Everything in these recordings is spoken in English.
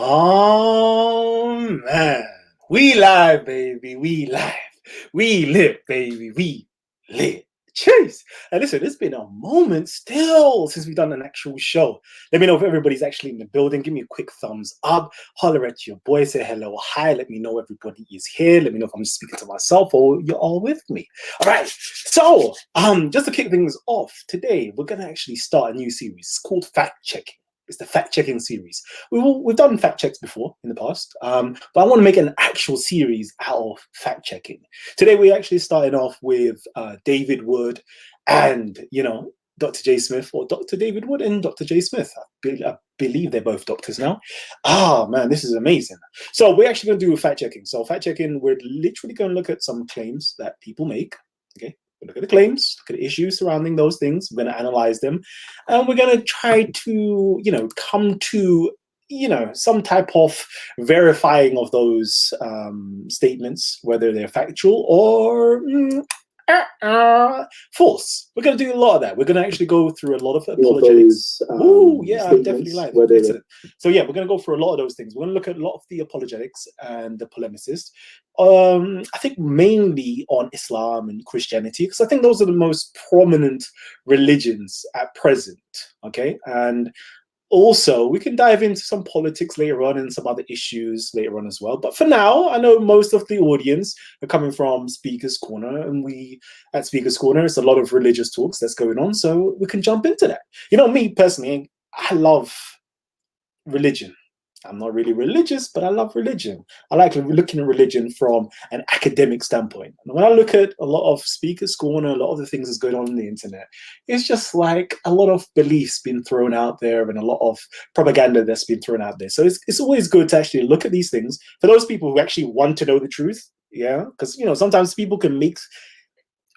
Oh man, we live, baby. We live. We live, baby. We live. Cheers. And listen, it's been a moment still since we've done an actual show. Let me know if everybody's actually in the building. Give me a quick thumbs up. Holler at your boy. Say hello, hi. Let me know everybody is here. Let me know if I'm just speaking to myself or you're all with me. All right. So, just to kick things off, today we're gonna actually start a new series. It's called Fact Checking. It's the fact-checking series. We've done fact checks before in the past, but I want to make an actual series out of fact-checking. Today we're actually starting off with David Wood and, Dr. J. Smith, or Dr. David Wood and Dr. J. Smith. I believe they're both doctors now. Ah, man, this is amazing. So we're actually going to do fact-checking. So fact-checking, we're literally going to look at some claims that people make, okay? Look at the claims, look at the issues surrounding those things. We're going to analyze them, and we're going to try to, come to, some type of verifying of those statements, whether they're factual or false. We're going to do a lot of that. We're going to actually go through a lot of apologetics. Oh, yeah, I'm definitely live. Excellent. So yeah, we're going to go through a lot of those things. We're going to look at a lot of the apologetics and the polemicists. I think mainly on Islam and Christianity, because I think those are the most prominent religions at present. Okay, and also, we can dive into some politics later on and some other issues later on as well. But for now, I know most of the audience are coming from Speaker's Corner, and we at Speaker's Corner, it's a lot of religious talks that's going on, so we can jump into that. Me personally, I love religion. I'm not really religious, but I love religion. I like looking at religion from an academic standpoint. And when I look at a lot of Speaker's Corner, a lot of the things that's going on the internet, it's just like a lot of beliefs being thrown out there and a lot of propaganda that's been thrown out there. So it's always good to actually look at these things for those people who actually want to know the truth. Yeah, because sometimes people can make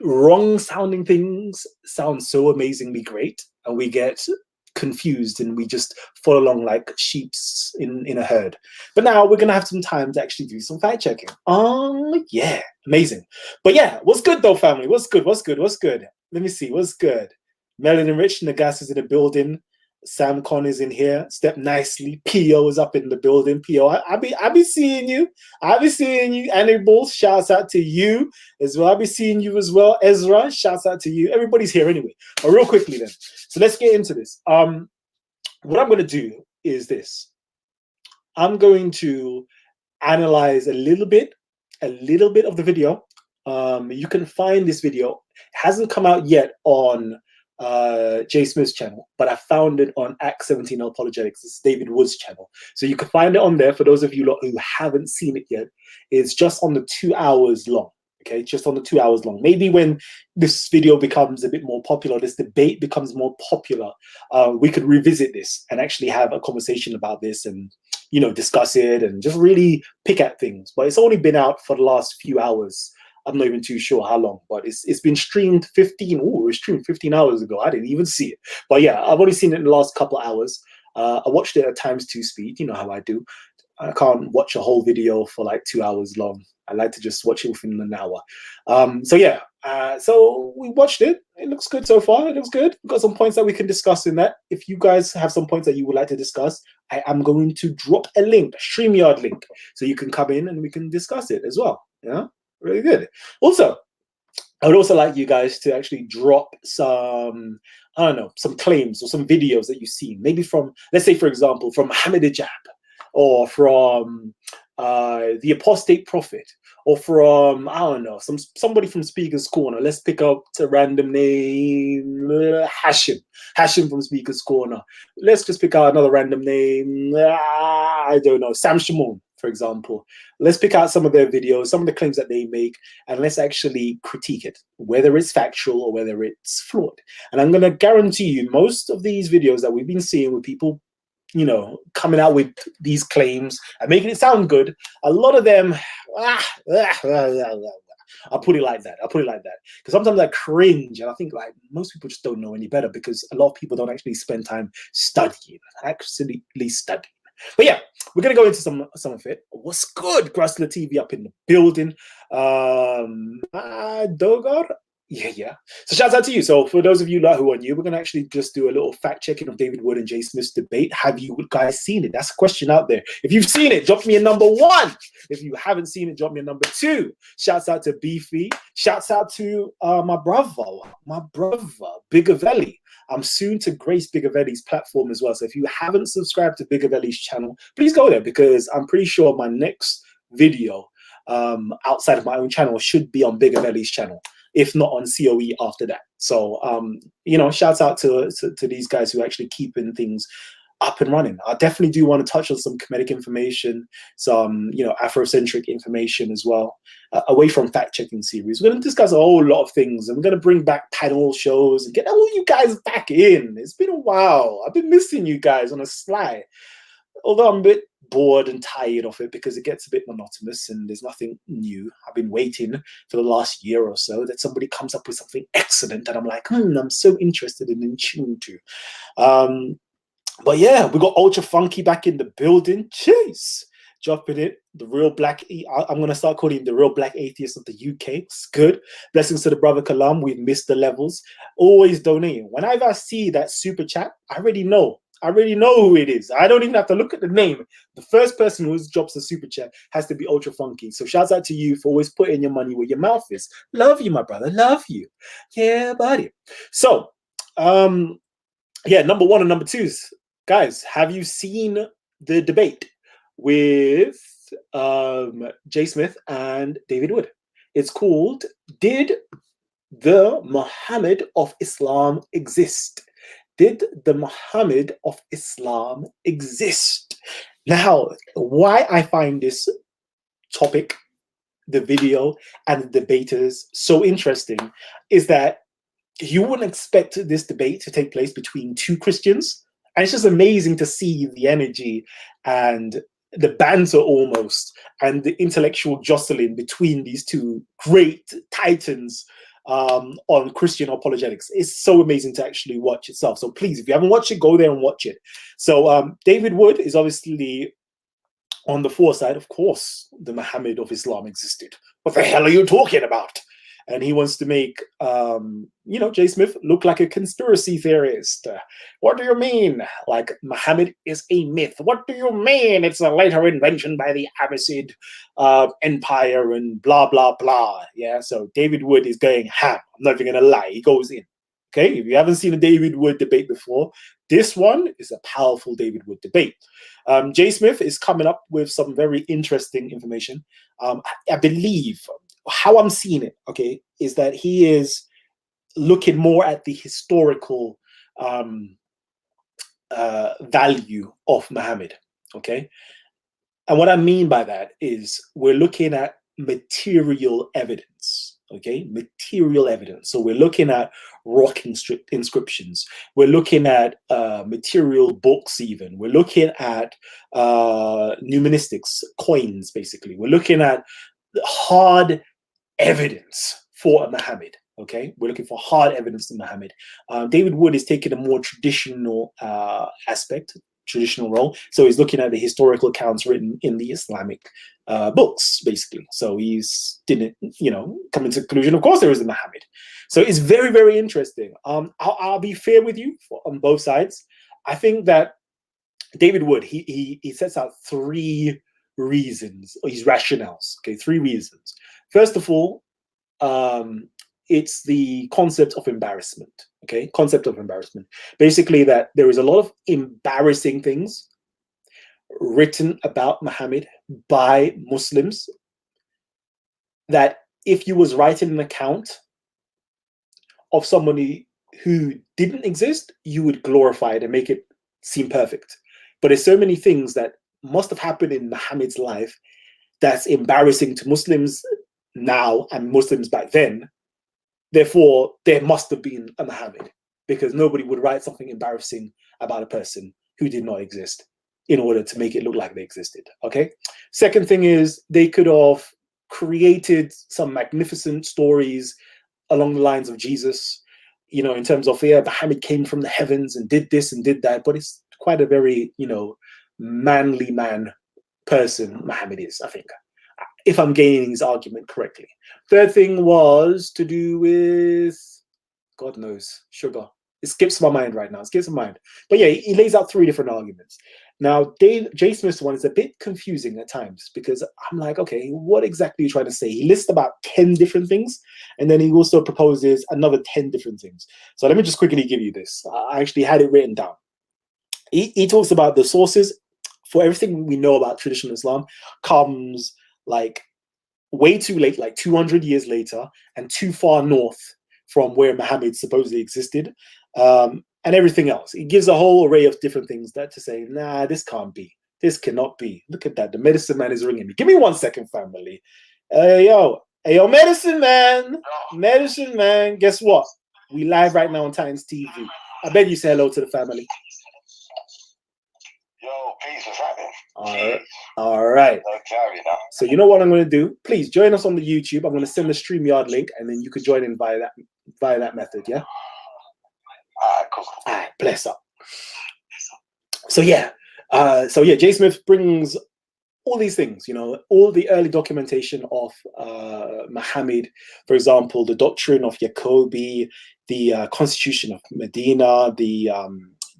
wrong sounding things sound so amazingly great, and we get confused and we just follow along like sheeps in a herd. But now we're gonna have some time to actually do some fact checking. Oh yeah, amazing. But yeah, what's good though, family? What's good? Let me see, what's good? Melanin Rich Nagas is in the building. Sam Con is in here. Step nicely. P.O. is up in the building. P.O. I be seeing you. I be seeing you. Annie Bulls, shouts out to you as well. I be seeing you as well. Ezra, shouts out to you. Everybody's here anyway. But real quickly then. So let's get into this. What I'm going to do is this. I'm going to analyze a little bit of the video. You can find this video. It hasn't come out yet on Jay Smith's channel, but I found it on Act 17 Apologetics. It's David Wood's channel, so you can find it on there. For those of you who haven't seen it yet, it's just on the 2 hours long. Okay, just on the 2 hours long. Maybe when this video becomes a bit more popular, this debate becomes more popular, we could revisit this and actually have a conversation about this and discuss it and just really pick at things. But it's only been out for the last few hours. I'm not even too sure how long, but it's been streamed 15. Oh, it was streamed 15 hours ago. I didn't even see it. But yeah, I've only seen it in the last couple of hours. I watched it at ×2 speed. You know how I do. I can't watch a whole video for like 2 hours long. I like to just watch it within an hour. So yeah, so we watched it. It looks good so far. It looks good. We've got some points that we can discuss in that. If you guys have some points that you would like to discuss, I am going to drop a link, a StreamYard link, so you can come in and we can discuss it as well. Yeah. Really good. Also, I would also like you guys to actually drop some, I don't know, some claims or some videos that you've seen. Maybe from, let's say, for example, from Muhammad Ajab, or from the Apostate Prophet, or from, I don't know, somebody from Speaker's Corner. Let's pick up a random name, Hashim from Speaker's Corner. Let's just pick out another random name, I don't know, Sam Shimon, for example. Let's pick out some of their videos, some of the claims that they make, and let's actually critique it, whether it's factual or whether it's flawed. And I'm going to guarantee you most of these videos that we've been seeing with people coming out with these claims and making it sound good, a lot of them, I'll put it like that. Because sometimes I cringe and I think like most people just don't know any better, because a lot of people don't actually spend time studying. But yeah, we're going to go into some of it. What's good? Grassley TV up in the building. Dogar? Yeah. So shouts out to you. So for those of you who are new, we're going to actually just do a little fact checking of David Wood and Jay Smith's debate. Have you guys seen it? That's a question out there. If you've seen it, drop me a number 1. If you haven't seen it, drop me a number 2. Shouts out to Beefy. Shouts out to my brother, Bigavelli. I'm soon to grace Bigavelli's platform as well. So if you haven't subscribed to Bigavelli's channel, please go there, because I'm pretty sure my next video outside of my own channel should be on Bigavelli's channel, if not on COE after that. So, shouts out to these guys who are actually keeping things up and running. I definitely do want to touch on some Kemetic information, some, Afrocentric information as well, away from fact-checking series. We're going to discuss a whole lot of things, and we're going to bring back panel shows and get all you guys back in. It's been a while. I've been missing you guys on a sly. Although I'm a bit bored and tired of it, because it gets a bit monotonous and there's nothing new. I've been waiting for the last year or so that somebody comes up with something excellent that I'm like, I'm so interested and in tune to. But yeah, we got Ultra Funky back in the building. Jeez, dropping it. The real black, I'm going to start calling him the real black atheist of the UK. It's good. Blessings to the brother Kalam. We've missed the levels. Always donating. Whenever I see that super chat, I already know who it is. I don't even have to look at the name. The first person who drops a super chat has to be Ultra Funky. So shouts out to you for always putting your money where your mouth is. Love you, my brother. Love you. Yeah, buddy. So, number 1 and number 2s. Guys, have you seen the debate with Jay Smith and David Wood? It's called, Did the Muhammad of Islam Exist? Did the Muhammad of Islam exist? Now, why I find this topic, the video, and the debaters so interesting is that you wouldn't expect this debate to take place between 2 Christians. And it's just amazing to see the energy and the banter almost, and the intellectual jostling between these 2 great titans on Christian apologetics. It's so amazing to actually watch itself. So please, if you haven't watched it, go there and watch it. So David Wood is obviously on the foresight. Of course, the Muhammad of Islam existed. What the hell are you talking about? And he wants to make, Jay Smith look like a conspiracy theorist. What do you mean? Like, Muhammad is a myth. What do you mean? It's a later invention by the Abbasid Empire and blah, blah, blah. Yeah, so David Wood is going ham. I'm not even going to lie. He goes in. Okay, if you haven't seen a David Wood debate before, this one is a powerful David Wood debate. Jay Smith is coming up with some very interesting information. I believe how I'm seeing it, okay, is that he is looking more at the historical value of Muhammad, okay? And what I mean by that is we're looking at material evidence, okay? Material evidence. So we're looking at rock inscriptions. We're looking at material books even. We're looking at numismatics, coins, basically. We're looking at hard evidence for Muhammad. Okay, we're looking for hard evidence to Muhammad. David Wood is taking a more traditional aspect, traditional role. So he's looking at the historical accounts written in the Islamic books, basically. So he's didn't, come into the conclusion. Of course, there is a Muhammad. So it's very, very interesting. I'll be fair with you on both sides. I think that David Wood he sets out 3 reasons, or his rationales. Okay, 3 reasons. First of all, it's the concept of embarrassment. Okay, concept of embarrassment. Basically, that there is a lot of embarrassing things written about Muhammad by Muslims, that if you was writing an account of somebody who didn't exist, you would glorify it and make it seem perfect. But there's so many things that must have happened in Muhammad's life that's embarrassing to Muslims now and Muslims back then. Therefore, there must have been a Muhammad, because nobody would write something embarrassing about a person who did not exist in order to make it look like they existed. Okay. Second thing is, they could have created some magnificent stories along the lines of Jesus, in terms of, Muhammad came from the heavens and did this and did that. But it's quite a very, manly man person Muhammad is, I think. if I'm gaining his argument correctly. Third thing was to do with, God knows, sugar. It skips my mind right now. It skips my mind. But yeah, he lays out 3 different arguments. Now, J. Smith's one is a bit confusing at times because I'm like, okay, what exactly are you trying to say? He lists about 10 different things, and then he also proposes another 10 different things. So let me just quickly give you this. I actually had it written down. He talks about the sources for everything we know about traditional Islam comes like way too late, like 200 years later, and too far north from where Muhammad supposedly existed, and everything else. It gives a whole array of different things that to say, nah, this can't be. This cannot be. Look at that. The medicine man is ringing me. Give me 1 second, family. Hey, yo, medicine man. Medicine man. Guess what? We live right now on Titans TV. I beg you say hello to the family. Yo, peace, what's happening? All right. So you know what I'm going to do? Please join us on the YouTube. I'm going to send the StreamYard link, and then you could join in via that method, yeah? All right, cool. All right, bless up. So yeah, J. Smith brings all these things, you know, all the early documentation of Muhammad, for example, the doctrine of Jacobi, the Constitution of Medina, the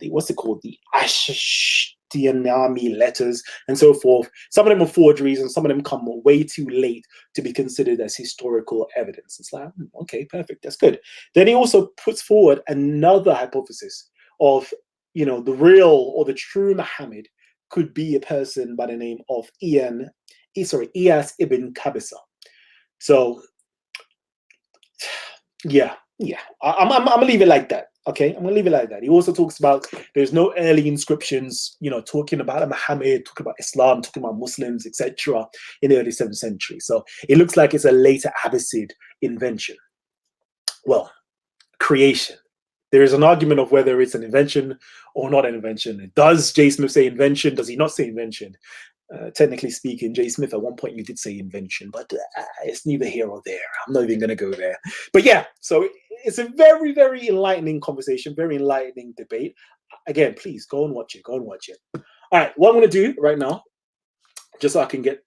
what's it called, the Ashtianami letters, and so forth. Some of them are forgeries, and some of them come way too late to be considered as historical evidence. It's like, okay, perfect, that's good. Then he also puts forward another hypothesis of, you know, the real or the true Muhammad could be a person by the name of Iyas ibn Qabisa. So, yeah, I'm gonna leave it like that. Okay, I'm gonna leave it like that. He also talks about there's no early inscriptions, you know, talking about Muhammad, talking about Islam, talking about Muslims, etc. in the early 7th century. So it looks like it's a later Abbasid invention. Well, creation. There is an argument of whether it's an invention or not an invention. Does J. Smith say invention? Does he not say invention? Technically speaking, J. Smith, at one point you did say invention, but it's neither here or there. I'm not even going to go there. But yeah, so it's a very, very enlightening conversation, very enlightening debate. Again, please go and watch it. Go and watch it. All right, what I'm going to do right now, just so I can get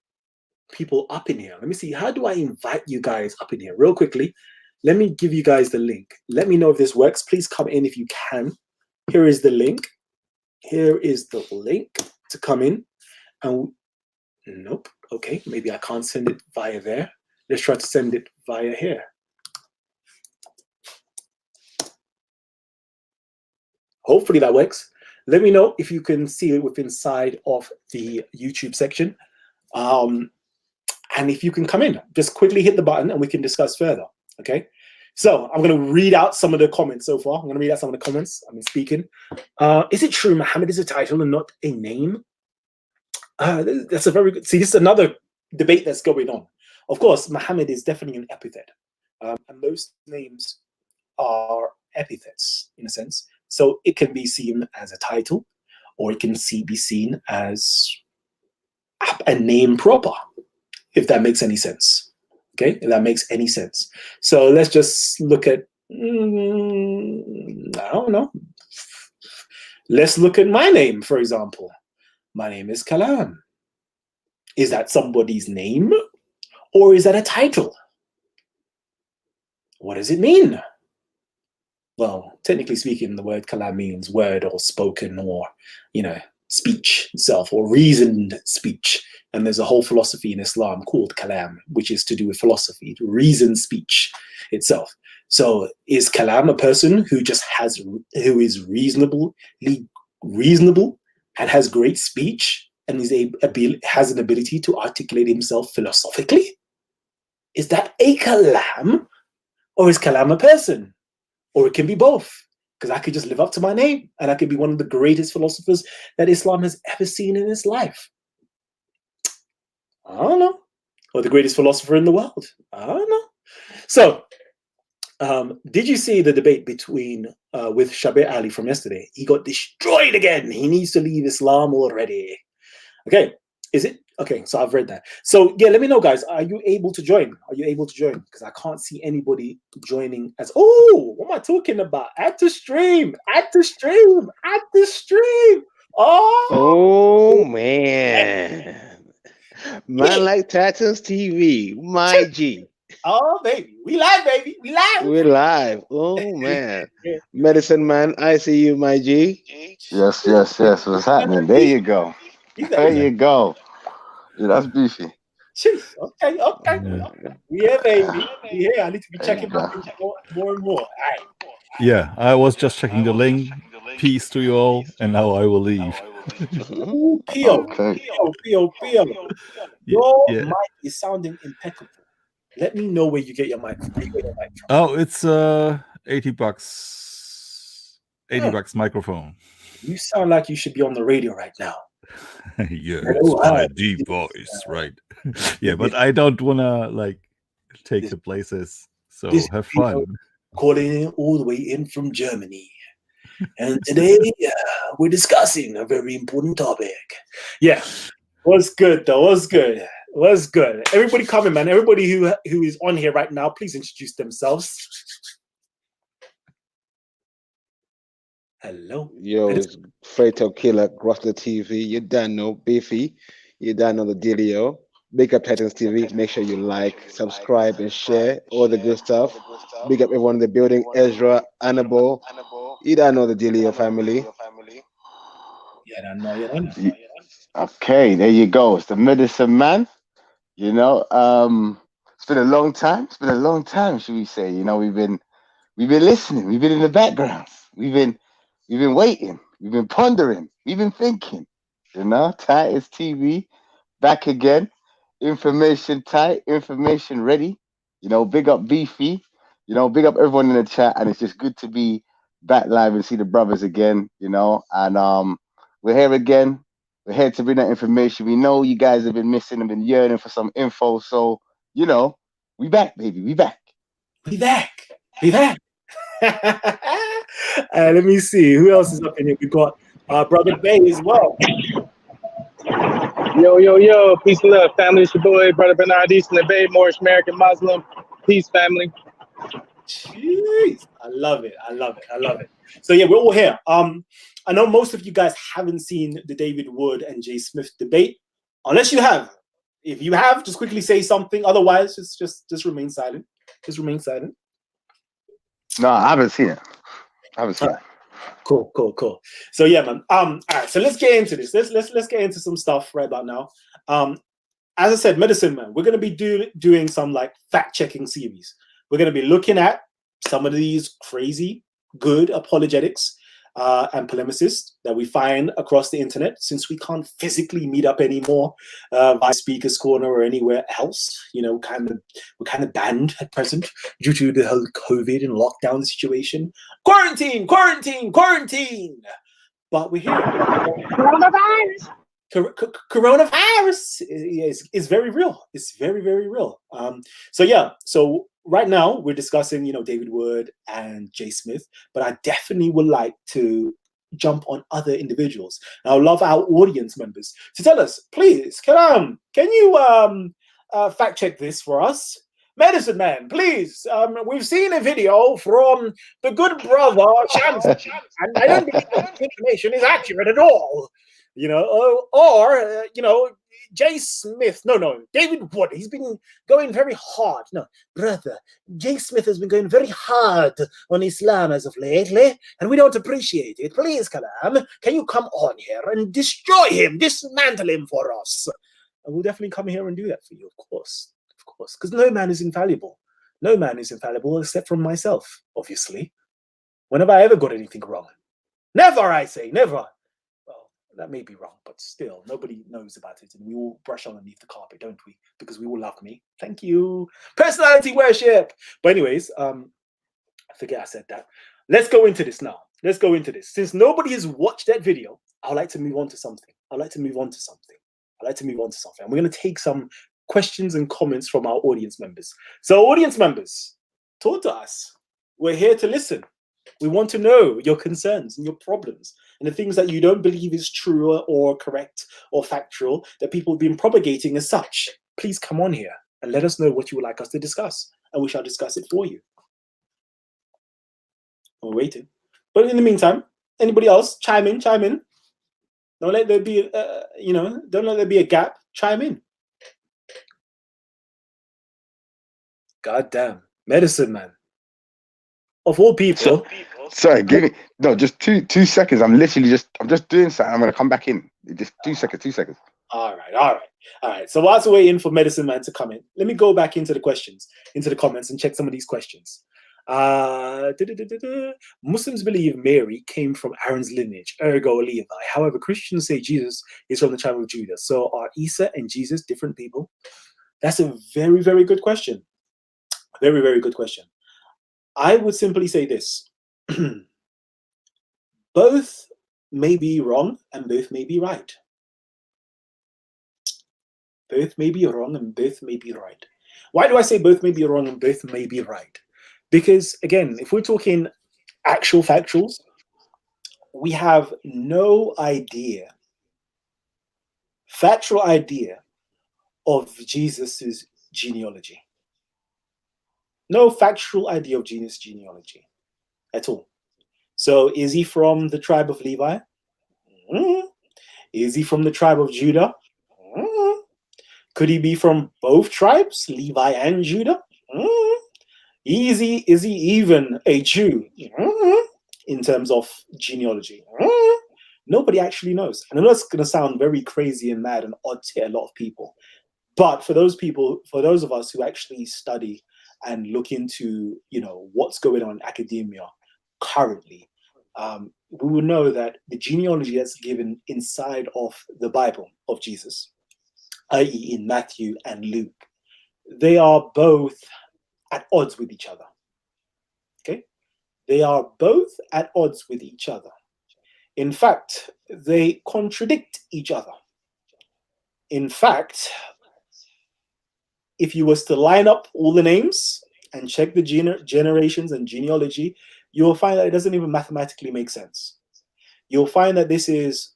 people up in here. Let me see. How do I invite you guys up in here? Real quickly. Let me give you guys the link. Let me know if this works. Please come in if you can. Here is the link. Here is the link to come in. And nope. Okay, maybe I can't send it via there. Let's try to send it via here. Hopefully that works. Let me know if you can see it within inside of the YouTube section. And if you can come in, just quickly hit the button and we can discuss further. Okay, so I'm going to read out some of the comments so far. I'm going to read out some of the comments. I've been speaking. Is it true Muhammad is a title and not a name? That's a very good. See, this is another debate that's going on. Of course, Muhammad is definitely an epithet, and most names are epithets in a sense. So it can be seen as a title, or it can be seen as a name proper, if that makes any sense. Okay, if that makes any sense. So let's just look at, I don't know. Let's look at my name, for example. My name is Kalam. Is that somebody's name or is that a title? What does it mean? Well, technically speaking, the word Kalam means word or spoken or, you know, speech itself or reasoned speech. And there's a whole philosophy in Islam called Kalam, which is to do with philosophy, reasoned speech itself. So is Kalam a person who is reasonable and has great speech and has an ability to articulate himself philosophically? Is that a Kalam, or is Kalam a person? Or it can be both, because I could just live up to my name and I could be one of the greatest philosophers that Islam has ever seen in its life. I don't know. Or the greatest philosopher in the world. I don't know. So, did you see the debate with Shabir Ali from yesterday? He got destroyed again. He needs to leave Islam already. Okay, is it? Okay, so I've read that. So yeah, let me know, guys. Are you able to join? Are you able to join? Because I can't see anybody joining as. Oh, what am I talking about? Add to stream. Add to stream. Add to stream. Oh man. Man like Titans TV, my G. Oh, baby. We live, baby. We live. We're live. Oh man. Medicine Man, I see you, my G. Yes, yes, yes. What's happening? There you go. There you go. Yeah, that's beefy. Jeez. Okay, okay. Yeah. Yeah, baby. Yeah, I need to be There you checking go. my things more and more. All right. Yeah, I was just checking the link. Peace to you all, and now I will leave. Ooh, Pio. Okay. Pio. Yeah, Your yeah. mic is sounding impeccable. Let me know where you get your mic from. Oh, it's $80. $80 microphone. You sound like you should be on the radio right now. Yeah, Hello, it's my hi. deep voice, right? Yeah, but I don't wanna like take the places. So This have Pio fun. calling in all the way in from Germany. And today we're discussing a very important topic. Yeah, was good though. Was good. Was good. Everybody coming, man. Everybody who is on here right now, please introduce themselves. Hello. Yo, it's Fredo Killer, Grossler TV. You done know Beefy. You done know the dealio. Big up Titans TV. Make sure you like, subscribe, and share all the good stuff. Big up everyone in the building. Ezra, Annabelle. You done know the dealio, family. Yeah, I know. Okay, there you go. It's the medicine man. You know, it's been a long time. It's been a long time, should we say? You know, we've been listening. We've been in the background. We've been waiting. We've been pondering. We've been thinking. You know, Titus TV back again. Information tight, information ready. You know, big up Beefy. You know, big up everyone in the chat, and it's just good to be back live and see the brothers again. You know, and we're here again. We're here to bring that information. We know you guys have been missing and been yearning for some info, so you know, we back, baby. We back. We back. Let me see who else is up in here. We got Brother Bay as well. Yo, peace and love, family. It's your boy, Brother Bernard Easton, the Bay, Moorish American Muslim. Peace, family. Jeez, I love it. So yeah, we're all here. I know most of you guys haven't seen the David Wood and Jay Smith debate, unless you have. If you have, just quickly say something. Otherwise, just remain silent. Just remain silent. No, I haven't seen it. Cool. So yeah, man. All right. So let's get into this. Let's get into some stuff right about now. As I said, medicine man. We're gonna be doing some like fact checking series. We're gonna be looking at some of these crazy good apologetics and polemicists that we find across the internet, since we can't physically meet up anymore via Speaker's Corner or anywhere else. You know, we're kind of banned at present due to the whole COVID and lockdown situation. Quarantine. But we're here. Coronavirus is very real. It's very, very real. So right now we're discussing, David Wood and Jay Smith, but I definitely would like to jump on other individuals. And I would love our audience members to tell us, please, can you fact check this for us? Medicine Man, please. We've seen a video from the good brother Chancellor, and I don't believe that information is accurate at all. Jay Smith. No, David Wood. He's been going very hard. No, brother, Jay Smith has been going very hard on Islam as of lately, and we don't appreciate it. Please, Kalam, can you come on here and destroy him, dismantle him for us? And we'll definitely come here and do that for you, of course, because no man is infallible. No man is infallible except from myself, obviously. When have I ever got anything wrong? Never, I say, never. That may be wrong, but still, nobody knows about it, and we all brush underneath the carpet, don't we? Because we all love me. Thank you. Personality worship. But anyways, I forget I said that. Let's go into this now. Since nobody has watched that video, I'd like to move on to something. And we're going to take some questions and comments from our audience members. So, audience members, talk to us. We're here to listen. We want to know your concerns and your problems and the things that you don't believe is true or correct or factual that people have been propagating as such. Please come on here and let us know what you would like us to discuss, and we shall discuss it for you. We're waiting. But in the meantime, anybody else, chime in. Don't let there be, don't let there be a gap. Chime in. God damn. Medicine Man. Of all people. Sorry, give me just two seconds. I'm just doing something. I'm gonna come back in. Just 2 seconds. All right. So whilst we're waiting for Medicine Man to come in, let me go back into the comments and check some of these questions. Muslims believe Mary came from Aaron's lineage, ergo Levi. However, Christians say Jesus is from the tribe of Judah. So are Isa and Jesus different people? That's a very, very good question. Very, very good question. I would simply say this. Both may be wrong and both may be right. Both may be wrong and both may be right. Why do I say both may be wrong and both may be right? Because, again, if we're talking actual factuals, we have no factual idea of Jesus's genealogy. No factual idea of Jesus' genealogy at all. So is he from the tribe of Levi? Is he from the tribe of Judah? Could he be from both tribes, Levi and Judah? Is he even a Jew in terms of genealogy? Nobody actually knows. And I know it's going to sound very crazy and mad and odd to a lot of people. But for those of us who actually study and look into, what's going on in academia currently, we will know that the genealogy that's given inside of the Bible of Jesus, i.e. in Matthew and Luke, they are both at odds with each other. Okay? They are both at odds with each other. In fact, they contradict each other. In fact, if you was to line up all the names and check the generations and genealogy, you will find that it doesn't even mathematically make sense. You'll find that this is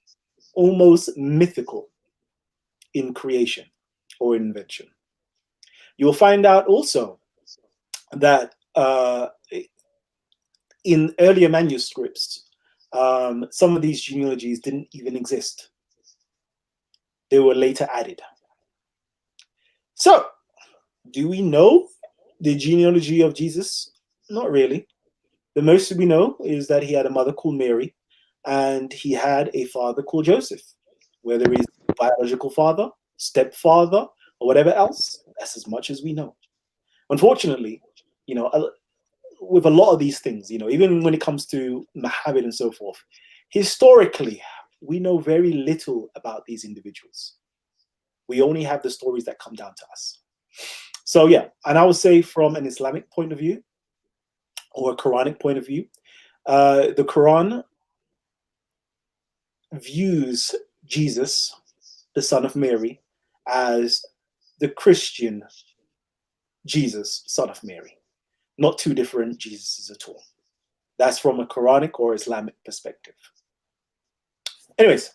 almost mythical in creation or invention. You'll find out also that in earlier manuscripts, some of these genealogies didn't even exist. They were later added. So, do we know the genealogy of Jesus? Not really. The most we know is that he had a mother called Mary, and he had a father called Joseph. Whether he's a biological father, stepfather, or whatever else, that's as much as we know. Unfortunately, with a lot of these things, even when it comes to Muhammad and so forth, historically, we know very little about these individuals. We only have the stories that come down to us. So yeah, and I would say from an Islamic point of view or a Quranic point of view, the Quran views Jesus, the son of Mary, as the Christian Jesus, son of Mary. Not two different Jesuses at all. That's from a Quranic or Islamic perspective. Anyways,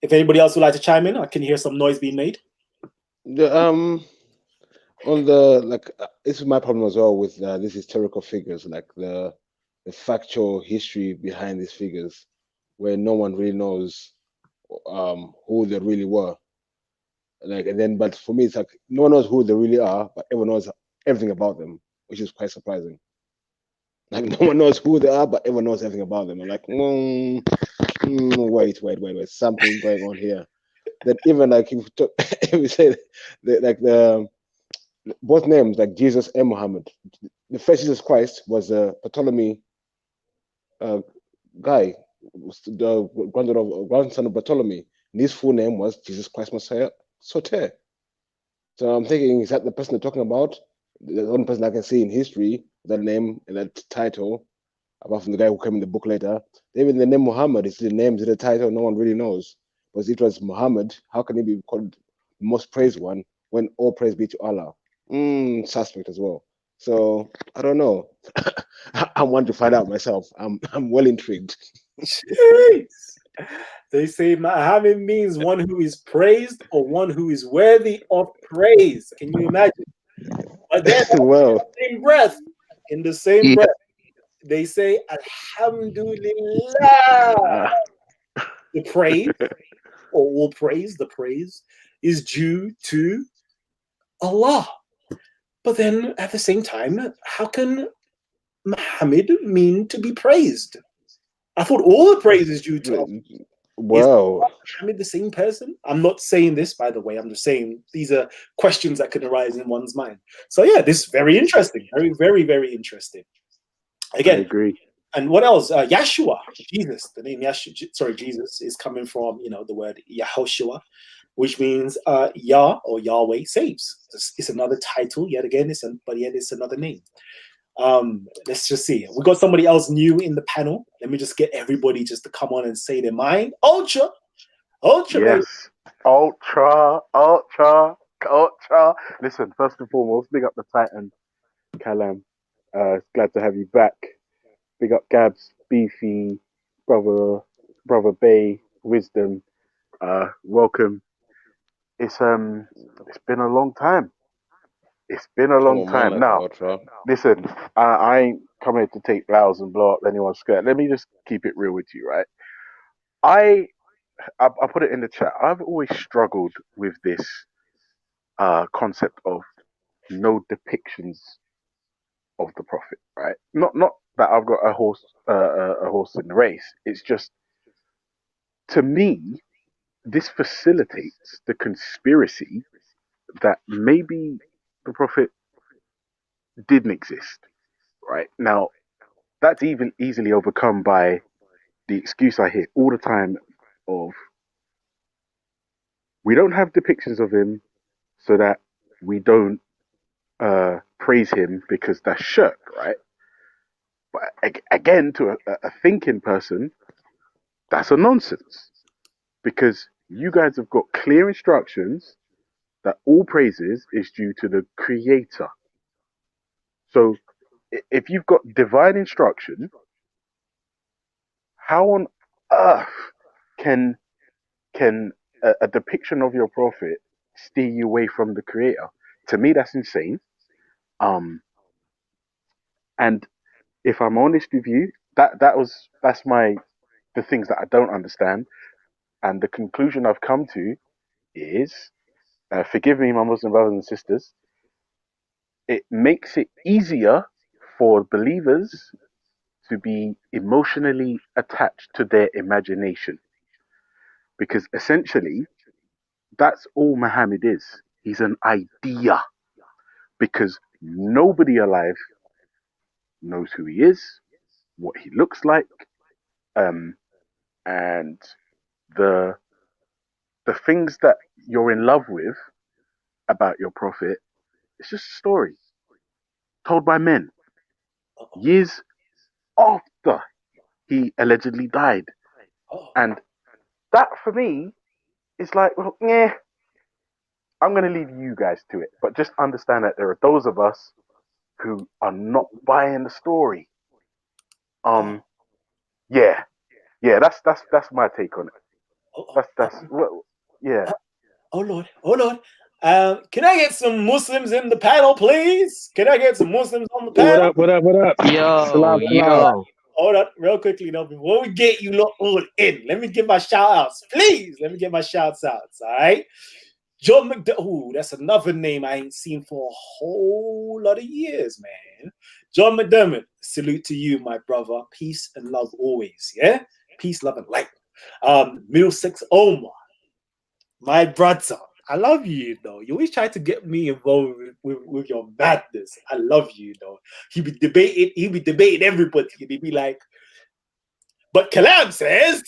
if anybody else would like to chime in, I can hear some noise being made. On the this is my problem as well with these historical figures, like the factual history behind these figures, where no one really knows who they really were. But for me, it's like no one knows who they really are, but everyone knows everything about them, which is quite surprising. Like no one knows who they are, but everyone knows everything about them. I'm like, wait, something going on here. That even like if we say the both names, like Jesus and Muhammad, the first Jesus Christ was a Ptolemy guy, the grandson of Ptolemy, and his full name was Jesus Christ Messiah Soter. So I'm thinking, is that the person they're talking about? The only person I can see in history that name and that title, apart from the guy who came in the book later. Even the name Muhammad is the name, is the title no one really knows. But it was Muhammad. How can he be called the most praised one when all praise be to Allah? Suspect as well. So I don't know. I want to find out myself. I'm well intrigued. Jeez. They say Muhammad means one who is praised or one who is worthy of praise. Can you imagine? But then well, in the same breath, they say Alhamdulillah. The praise, or all praise, the praise is due to Allah. But then at the same time, how can Muhammad mean to be praised? I thought all the praise is due to Allah. Well, Is Muhammad the same person? I'm not saying this, by the way. I'm just saying these are questions that can arise in one's mind. So yeah, this is very interesting. Very, very, very interesting. Again, I agree. and what else? Yeshua, Jesus. The name Jesus is coming from the word Yahoshua, which means Yah or Yahweh saves. It's another title yet again. But yet it's another name. Let's just see. We got somebody else new in the panel. Let me just get everybody just to come on and say their mind. Ultra, Yes. baby. Ultra. Listen, first and foremost, big up the Titan, Kalam. Glad to have you back. Big up Gabs, Beefy, brother Bay, Wisdom. Welcome. It's been a long time. It's been a long time. Now, listen, I ain't coming to take blows and blow up anyone's skirt. Let me just keep it real with you, right? I put it in the chat. I've always struggled with this concept of no depictions of the prophet, right? Not that I've got a horse in the race. It's just, to me, this facilitates the conspiracy that maybe the prophet didn't exist, right? Now, that's even easily overcome by the excuse I hear all the time of, we don't have depictions of him so that we don't praise him because that's shirk, right? But again, to a thinking person, that's a nonsense, because you guys have got clear instructions that all praises is due to the creator. So if you've got divine instruction, how on earth can a depiction of your prophet steer you away from the creator? To me, that's insane. And if I'm honest with you, that's the things that I don't understand. And the conclusion I've come to is, forgive me, my Muslim brothers and sisters, it makes it easier for believers to be emotionally attached to their imagination. Because essentially, that's all Muhammad is. He's an idea. Because nobody alive knows who he is, what he looks like, and the things that you're in love with about your prophet. It's just a story told by men years after he allegedly died. And that, for me, is like, well, yeah, I'm going to leave you guys to it. But just understand that there are those of us who are not buying the story. Yeah, that's my take on it. Yeah. Oh Lord. Can I get some Muslims in the panel, please? Can I get some Muslims on the panel? What up? Yo. Hold on, real quickly, before we get you lot all in, let me give my shout outs, please. Let me get my shouts outs, all right? John McDermott, that's another name I ain't seen for a whole lot of years, man. John McDermott, salute to you, my brother. Peace and love always, yeah? Peace, love, and light. Middlesex Omar, my brother. I love you, though. You always try to get me involved with your madness. I love you, though. He be debating everybody. He'd be like, but Kalam says,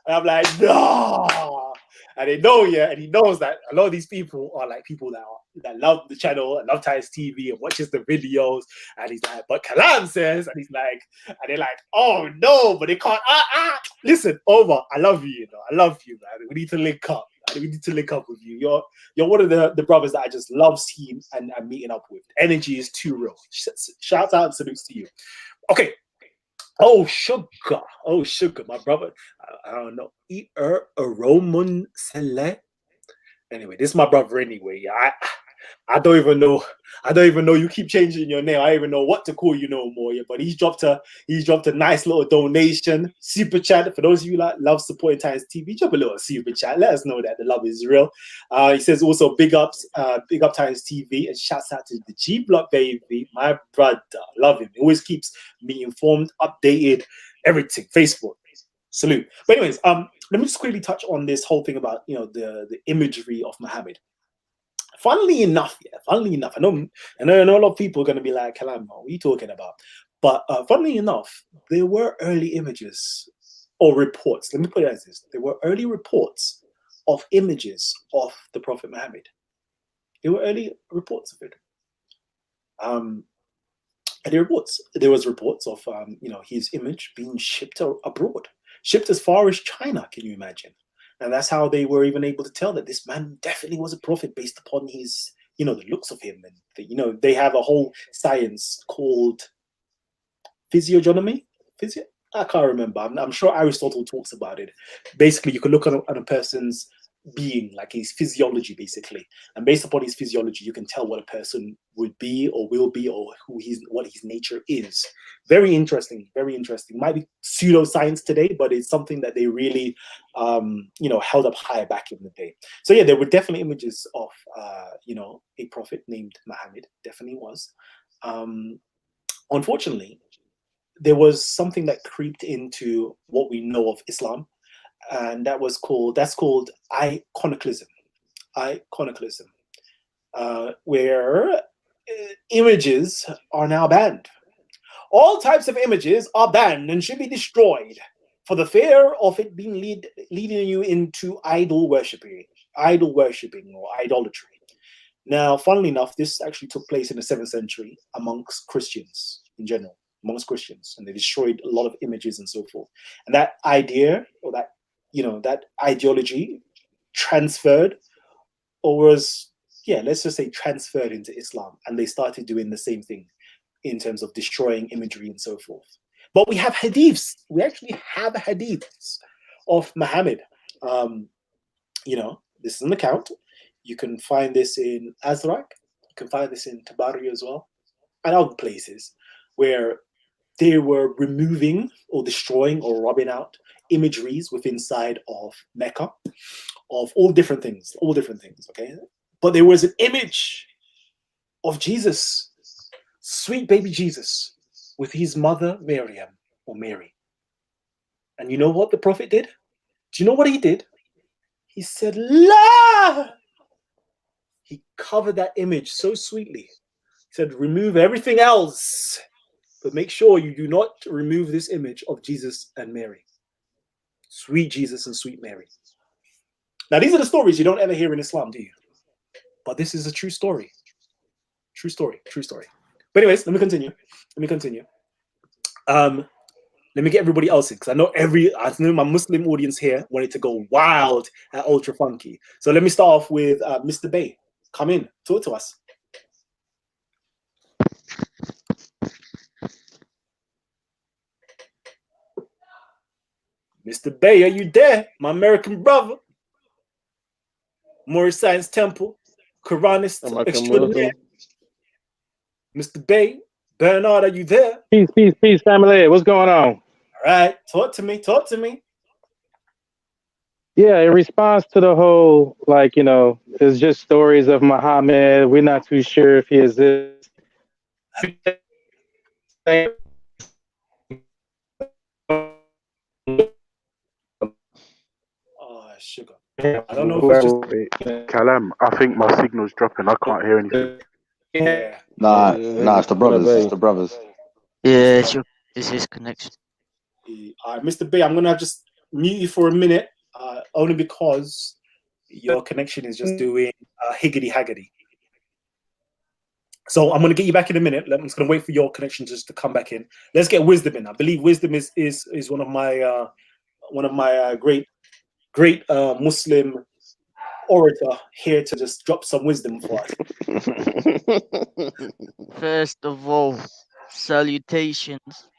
and I'm like, no. And they know, yeah, and he knows that a lot of these people are like people that love the channel and love Titus TV and watches the videos. And he's like, but Kalam says, and he's like, and they're like, oh no, but they can't. Listen, Omar, I love you, I love you, man. We need to link up. We need to link up with you. You're one of the brothers that I just love seeing and meeting up with. Energy is too real. Shout out and salutes to you. Okay. Oh, sugar, my brother. I don't know. Roman Select. Anyway, this is my brother anyway. I don't even know. I don't even know. You keep changing your name. I don't even know what to call you no more. Yeah, but he's dropped a nice little donation, super chat. For those of you that love supporting Times TV, drop a little super chat. Let us know that the love is real. He says also big up Times TV, and shouts out to the G Block baby, my brother. Love him. He always keeps me informed, updated, everything. Facebook. Salute. But anyways, let me just quickly touch on this whole thing about the imagery of Muhammad. Funnily enough, I know a lot of people are going to be like, Kalam, what are you talking about? But funnily enough, there were early images or reports. Let me put it as this. There were early reports of images of the Prophet Muhammad. There were early reports of it. And there was reports of his image being shipped abroad, shipped as far as China. Can you imagine? And that's how they were even able to tell that this man definitely was a prophet based upon his, the looks of him. And they have a whole science called physiognomy. I can't remember. I'm sure Aristotle talks about it. Basically, you can look at a person's being, like his physiology, basically, and based upon his physiology, you can tell what a person would be or will be, or what his nature is. Very interesting. Might be pseudoscience today, but it's something that they really, held up high back in the day. So yeah, there were definitely images of, a prophet named Muhammad. Definitely was. Unfortunately, there was something that creeped into what we know of Islam, and that's called iconoclasm. Where images are now banned. All types of images are banned and should be destroyed for the fear of it being leading you into idol worshipping or idolatry. Now, funnily enough, this actually took place in the 7th century amongst Christians in general, and they destroyed a lot of images and so forth. And that idea, or that ideology, transferred, or was, let's just say transferred into Islam, and they started doing the same thing in terms of destroying imagery and so forth. But we have hadiths. We actually have hadiths of Muhammad. This is an account. You can find this in Azraq. You can find this in Tabari as well, and other places where they were removing or destroying or rubbing out imageries within inside of Mecca of all different things, okay? But there was an image of Jesus, sweet baby Jesus, with his mother Miriam, or Mary. And you know what the Prophet did? Do you know what he did? He said, La! He covered that image so sweetly. He said, remove everything else, but make sure you do not remove this image of Jesus and Mary. Sweet Jesus and sweet Mary. Now, these are the stories you don't ever hear in Islam, do you? But this is a true story. True story. But anyways, let me continue. Let me get everybody else in, because I know my Muslim audience here wanted to go wild at Ultra Funky. So let me start off with Mr. Bay. Come in, talk to us. Mr. Bay, are you there? My American brother. Moorish Science Temple, Quranist extraordinaire. Mr. Bay, Bernard, are you there? Peace, family. What's going on? All right, talk to me. Yeah, in response to the whole, it's just stories of Muhammad. We're not too sure if he exists. Oh, sugar. I don't know if it's just... Kalam, I think my signal's dropping. I can't hear anything. Yeah. Nah, it's the brothers. Yeah, it's his connection. All right, Mr. Bay, I'm going to just mute you for a minute, only because your connection is just doing higgity-haggity. So I'm going to get you back in a minute. I'm just going to wait for your connection just to come back in. Let's get Wisdom in. I believe Wisdom is one of my great Muslim orator here to just drop some wisdom for us. First of all, salutations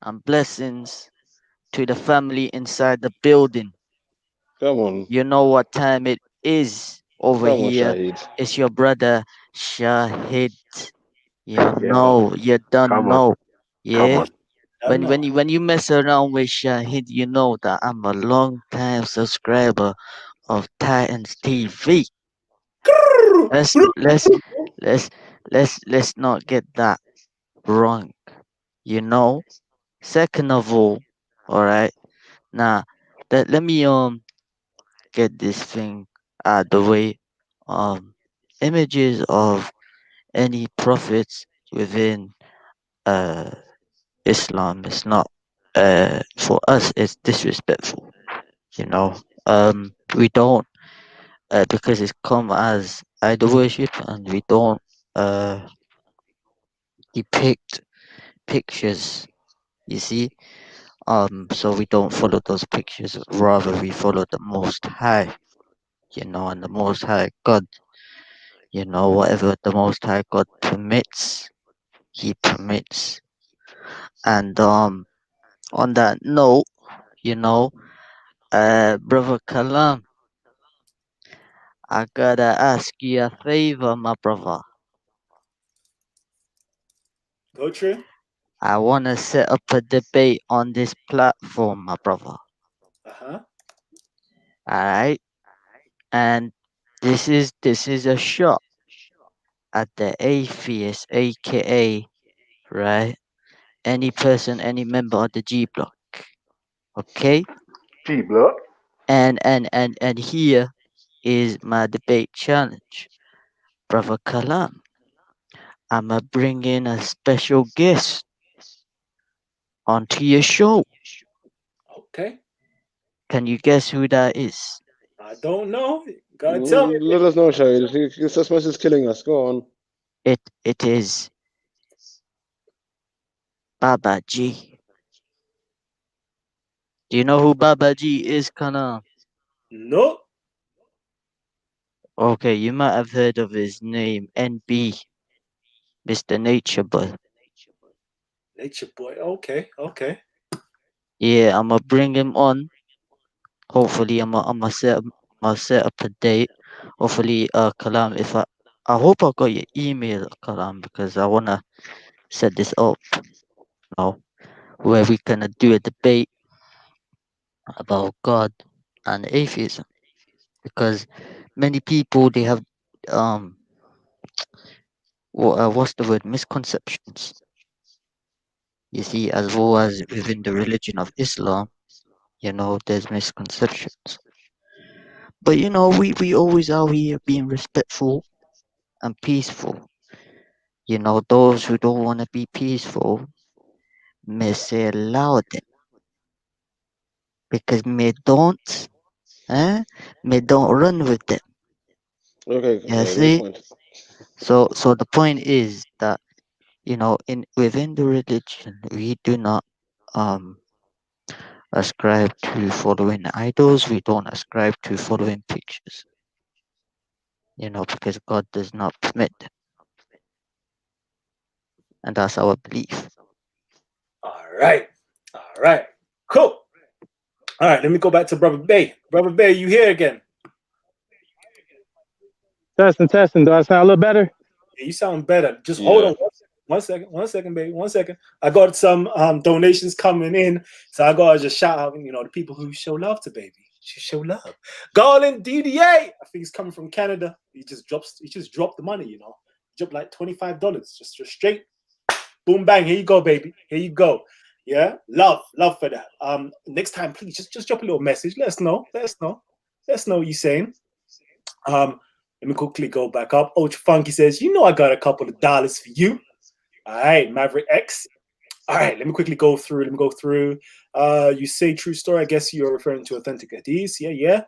and blessings to the family inside the building. Come on. You know what time it is. Over Come on, here, Shahid. it's your brother Shahid. You Yeah, man. know, you don't Come on. know. Come Yeah. on. I know. When you mess around with Shahid, you know that I'm a long time subscriber of Titans TV. Let's let's let's let's not get that wrong. You know. Second of all right. Now, let me get this thing out the way. Images of any prophets within uh Islam is not for us. It's disrespectful. You know. We don't because it's come as idol worship, and we don't uh depict pictures. You see, so we don't follow those pictures. Rather, we follow the Most High. You know, and the Most High God. You know, whatever the Most High God permits, He permits. And on that note, you know, brother Kalam, I gotta ask you a favor, my brother. Go true. I wanna set up a debate on this platform, my brother. Uh-huh. Alright? And this is a shot at the atheist, aka right? Any person, any member of the G block. Okay? G Block. And here is my debate challenge. Brother Kalam, I'ma bring in a special guest onto your show. Okay. Can you guess who that is? I don't know. You gotta tell me. Let us know, Shahid. Suspense is killing us. Go on. It is Baba G. Do you know who Baba G is, Kalam? No. Okay, you might have heard of his name, NB, Mr. Nature Boy. Nature boy. Okay. Okay. Yeah, I'ma bring him on. Hopefully, I'ma set up a date. Hopefully, Kalam, if I hope I got your email, Kalam, because I wanna set this up, know, where we gonna do a debate about God and atheism, because many people they have um what's the word, misconceptions. You see, as well as within the religion of Islam, you know, there's misconceptions. But you know, we always out here being respectful and peaceful. You know, those who don't want to be peaceful may say loud because me don't, me don't run with them. Okay, You Shahid, good see? point. So the point is that, you know, in within the religion we do not um ascribe to following idols, we don't ascribe to following pictures, you know, because God does not permit them. And that's our belief. All right. All right. Cool. All right. Let me go back to Brother Bay. Brother Bay, you here again? Testing, testing. Do I sound a little better? Yeah, you sound better. Just hold Yeah. on 1 second. 1 second, baby. 1 second. I got some donations coming in, so I gotta just shout out, you know, the people who show love to baby. Show love. Garland DDA. I think he's coming from Canada. He just dropped the money, you know. Dropped like $25. Just straight. Boom bang. Here you go, baby. Here you go. Yeah. Love for that. Next time, please just drop a little message. Let us know. Let us know. Let us know what you're saying. Let me quickly go back up. Ultra Funky says, you know I got a couple of dollars for you. All right, Maverick X. All right, let me quickly go through. You say true story. I guess you're referring to authentic hadiths. Yeah.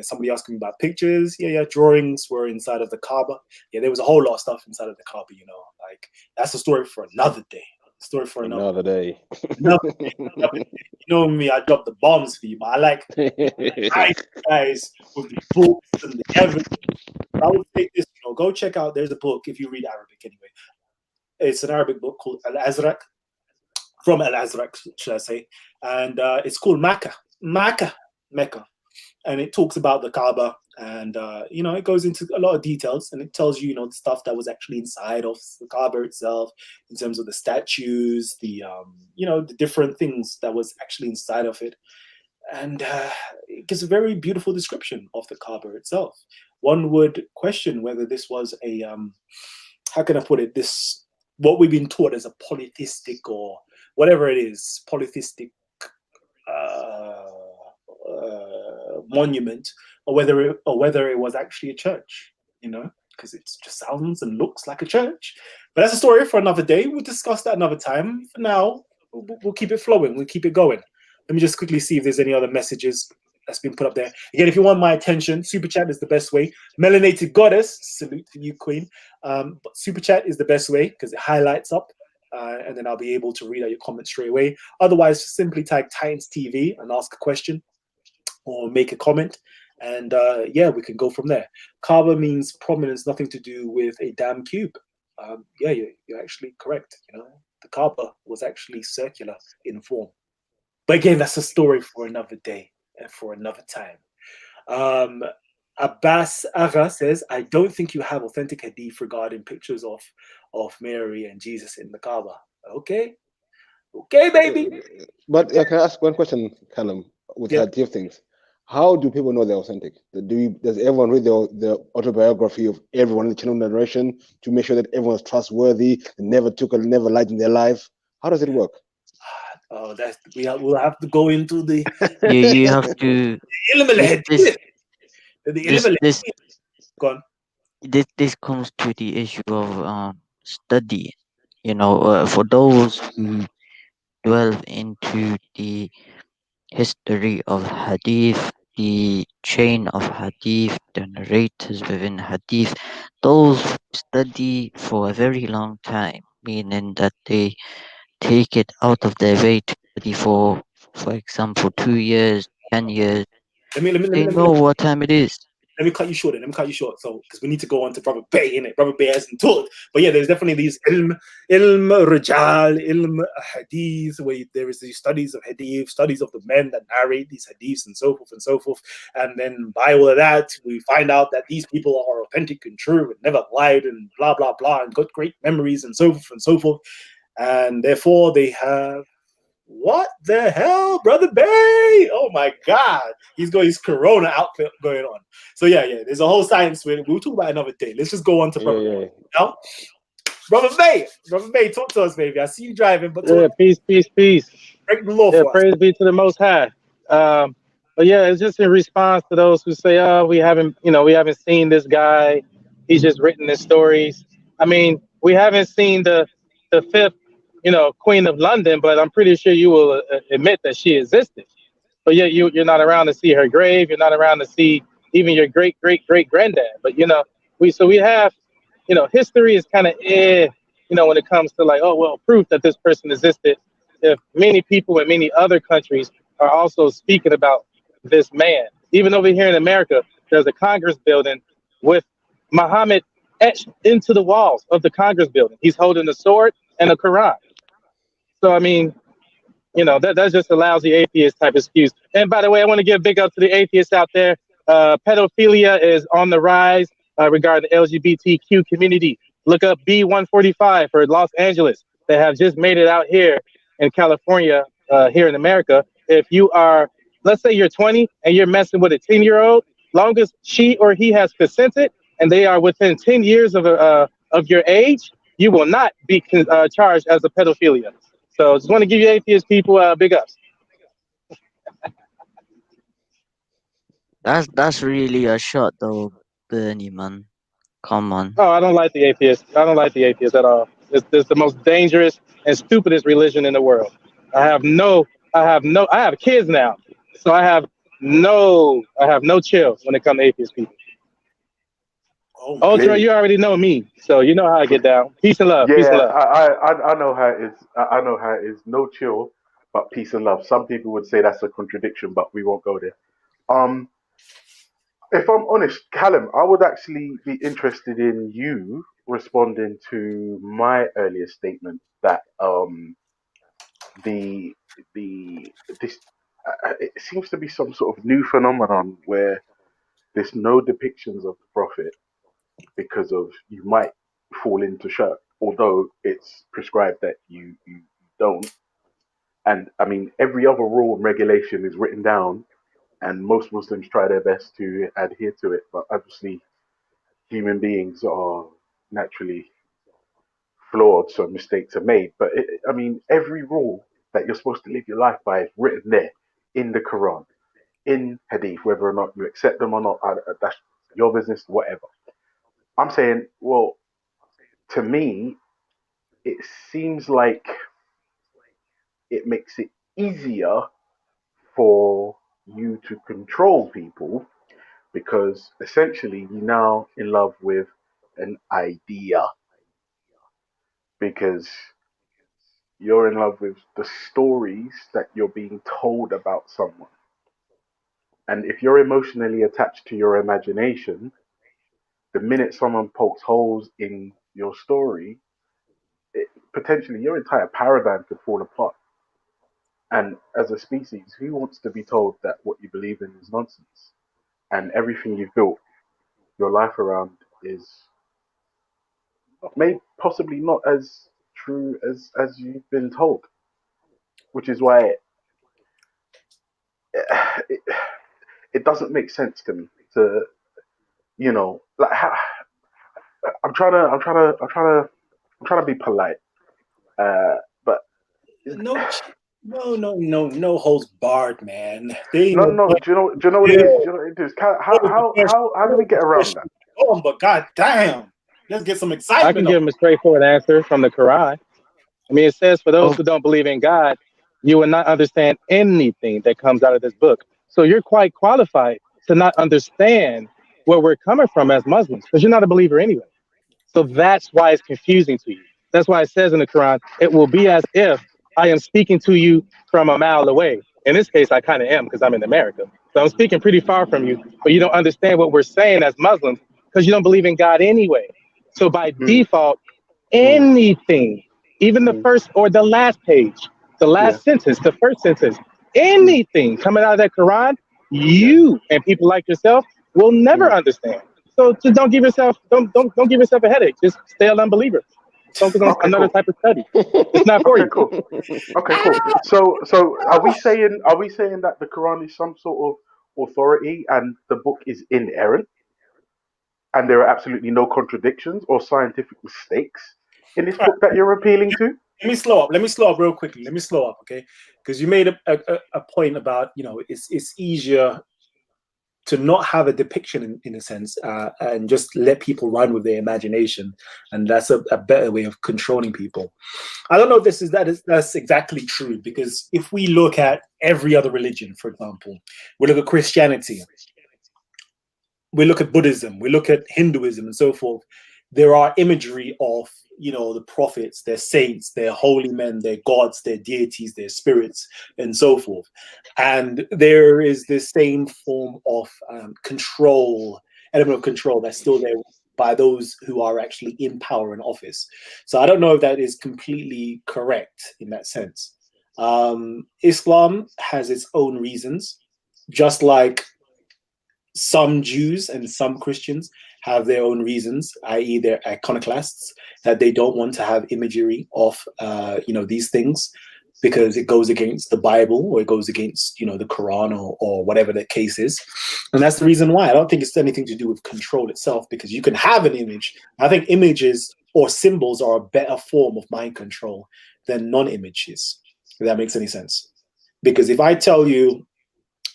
Somebody asking about pictures. Yeah. Drawings were inside of the Kaaba. Yeah, there was a whole lot of stuff inside of the Kaaba, you know. Like, that's a story for another day. Story for Another day. another day. You know me, I drop the bombs for you, but I like guys with the books and the evidence. I would take this, you know, go check out. There's a book if you read Arabic anyway. It's an Arabic book called Al Azraq, from Al Azraq, should I say? And it's called Mecca. and it talks about the Kaaba, and it goes into a lot of details, and it tells you, the stuff that was actually inside of the Kaaba itself, in terms of the statues, the the different things that was actually inside of it, and it gives a very beautiful description of the Kaaba itself. One would question whether this was a how can I put it, this what we've been taught as a polytheistic, or whatever it is, polytheistic monument, or whether it was actually a church, because it just sounds and looks like a church. But that's a story for another day. We'll discuss that another time. For now, we'll keep it flowing. We'll keep it going. Let me just quickly see if there's any other messages that's been put up there. Again, if you want my attention, super chat is the best way. Melanated Goddess, salute to you, Queen. But super chat is the best way because it highlights up, and then I'll be able to read out your comments straight away. Otherwise, simply type Titans TV and ask a question or make a comment, and we can go from there. Kaaba means prominence, nothing to do with a damn cube. You're actually correct. The Kaaba was actually circular in form. But again, that's a story for another day and for another time. Abbas Aga says, I don't think you have authentic hadith regarding pictures of Mary and Jesus in the Kaaba. Okay, baby. But can I ask one question, Callum, with hadith things? How do people know they're authentic? Does everyone read the autobiography of everyone in the chain of narration to make sure that everyone's trustworthy and never lied in their life? How does it work? Oh, we'll have to go into the you have to this comes to the issue of study. For those who delve into the history of hadith, the chain of hadith, the narrators within hadith, those study for a very long time, meaning that they take it out of their way to study for example, 2 years, 10 years. They know what time it is. Let me cut you short. So, because we need to go on to Brother Bay, innit? Brother Bay hasn't taught. But yeah, there's definitely these ilm rijal, ilm hadith, where there is these studies of hadith, studies of the men that narrate these hadiths and so forth and so forth. And then by all of that, we find out that these people are authentic and true and never lied and blah, blah, blah, and got great memories and so forth and so forth. And therefore, they have what the hell, Brother Bay? Oh my God, he's got his Corona outfit going on. So yeah, there's a whole science with it. We'll talk about it another day. Let's just go on to Brother Bay. Now, Brother Bay, talk to us, baby. I see you driving, but peace. Break the law for praise us. be to the Most High. But yeah, it's just in response to those who say, "Oh, we haven't seen this guy. He's just written his stories." I mean, we haven't seen the fifth, Queen of London, but I'm pretty sure you will admit that she existed. But yeah, you're not around to see her grave. You're not around to see even your great granddad. But we have, history is kind of when it comes to like, oh well, proof that this person existed. If many people in many other countries are also speaking about this man, even over here in America, there's a Congress building with Muhammad etched into the walls of the Congress building. He's holding a sword and a Quran. So I mean, that's just a lousy atheist type excuse. And by the way, I want to give a big up to the atheists out there. Pedophilia is on the rise regarding the LGBTQ community. Look up B145 for Los Angeles. They have just made it out here in California, here in America. If you are, let's say you're 20 and you're messing with a 10-year-old, long as she or he has consented and they are within 10 years of your age, you will not be charged as a pedophilia. So just want to give you atheist people big ups. That's really a shot though, Bernie, man. Come on. Oh, I don't like the atheists. I don't like the atheists at all. It's the most dangerous and stupidest religion in the world. I have kids now, so I have no chill when it comes to atheist people. Ultra, you already know me, so you know how I get down. Peace and love. Yeah, peace and love. I know how it is. I know how it is. No chill, but peace and love. Some people would say that's a contradiction, but we won't go there. If I'm honest, Callum, I would actually be interested in you responding to my earlier statement that the this it seems to be some sort of new phenomenon where there's no depictions of the Prophet because of you might fall into shirk, although it's prescribed that you don't. And I mean, every other rule and regulation is written down, and most Muslims try their best to adhere to it. But obviously, human beings are naturally flawed, so mistakes are made. But I mean, every rule that you're supposed to live your life by is written there in the Quran, in Hadith, whether or not you accept them or not, that's your business, whatever. I'm saying, well, to me, it seems like it makes it easier for you to control people because essentially you're now in love with an idea because you're in love with the stories that you're being told about someone. And if you're emotionally attached to your imagination, the minute someone pokes holes in your story, potentially your entire paradigm could fall apart. And as a species, who wants to be told that what you believe in is nonsense and everything you've built your life around is maybe possibly not as true as you've been told, which is why it, it doesn't make sense to me to like I'm trying to be polite, but No, no holds barred, man. They no, ain't no. Do you know what it is? Do you know what it is? How do we get around that? But god damn, let's get some I excitement can on. give him a straightforward answer from the Quran. I mean, it says, for those Oh, who don't believe in God, you will not understand anything that comes out of this book. So you're quite qualified to not understand where we're coming from as Muslims, because you're not a believer anyway. So that's why it's confusing to you. That's why it says in the Quran, it will be as if I am speaking to you from a mile away. In this case, I kind of am because I'm in America. So I'm speaking pretty far from you, but you don't understand what we're saying as Muslims because you don't believe in God anyway. So by Mm, default, mm, anything, even the mm, first or the last page, the yeah. last sentence, the first sentence, Mm, anything coming out of that Quran, yeah. you and people like yourself will never Mm, understand. So just don't give yourself don't give yourself a headache. Just stay an unbeliever. Focus on okay. another Cool. type of study. It's not for Okay. you. Cool. Okay. Cool. So are we saying that the Quran is some sort of authority and the book is inerrant and there are absolutely no contradictions or scientific mistakes in this All right, book that you're appealing to? let me slow up. Let me slow up real quickly. Let me slow up, okay? Because you made a point about it's easier to not have a depiction in a sense and just let people run with their imagination, and that's a better way of controlling people. I don't know if that's exactly true, because if we look at every other religion, for example, we look at Christianity, we look at Buddhism, we look at Hinduism, and so forth. There are imagery of the prophets, their saints, their holy men, their gods, their deities, their spirits, and so forth. And there is this same form of element of control that's still there by those who are actually in power and office. So I don't know if that is completely correct in that sense. Islam has its own reasons, just like some Jews and some Christians have their own reasons, i.e., they're iconoclasts, that they don't want to have imagery of these things because it goes against the Bible or it goes against the Quran or whatever the case is. And that's the reason why. I don't think it's anything to do with control itself, because you can have an image. I think images or symbols are a better form of mind control than non-images, if that makes any sense. Because if I tell you,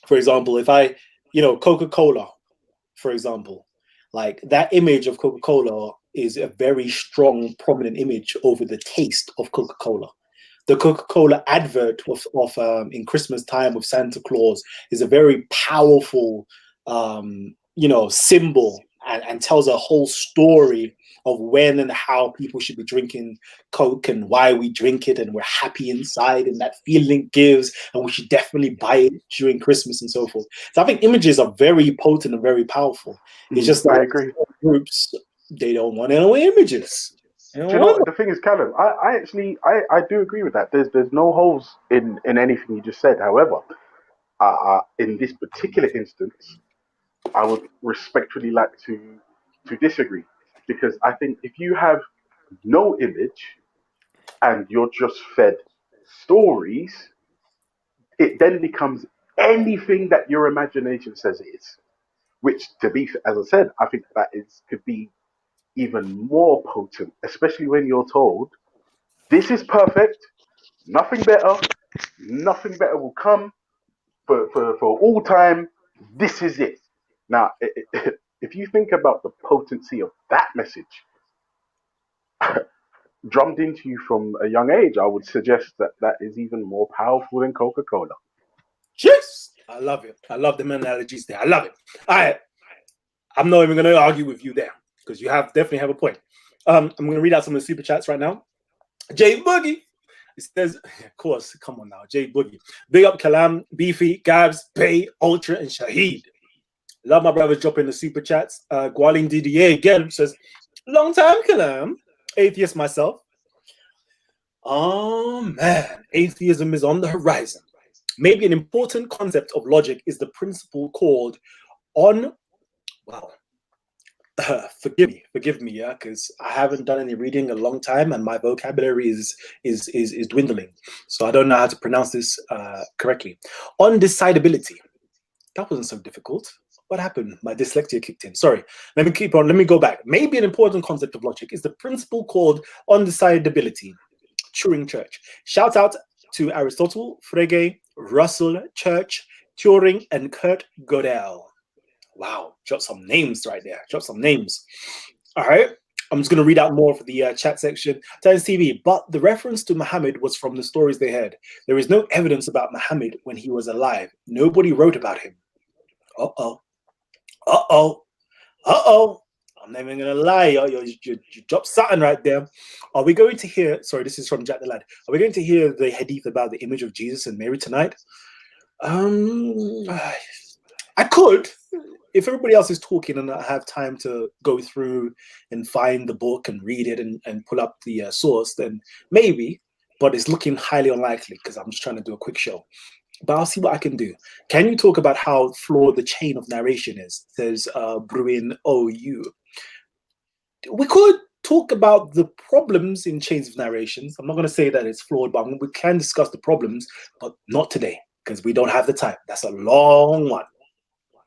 for example, if I Coca-Cola, for example, like that image of Coca-Cola is a very strong, prominent image over the taste of Coca-Cola. The Coca-Cola advert of in Christmas time with Santa Claus is a very powerful, symbol and tells a whole story of when and how people should be drinking Coke and why we drink it, and we're happy inside and that feeling it gives, and we should definitely buy it during Christmas and so forth. So I think images are very potent and very powerful. It's just I like agree. groups, they don't want any images. They Do don't you know want what the thing is, Callum? I actually I do agree with that. There's no holes in anything you just said. However, in this particular instance, I would respectfully like to disagree, because I think if you have no image and you're just fed stories, it then becomes anything that your imagination says it is. Which, to be as I said, I think that is could be even more potent, especially when you're told this is perfect, nothing better will come for all time. This is it. Now, if you think about the potency of that message drummed into you from a young age, I would suggest that that is even more powerful than Coca-Cola. Yes, I love it. I love the analogies there. I love it. All right, I'm not even going to argue with you there because you definitely have a point. I'm going to read out some of the super chats right now. Jay Boogie. It says, of course, come on now, Jay Boogie. Big up Kalam, Beefy, Gabs, Bay, Ultra, and Shaheed. Love my brothers dropping the super chats. Gualin Didier again says, long time, Kalam. Atheist myself. Oh, man. Atheism is on the horizon. Maybe an important concept of logic is the principle called on... Wow. Forgive me, yeah, because I haven't done any reading in a long time, and my vocabulary is dwindling, so I don't know how to pronounce this correctly. Undecidability. That wasn't so difficult. What happened? My dyslexia kicked in. Sorry. Let me keep on. Let me go back. Maybe an important concept of logic is the principle called undecidability. Turing Church. Shout out to Aristotle, Frege, Russell, Church, Turing, and Kurt Gödel. Wow, drop some names right there. Drop some names. All right. I'm just going to read out more for the chat section. Times TV, but the reference to Muhammad was from the stories they heard. There is no evidence about Muhammad when he was alive. Nobody wrote about him. Uh-oh. Uh-oh. Uh-oh. I'm not even going to lie. You dropped something right there. Are we going to hear... Sorry, this is from Jack the Lad. Are we going to hear the hadith about the image of Jesus and Mary tonight? I could... If everybody else is talking and I have time to go through and find the book and read it and pull up the source, then maybe, but it's looking highly unlikely because I'm just trying to do a quick show. But I'll see what I can do. Can you talk about how flawed the chain of narration is? Says Bruin OU. We could talk about the problems in chains of narrations. I'm not going to say that it's flawed, but we can discuss the problems, but not today because we don't have the time. That's a long one.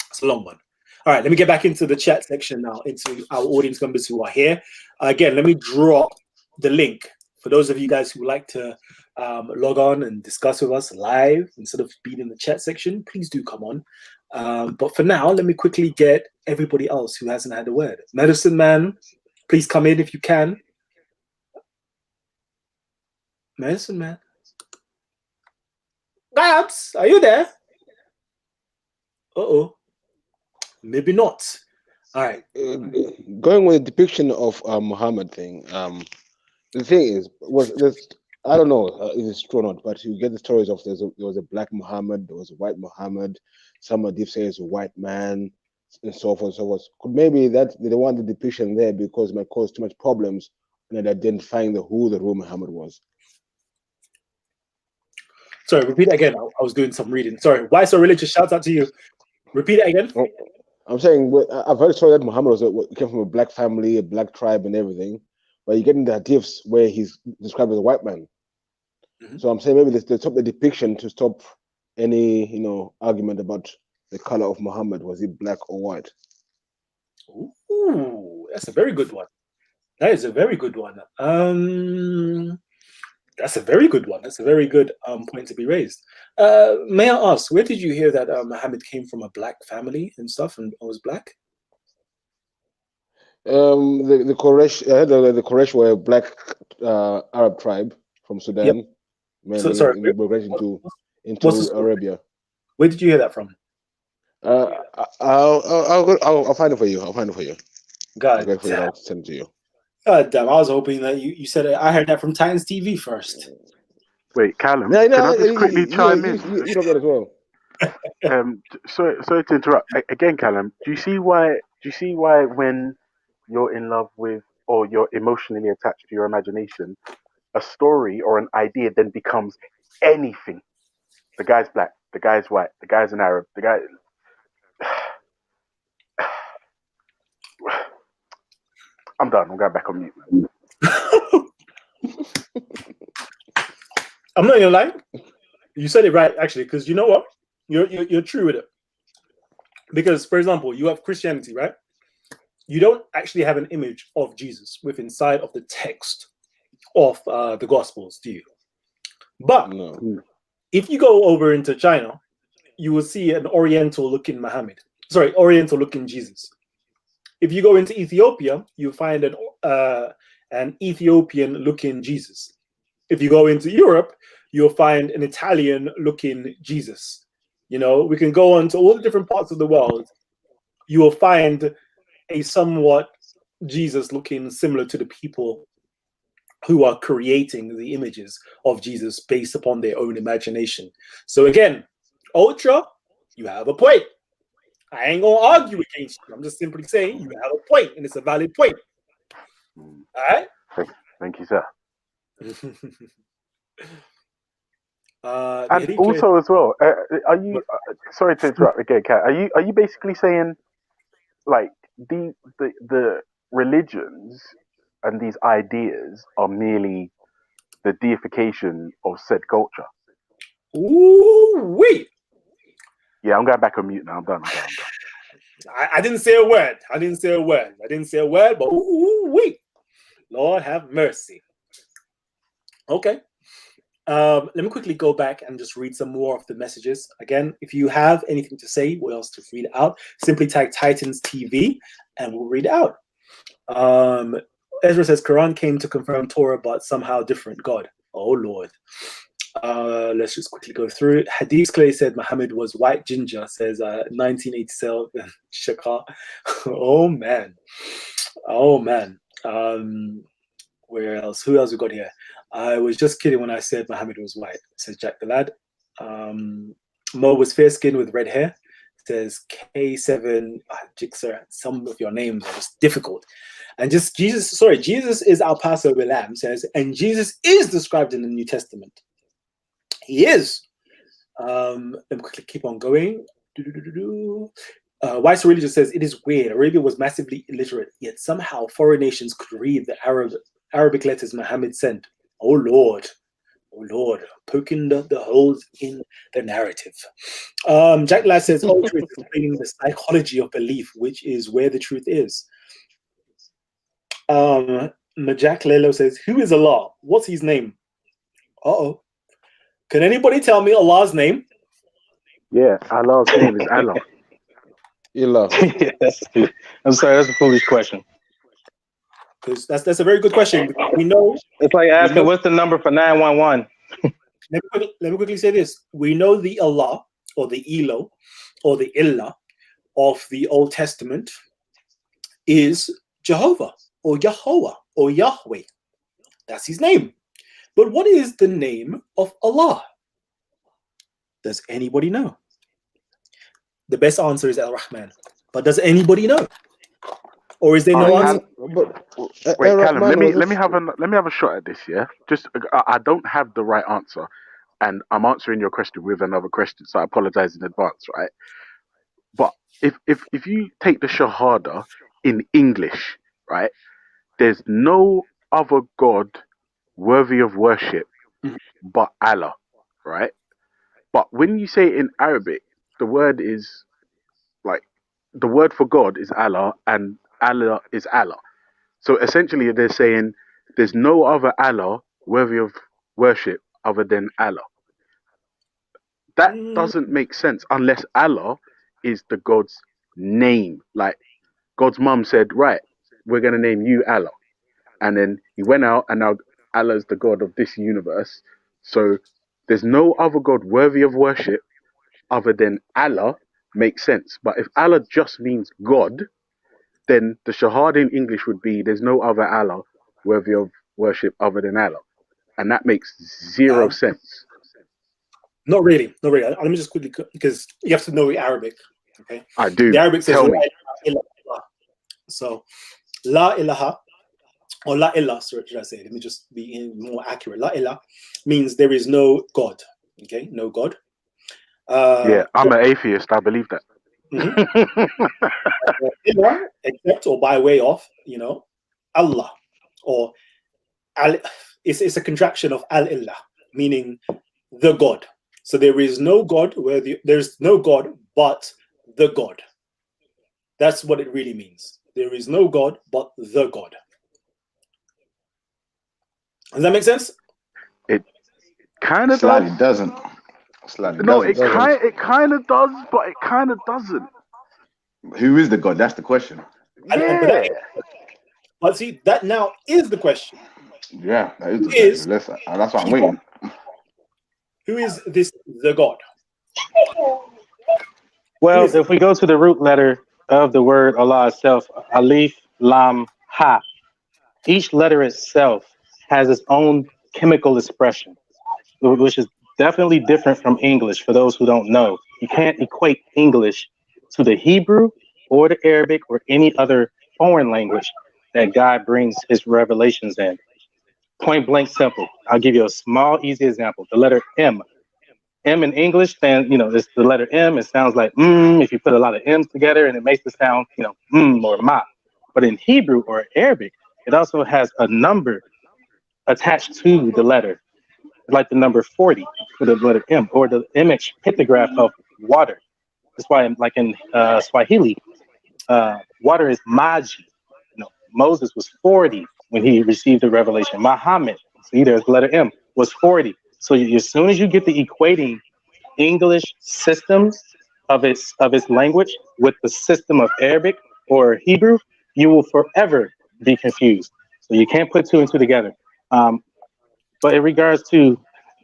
It's a long one. All right, let me get back into the chat section now, into our audience members who are here. Again, let me drop the link for those of you guys who would like to log on and discuss with us live instead of being in the chat section. Please do come on. But for now, let me quickly get everybody else who hasn't had a word. Medicine Man, please come in if you can. Medicine Man. Gabs, are you there? Uh-oh. Maybe not. All right. Going with the depiction of Muhammad thing. The thing is, I don't know if it's true or not, but you get the stories of there was a black Muhammad, there was a white Muhammad. Some did say it's a white man, and so forth and so forth. Could maybe that they don't want the depiction there because it might cause too much problems in identifying who the real Muhammad was. Sorry, repeat again. I was doing some reading. Sorry. Why so religious? Shout out to you. Repeat it again. Oh, I'm saying I've heard a story that Muhammad came from a black family, a black tribe, and everything. But you're getting the hadiths where he's described as a white man. Mm-hmm. So I'm saying maybe they stop the depiction to stop any argument about the color of Muhammad. Was he black or white? Ooh, that's a very good one. That is a very good one. That's a very good one. That's a very good point to be raised. May I ask, where did you hear that Muhammad came from a black family and stuff and was black? The Quraysh, the Quraysh were a black Arab tribe from Sudan. Yep. Mainly, sorry, into Arabia. Where did you hear that from? I'll find it for you. I'll find it for you. God, I'll send it to you. God damn! I was hoping that you said it. I heard that from Titans TV first. Wait, Callum, can I just quickly chime in? You know that as well. Sorry to interrupt. Again, Callum, do you see why when you're in love with or you're emotionally attached to your imagination, a story or an idea then becomes anything? The guy's black, The guy's white. The guy's an Arab. The guy. I'm done. I'm going back on mute. I'm not gonna lie. You said it right, actually, because you know what? You're true with it. Because, for example, you have Christianity, right? You don't actually have an image of Jesus within inside of the text of the Gospels, do you? But No. if you go over into China, you will see an Oriental-looking Muhammad. Sorry, Oriental-looking Jesus. If you go into Ethiopia, you find an Ethiopian-looking Jesus. If you go into Europe, you'll find an Italian-looking Jesus. You know, we can go on to all the different parts of the world. You will find a somewhat Jesus looking similar to the people who are creating the images of Jesus based upon their own imagination. So again, Ultra, you have a point. I ain't gonna argue against you. I'm just simply saying you have a point, and it's a valid point. All right. Thank you, sir. And also, as well, are you? Sorry to interrupt again, Kat. Are you basically saying like the religions and these ideas are merely the deification of said culture? Ooh, wait. Yeah, I'm going back on mute now. I'm done. I didn't say a word. I didn't say a word, but ooh, wait. Lord have mercy. Okay. Let me quickly go back and just read some more of the messages. Again, if you have anything to say, what else to read it out, simply type Titans TV and we'll read it out. Ezra says, Quran came to confirm Torah, but somehow different God. Oh, Lord. Let's just quickly go through it. Hadith Clay said Muhammad was white ginger, says 1987 Shakar. Oh, man. Where else? Who else we got here? I was just kidding when I said Muhammad was white, says Jack the Lad. Mo was fair skinned with red hair, says K7 Jigsaw. Some of your names are just difficult. And just Jesus is our Passover lamb, says, and Jesus is described in the New Testament. He is. Let me quickly keep on going. Weiss Religious says, it is weird. Arabia was massively illiterate, yet somehow foreign nations could read the Arabic letters Muhammad sent. Oh Lord, poking the holes in the narrative. Jack Ladd says, Ultra is explaining the psychology of belief, which is where the truth is. Majak Lelo says, who is Allah? What's his name? Uh-oh. Can anybody tell me Allah's name? Yeah, Allah's name is Allah. Allah. I'm sorry, that's a foolish question. Because that's a very good question. We know it's like asking what's the number for 911. Let me quickly say this. We know the Allah or the Elo or the Illah of the Old Testament is Jehovah or Yahweh or Yahweh. That's his name. But what is the name of Allah? Does anybody know? The best answer is Al-Rahman. But does anybody know? Or is there no answer? Wait, Callum, let me have a shot at this, yeah? Just I don't have the right answer, and I'm answering your question with another question, so I apologize in advance, right? But if you take the Shahada in English, right, there's no other God worthy of worship but Allah, right? But when you say it in Arabic, the word for God is Allah, and Allah is Allah. So essentially, they're saying there's no other Allah worthy of worship other than Allah. That doesn't make sense unless Allah is the God's name. Like God's mum said, right, we're going to name you Allah. And then he went out, and now Allah is the God of this universe. So there's no other God worthy of worship other than Allah makes sense. But if Allah just means God, then the Shahada in English would be there's no other Allah worthy of worship other than Allah. And that makes zero sense. Not really. Let me just quickly, because you have to know the Arabic. Okay. I do. The Arabic says, tell me. So, La ilaha, or La ilah, should I say? Let me just be more accurate. La ilah means there is no God. Okay, no God. Yeah, I'm an atheist. I believe that. Ilah, except or by way of, Allah, or it's a contraction of al-illah, meaning the God. So there is no God there's no God but the God. That's what it really means. There is no God but the God. Does that make sense? It kind of Slightly does. doesn't. Slightly No, doesn't. it kind of does, but it kind of doesn't. Who is the God? That's the question. Yeah. But see, that now is the question. Yeah, that is the question. Listen, that's why I'm waiting. Who is this the God? Well, if we go to the root letter of the word Allah itself, Alif, Lam, Ha, each letter itself has its own chemical expression, which is definitely different from English for those who don't know. You can't equate English to the Hebrew or the Arabic or any other foreign language that God brings his revelations in. Point blank simple. I'll give you a small, easy example. The letter M. M in English stands, it's the letter M. It sounds like if you put a lot of M's together, and it makes the sound, or ma. But in Hebrew or Arabic, it also has a number attached to the letter, like the number 40 for the letter M, or the image pictograph of water. That's why, like in Swahili, water is maji. Moses was 40 when he received the revelation. Muhammad, see, there's the letter M, was 40. So as soon as you get the equating English systems of its language with the system of Arabic or Hebrew, you will forever be confused. So you can't put two and two together. But in regards to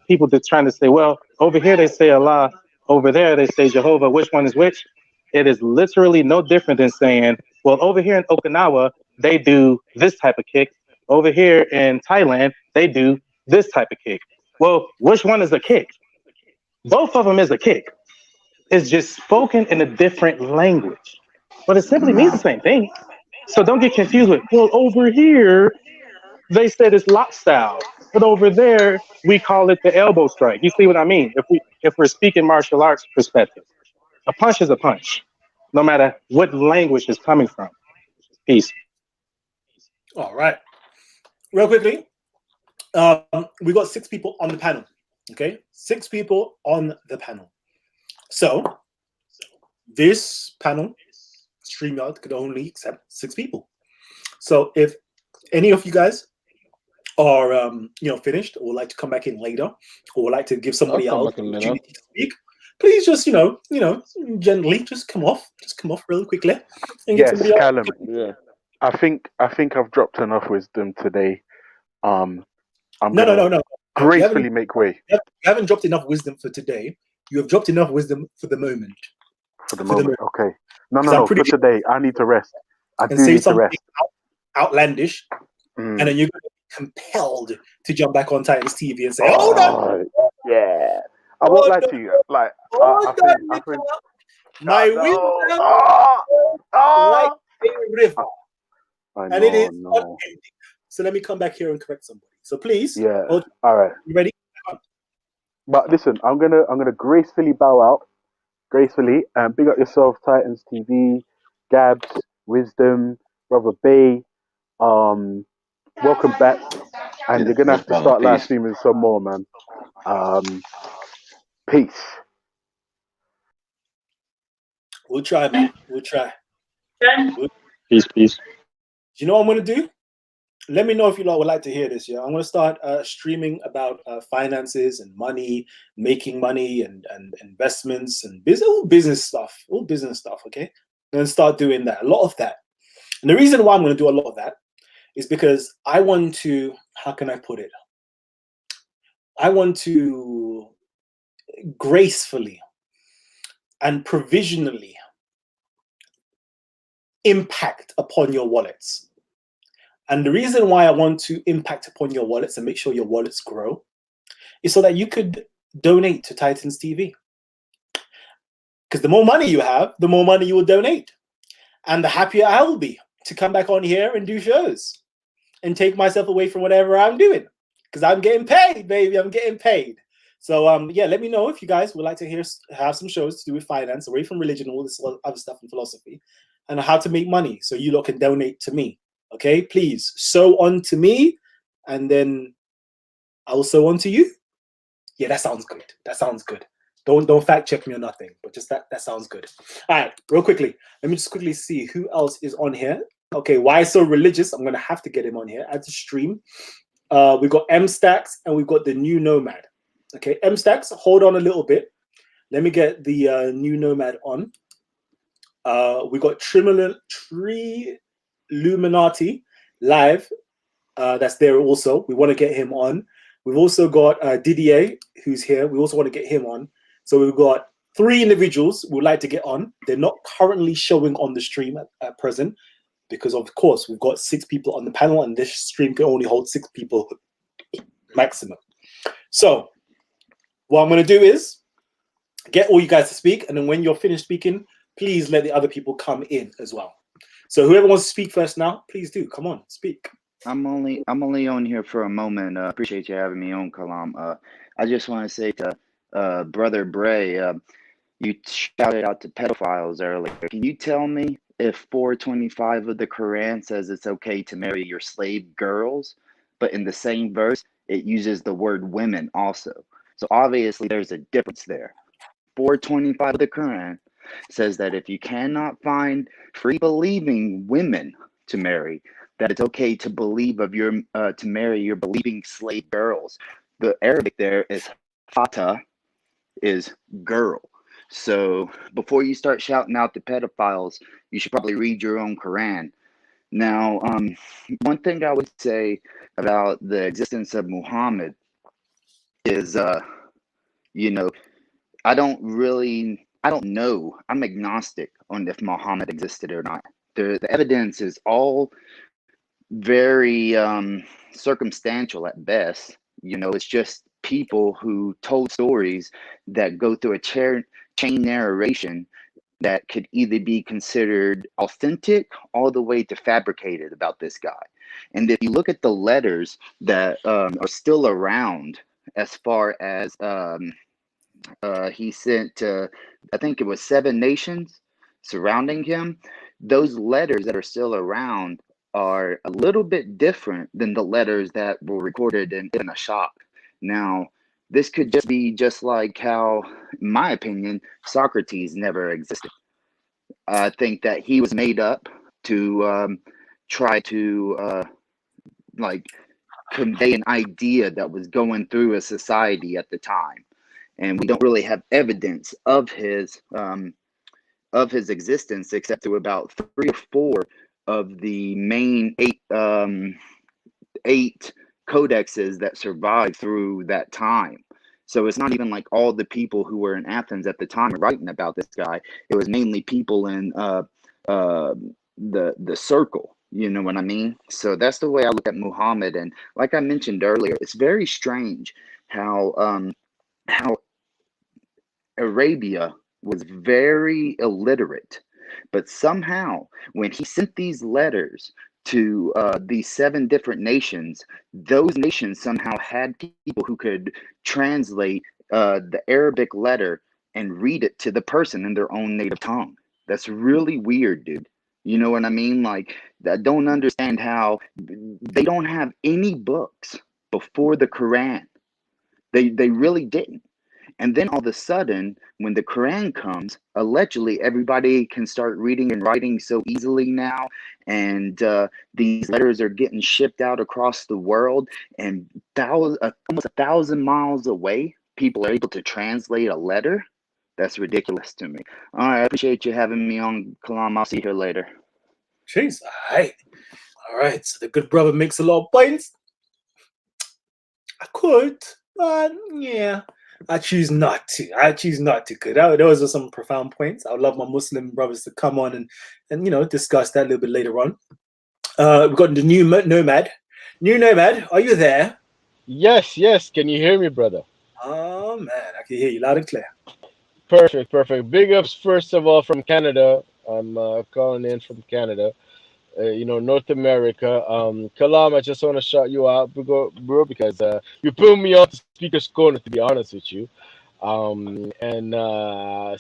people that's trying to say, well, over here they say Allah, over there they say Jehovah, which one is which? It is literally no different than saying, well, over here in Okinawa, they do this type of kick. Over here in Thailand, they do this type of kick. Well, which one is a kick? Both of them is a kick. It's just spoken in a different language. But it simply means the same thing. So don't get confused with, well, over here, they said it's lock style, but over there we call it the elbow strike. You see what I mean? If we're speaking martial arts perspective, a punch is a punch, no matter what language it's coming from. Peace. All right. Real quickly, we got 6 people on the panel. Okay, 6 people on the panel. So this panel, StreamYard, could only accept 6 people. So if any of you guys are finished, or would like to come back in later, or would like to give somebody else an opportunity to speak, please just gently just come off really quickly and get somebody Callum, else. yeah. I think I've dropped enough wisdom today. I'm no. gracefully make way. You haven't dropped enough wisdom for today. You have dropped enough wisdom for the moment. For the moment, okay. No. For today, I need to rest. I do say need to something rest. Outlandish, and then you're compelled to jump back on Titans TV and say, "Hold on, yeah." I won't lie to you. Like, I think my wisdom like a river, and it is unending. So let me come back here and correct somebody. So please, all right. You ready? But listen, I'm gonna gracefully bow out, gracefully, and big up yourself, Titans TV, Gabs, Wisdom, Brother Bay. Welcome back, and you're gonna have to start live streaming some more, man. Peace. We'll try, man. We'll try. Peace. You know what I'm gonna do? Let me know if you lot would like to hear this. Yeah, I'm gonna start streaming about finances and money, making money, and investments and all business stuff. Okay, I'm gonna start doing that. A lot of that. And the reason why I'm gonna do a lot of that is because I want to. How can I put it? I want to gracefully and provisionally impact upon your wallets. And the reason why I want to impact upon your wallets and make sure your wallets grow is so that you could donate to Titans TV. Because the more money you have, the more money you will donate. And the happier I will be to come back on here and do shows and take myself away from whatever I'm doing. Because I'm getting paid, baby. I'm getting paid. So yeah, let me know if you guys would like to have some shows to do with finance, away from religion, all this other stuff and philosophy, and how to make money so you lot can donate to me. Okay, please sew on to me, and then I will sew on to you. Yeah, that sounds good. That sounds good. Don't fact check me or nothing, but just that sounds good. All right, real quickly, let me just quickly see who else is on here. Okay, why so religious? I'm gonna have to get him on here. Add to stream. We've got M Stacks and we've got the new Nomad. Okay, M Stacks, hold on a little bit. Let me get the new Nomad on. We got Tree Luminati live. That's there also. We want to get him on. We've also got Didier, who's here. We also want to get him on. So we've got 3 individuals we'd like to get on. They're not currently showing on the stream at present because, of course, we've got 6 people on the panel and this stream can only hold 6 people maximum. So what I'm going to do is get all you guys to speak, and then when you're finished speaking, please let the other people come in as well. So whoever wants to speak first now, please do. Come on, speak. I'm only on here for a moment. Appreciate you having me on, Kalam. I just want to say to Brother Bray, you shouted out to pedophiles earlier. Can you tell me if 425 of the Quran says it's okay to marry your slave girls, but in the same verse it uses the word women also? So obviously there's a difference there. 425 of the Quran says that if you cannot find free believing women to marry, that it's okay to believe to marry your believing slave girls. The Arabic there is fata, is girl. So before you start shouting out the pedophiles, you should probably read your own Quran. Now, one thing I would say about the existence of Muhammad is, you know, I don't know. I'm agnostic on if Muhammad existed or not. The evidence is all very circumstantial at best. It's just people who told stories that go through a chain narration that could either be considered authentic all the way to fabricated about this guy. And if you look at the letters that are still around, as far as he sent to, I think it was 7 nations surrounding him, those letters that are still around are a little bit different than the letters that were recorded in Ibn Ashaq. Now, this could just be just like how, in my opinion, Socrates never existed. I think that he was made up to try to convey an idea that was going through a society at the time. And we don't really have evidence of his existence except through about 3 or 4 of the main 8 codexes that survived through that time. So it's not even like all the people who were in Athens at the time writing about this guy. It was mainly people in the circle. You know what I mean? So that's the way I look at Muhammad. And like I mentioned earlier, it's very strange how Arabia was very illiterate, but somehow when he sent these letters to these 7 different nations, those nations somehow had people who could translate the Arabic letter and read it to the person in their own native tongue. That's really weird, dude. You know what I mean? Like, I don't understand how they don't have any books before the Quran. They really didn't. And then all of a sudden, when the Quran comes, allegedly everybody can start reading and writing so easily now. And these letters are getting shipped out across the world. And almost 1,000 miles away, people are able to translate a letter. That's ridiculous to me. All right, I appreciate you having me on, Kalam. I'll see you here later. Jeez, all right. So the good brother makes a lot of points. I could, but yeah, I choose not to. Because those are some profound points. I would love my Muslim brothers to come on and discuss that a little bit later on. We've got the new Nomad. New Nomad, are you there? Yes. Can you hear me, brother? Oh man, I can hear you loud and clear. Perfect. Big ups, first of all, from Canada. I'm calling in from Canada. North America. Kalam, I just want to shout you out, bro, because you put me on to Speaker's Corner, to be honest with you. And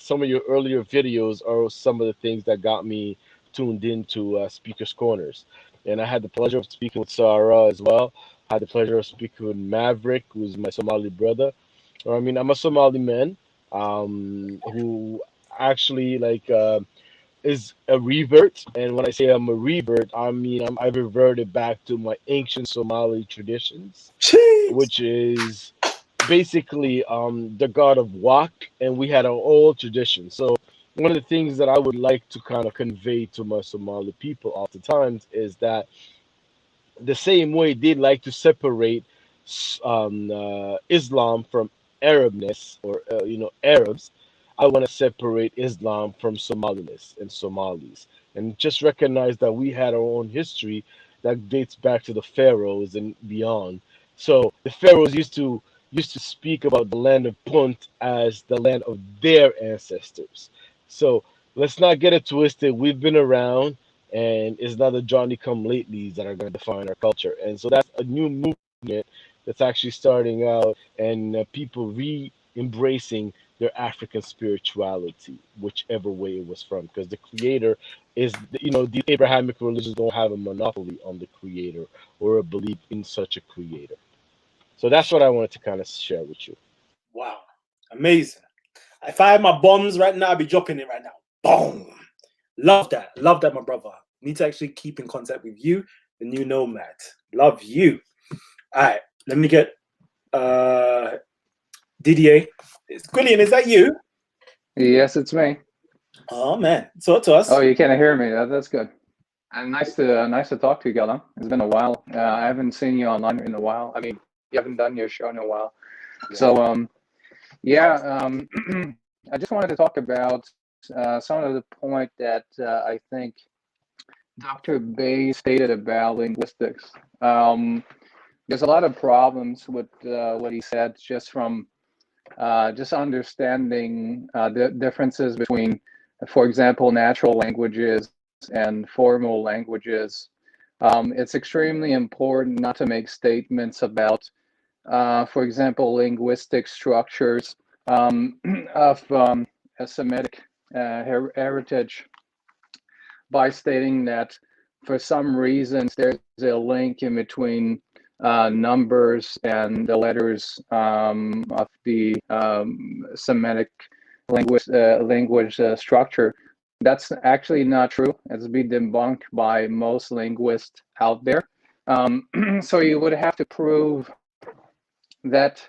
some of your earlier videos are some of the things that got me tuned into Speaker's Corners. And I had the pleasure of speaking with Sarah as well. I had the pleasure of speaking with Maverick, who's my Somali brother. I mean, I'm a Somali man who actually is a revert. And when I say I'm a revert, I mean I've reverted back to my ancient Somali traditions, Jeez. which is basically the god of Wak, and we had our old tradition. So one of the things that I would like to kind of convey to my Somali people oftentimes is that the same way they like to separate Islam from Arabness or Arabs. I want to separate Islam from Somaliness and Somalis, and just recognize that we had our own history that dates back to the pharaohs and beyond. So the pharaohs used to speak about the land of Punt as the land of their ancestors. So let's not get it twisted. We've been around, and it's not the Johnny come latelys that are going to define our culture. And so that's a new movement that's actually starting out, and people re-embracing their African spirituality, whichever way it was from, because the creator is, the Abrahamic religions don't have a monopoly on the creator or a belief in such a creator. So that's what I wanted to kind of share with you. Wow. Amazing. If I had my bombs right now, I'd be dropping it right now. Boom. Love that. Love that, my brother. Need to actually keep in contact with you, the new nomad. Love you. All right. Let me get Didier. Quillian, is that you? Yes, it's me. Oh man. So to us. Oh, you can't hear me. That's good. And nice to talk to you, Galam. It's been a while. I haven't seen you online in a while. I mean, you haven't done your show in a while. Yeah. So I just wanted to talk about some of the point that I think Dr. Bay stated about linguistics. There's a lot of problems with what he said, just from just understanding the differences between, for example, natural languages and formal languages. It's extremely important not to make statements about, for example, linguistic structures of a Semitic heritage by stating that for some reasons there's a link in between numbers and the letters of the Semitic language structure. That's actually not true. It's been debunked by most linguists out there. So you would have to prove that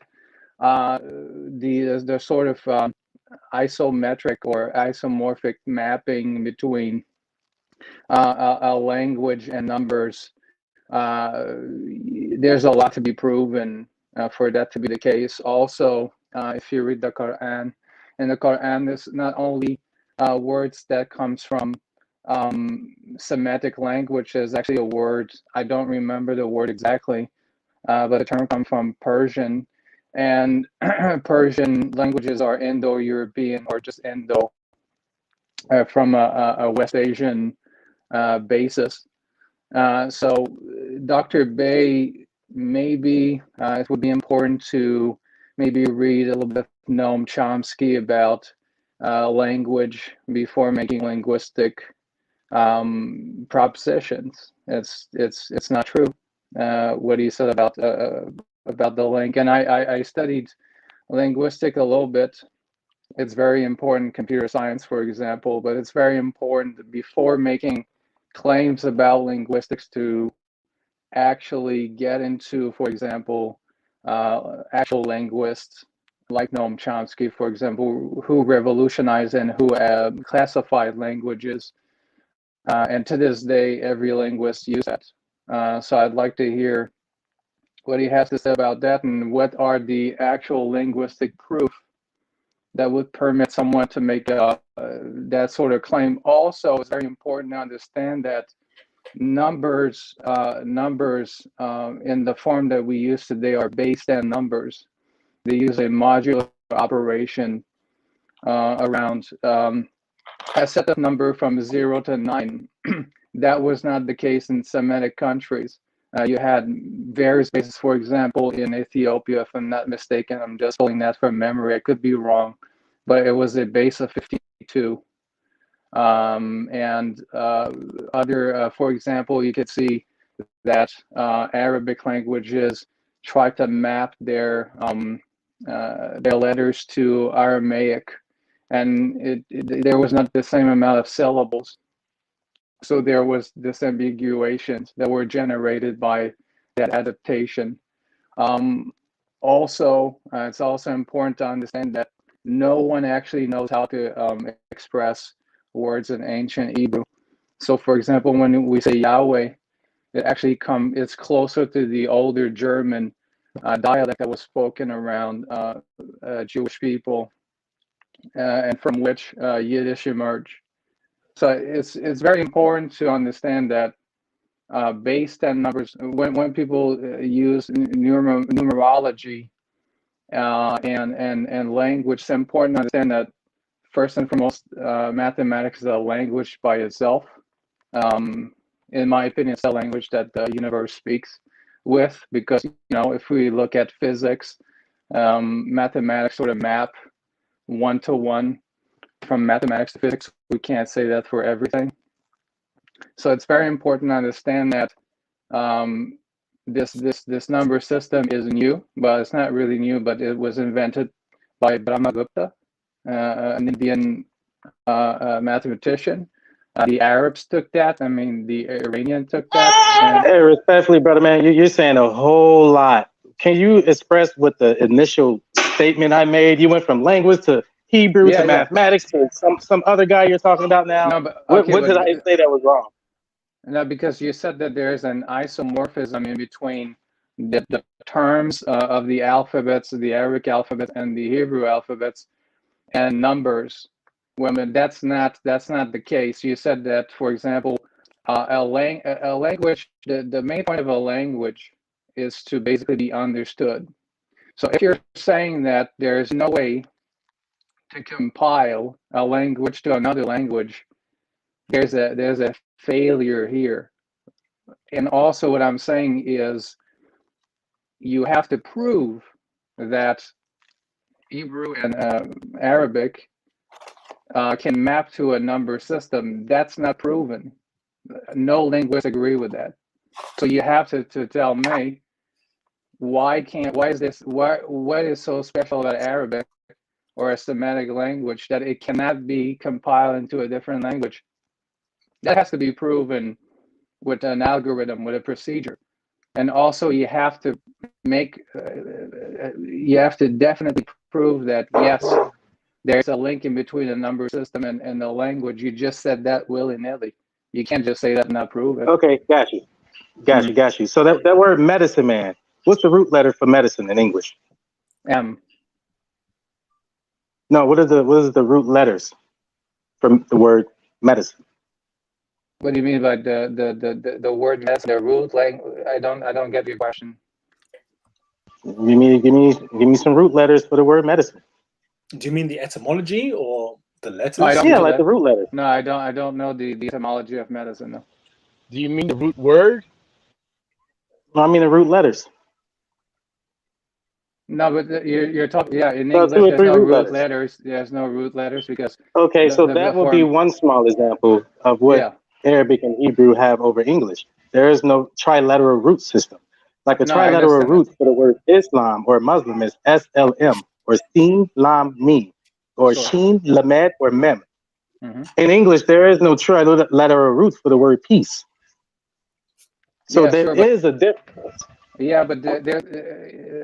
the sort of isometric or isomorphic mapping between a language and numbers, there's a lot to be proven for that to be the case. Also, if you read the Quran, in the Quran, there's not only words that comes from Semitic language. There's actually a word, I don't remember the word exactly, but the term comes from Persian. And Persian languages are Indo-European or just Indo from a West Asian basis. So Dr. Bay, maybe it would be important to maybe read a little bit of Noam Chomsky about language before making linguistic propositions. It's not true what he said about the link. And I studied linguistic a little bit. It's very important, computer science, for example, but it's very important before making claims about linguistics to actually get into, for example, actual linguists like Noam Chomsky, for example, who revolutionized and who classified languages. And to this day, every linguist uses that. So I'd like to hear what he has to say about that, and what are the actual linguistic proof that would permit someone to make that sort of claim. Also, it's very important to understand that numbers in the form that we use today are base 10 numbers. They use a modular operation around a set of number from 0 to 9. that was not the case in Semitic countries. You had various bases, for example, in Ethiopia, if I'm not mistaken, I'm just pulling that from memory, I could be wrong, but it was a base of 52. And other, for example, you could see that Arabic languages try to map their letters to Aramaic, and there was not the same amount of syllables. So there was disambiguations that were generated by that adaptation. Also, it's also important to understand that no one actually knows how to express words in ancient Hebrew. So, for example, when we say Yahweh, it's closer to the older German dialect that was spoken around Jewish people, and from which Yiddish emerged. So it's very important to understand that based on numbers, when people use numerology and language, it's important to understand that first and foremost, mathematics is a language by itself. In my opinion, it's a language that the universe speaks with, because if we look at physics, mathematics sort of map one-to-one from mathematics to physics. We can't say that for everything. So it's very important to understand that this number system is new, but it's not really new, but it was invented by Brahmagupta, an Indian mathematician. The Arabs took that. I mean, the Iranian took that. Hey, respectfully, brother, man, you're saying a whole lot. Can you express what the initial statement I made? You went from language to Hebrew to mathematics to some other guy you're talking about now. No, but, okay, what did I say that was wrong? No, because you said that there is an isomorphism in between the terms of the alphabets, the Arabic alphabet and the Hebrew alphabets, and numbers. Well, that's not the case. You said that, for example, a language, the main point of a language is to basically be understood. So if you're saying that there's no way to compile a language to another language, there's a failure here. And also what I'm saying is you have to prove that Hebrew and Arabic can map to a number system. That's not proven. No linguists agree with that. So you have to tell me what is so special about Arabic or a Semitic language that it cannot be compiled into a different language. That has to be proven with an algorithm, with a procedure. And also you have to definitely prove that, yes, there's a link in between the number system and the language. You just said that willy-nilly. You can't just say that and not prove it. Okay, got you. So that word medicine man, what's the root letter for medicine in English? M. No, what is the root letters from the word medicine? What do you mean by the word medicine? The root language? I don't get your question. Give me some root letters for the word medicine. Do you mean the etymology or the letters? Yeah, like the root letters. No, I don't know the etymology of medicine. No. Do you mean the root word? No, I mean the root letters. No, but you're talking. Yeah, in English there's no root letters. There's no root letters because. Okay, so that would be one small example of what Arabic and Hebrew have over English. There is no trilateral root system. Like a trilateral root for the word Islam or Muslim is SLM or Sin Lam Mim or Shin Lamed or Mem. Mm-hmm. In English, there is no trilateral root for the word peace. So there is a difference. Yeah, but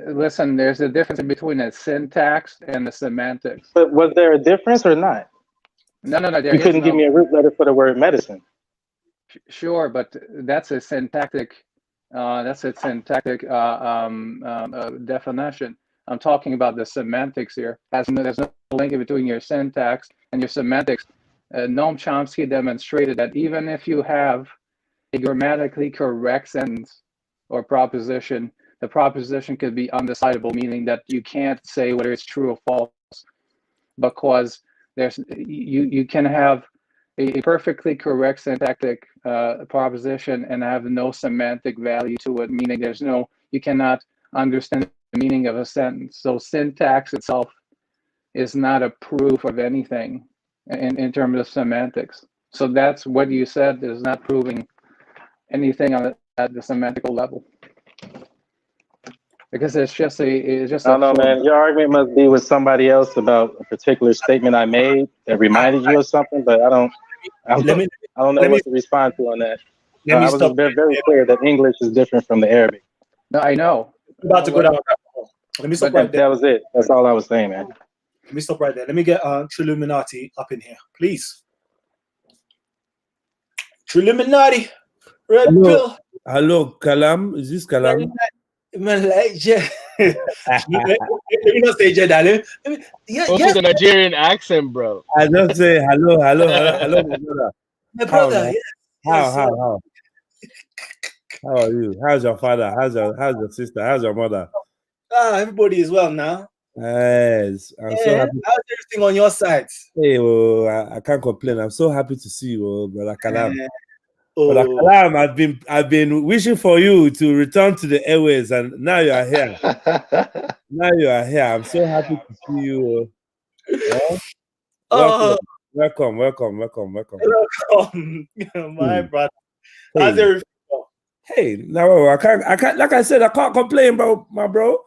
listen, there's a difference between the syntax and the semantics. But was there a difference or not? No. You couldn't give me a root letter for the word medicine. Sure, but that's a syntactic. Definition. I'm talking about the semantics here. There's no link between your syntax and your semantics. Noam Chomsky demonstrated that even if you have a grammatically correct sentence or proposition, the proposition could be undecidable, meaning that you can't say whether it's true or false, because you can have a perfectly correct syntactic proposition and have no semantic value to it, meaning you cannot understand the meaning of a sentence. So syntax itself is not a proof of anything in terms of semantics. So that's what you said is not proving anything at the semantical level. Because it's just I don't know, man. Your argument must be with somebody else about a particular statement I made that reminded you of something, but I don't know what to respond to on that. I was just very clear that English is different from the Arabic. No, I know. About to go down. Let me stop right there. That was it. That's all I was saying, man. Let me stop right there. Let me get Triluminati up in here, please. Triluminati, red pill. Hello, Kalam. Is this Kalam? Man, like, let me not say Jay, darling. Also the Nigerian accent, bro. I just say hello, my brother. My brother, yes. How are you? How's your father? How's your sister? How's your mother? Everybody is well now. Yes, I'm so happy. How's everything on your side? Hey, I can't complain. I'm so happy to see you, brother Kalam. Brother Kalam, I've been wishing for you to return to the airways, and now you are here. I'm so happy to see you. Welcome, my brother. How's everything? Hey, now I can't. Like I said, I can't complain, bro. My bro,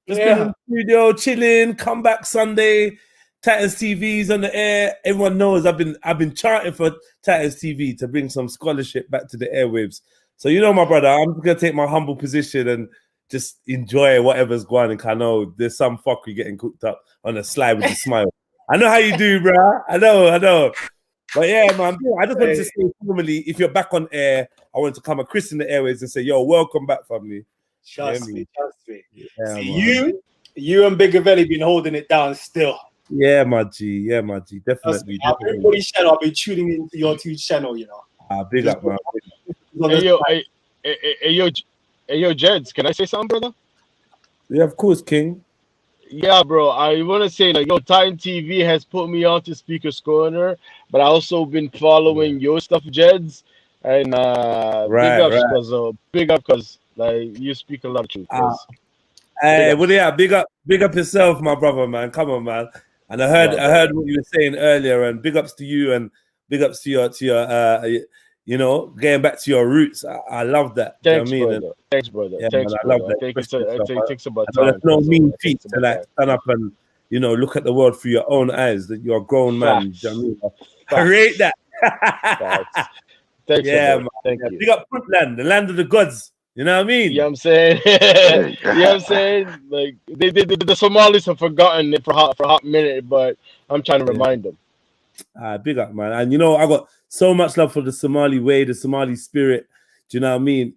just been in the studio, chilling. Come back Sunday. Titans TV's on the air. Everyone knows I've been charting for Titans TV to bring some scholarship back to the airwaves. So my brother, I'm just gonna take my humble position and just enjoy whatever's going on. I know there's some fuckery getting cooked up on the slide with a smile. I know how you do, bro. I know. But yeah, man, I just wanted to say formally, if you're back on air, I want to come and christen the airwaves and say, yo, welcome back, family. Trust me. Yeah, see, you and Big Avelli been holding it down still. Yeah, my G. Definitely. Everybody's channel, I'll be tuning into your two channel, Big up, man. Hey, yo, Jeds, can I say something, brother? Yeah, of course, King. Yeah, bro. I want to say, Titan TV has put me on to Speaker's Corner, but I also been following your stuff, Jeds, and big up, because you speak a lot of truth. Hey, big up yourself, my brother, man. Come on, man. And I heard what you were saying earlier, and big ups to you, and big ups to your getting back to your roots. I love that. Thanks, you know what I mean? Thanks, brother. Yeah, Thanks, man, I brother. love that. I think it's about time. There's no mean feat to stand up and look at the world through your own eyes. That you're a grown man. You know what I mean? I rate that. Thanks, man. Thank you. Big up Fruitland, the land of the gods. You know what I mean? You know what I'm saying? Like the Somalis have forgotten it for a hot minute, but I'm trying to remind them. Big up, man. And I got so much love for the Somali way, the Somali spirit. Do you know what I mean?